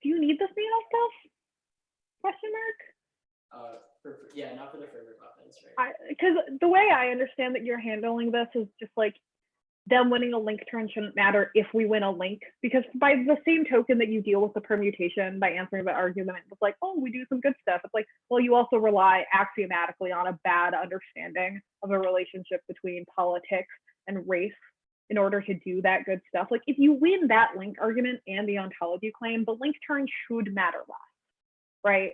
Speaker 1: do you need this NATO stuff? Question mark.
Speaker 2: Yeah, not for the framework offense, right?
Speaker 1: Because the way I understand that you're handling this is just like them winning a link turn shouldn't matter if we win a link, because by the same token that you deal with the permutation by answering the argument with like, oh, we do some good stuff. It's like, well, you also rely axiomatically on a bad understanding of a relationship between politics and race in order to do that good stuff. Like if you win that link argument and the ontology claim, the link turn should matter less, right?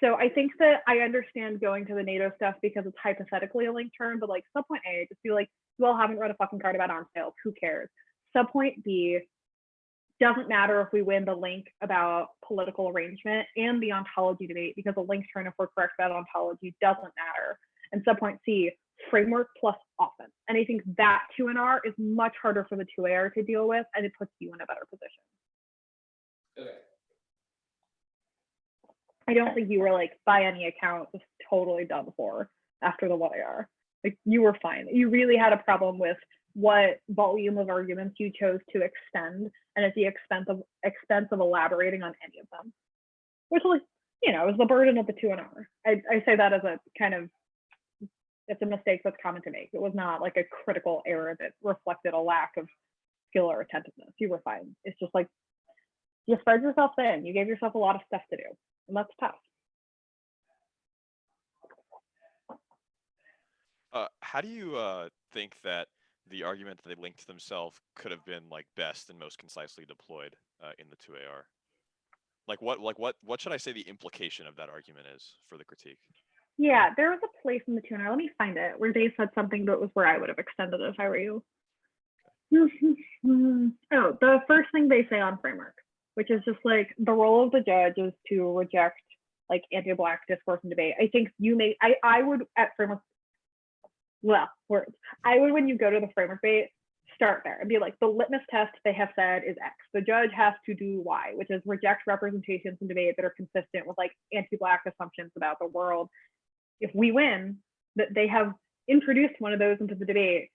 Speaker 1: So I think that I understand going to the NATO stuff because it's hypothetically a link turn, but like subpoint A, just be like, you all haven't read a fucking card about arms sales, who cares? Subpoint B, doesn't matter if we win the link about political arrangement and the ontology debate, because a link turn, if we're correct about ontology, doesn't matter. And subpoint C, framework plus offense. And I think that 2NR is much harder for the 2AR to deal with, and it puts you in a better position.
Speaker 2: Okay.
Speaker 1: I don't think you were like, by any account, just totally done for after the 1AR. Like you were fine. You really had a problem with what volume of arguments you chose to extend, and at the expense of elaborating on any of them, which was, you know, is the burden of the 2NR. I say that as a kind of, it's a mistake that's common to make. It was not like a critical error that reflected a lack of skill or attentiveness. You were fine. It's just like you spread yourself thin. You gave yourself a lot of stuff to do, and that's tough.
Speaker 3: How do you think that the argument that they linked themselves could have been like best and most concisely deployed in the 2AR? What should I say the implication of that argument is for the critique?
Speaker 1: Yeah, there was a place in the 2NR, let me find it, where they said something that was where I would have extended it if I were you. Oh, the first thing they say on framework, which is just like the role of the judge is to reject like anti-Black discourse and debate. I think you may, I would at framework, well, words. I would, when you go to the framework debate, start there and be like, the litmus test they have said is X. The judge has to do Y, which is reject representations in debate that are consistent with like anti-Black assumptions about the world. If we win, that they have introduced one of those into the debate,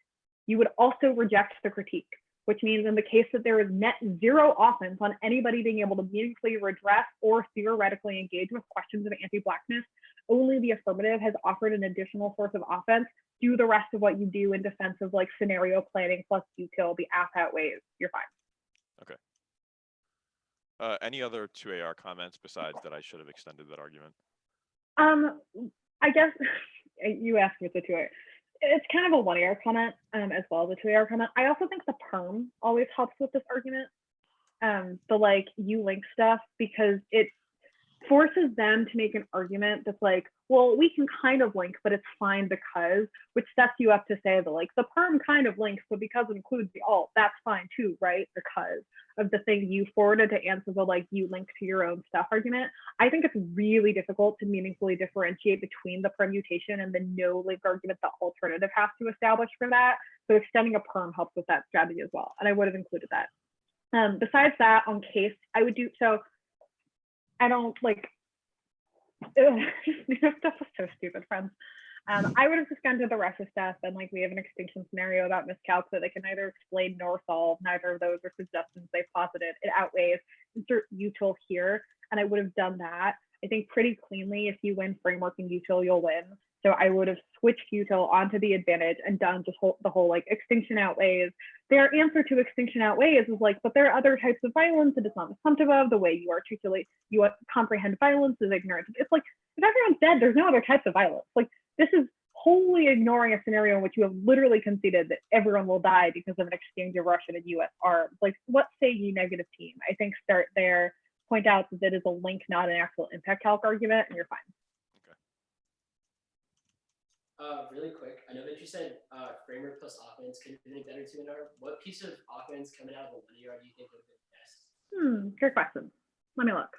Speaker 1: you would also reject the critique, which means in the case that there is net zero offense on anybody being able to meaningfully redress or theoretically engage with questions of anti-Blackness, only the affirmative has offered an additional source of offense. Do the rest of what you do in defense of like scenario planning plus util, the app outweighs, you're fine.
Speaker 3: Okay. Any other 2AR comments besides that I should have extended that argument?
Speaker 1: I guess you asked me the 2AR. It's kind of a 1AR comment as well as a 2AR comment. I also think the perm always helps with this argument, the like U-link stuff, because it forces them to make an argument that's like, well, we can kind of link, but it's fine because, which sets you up to say that like the perm kind of links, but because it includes the alt, that's fine too, right? Because of the thing you forwarded to answer the like you link to your own stuff argument. I think it's really difficult to meaningfully differentiate between the permutation and the no link argument the alternative has to establish for that. So extending a perm helps with that strategy as well. And I would have included that. Besides that, on case, I would do, so I don't like, stuff is so stupid, friends. I would have just gone to the Russia stuff and like we have an extinction scenario about miscalcs that they can neither explain nor solve. Neither of those are suggestions they've posited. It outweighs. Insert util here, and I would have done that. I think pretty cleanly. If you win framework and util, you'll win. So I would have switched util onto the advantage and done just the whole like extinction outweighs. Their answer to extinction outweighs is like, but there are other types of violence that it's not assumptive of. The way you articulate, you comprehend violence is ignorant. It's like, if everyone's dead, there's no other types of violence. Like this is wholly ignoring a scenario in which you have literally conceded that everyone will die because of an exchange of Russian and US arms. Like what say ye negative team? I think start there, point out that it is a link, not an actual impact calc argument, and you're fine.
Speaker 2: Really quick, I know that you said framework plus offense could have been a better 2-and-R. What piece of offense coming out of the 1 yard do you think would have been best?
Speaker 1: Good question. Let me look.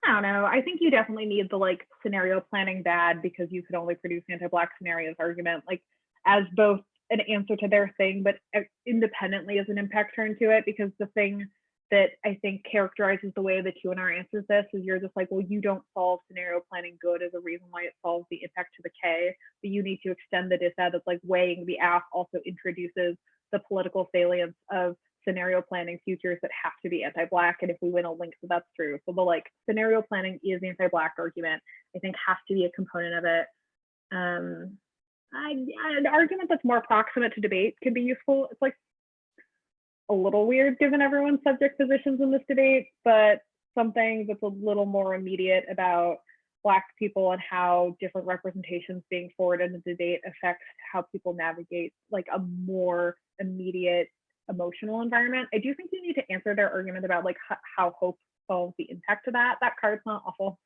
Speaker 1: I don't know. I think you definitely need the like scenario planning bad because you could only produce anti-black scenarios argument like as both an answer to their thing, but independently as an impact turn to it. Because the thing that I think characterizes the way the 2-and-R answers this is you're just like, well, you don't solve scenario planning good as a reason why it solves the impact to the K, but you need to extend the disad that's like weighing the aff also introduces the political salience of scenario planning futures that have to be anti-black, and if we win a link that that's true. So the like scenario planning is the anti-black argument, I think has to be a component of it. An argument that's more proximate to debate can be useful. It's like a little weird given everyone's subject positions in this debate, but something that's a little more immediate about Black people and how different representations being forwarded in the debate affects how people navigate like a more immediate emotional environment. I do think you need to answer their argument about like how hope solves the impact of that. That card's not awful.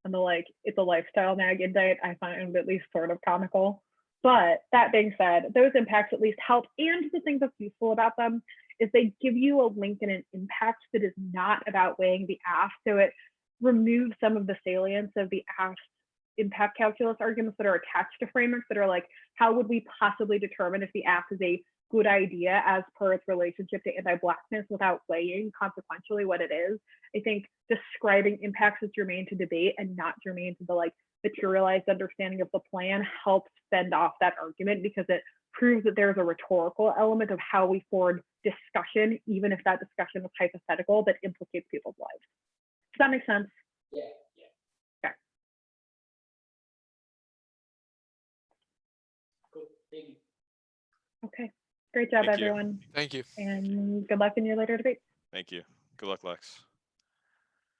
Speaker 1: And the like, it's a lifestyle nag indite, I find at least sort of comical. But that being said, those impacts at least help. And the thing that's useful about them is they give you a link and an impact that is not about weighing the aff. So it removes some of the salience of the aff impact calculus arguments that are attached to frameworks that are like, how would we possibly determine if the aff is a good idea as per its relationship to anti-blackness without weighing consequentially what it is. I think describing impacts as germane to debate and not germane to the like materialized understanding of the plan helps fend off that argument because it proves that there's a rhetorical element of how we forward discussion, even if that discussion is hypothetical, that implicates people's lives. Does that make sense?
Speaker 2: Yeah.
Speaker 1: Okay.
Speaker 2: Cool. Thank you.
Speaker 1: Okay. Great job,
Speaker 3: Thank you.
Speaker 1: everyone.
Speaker 4: Thank you.
Speaker 1: And good luck in your later debate.
Speaker 3: Thank you. Good luck, Lex.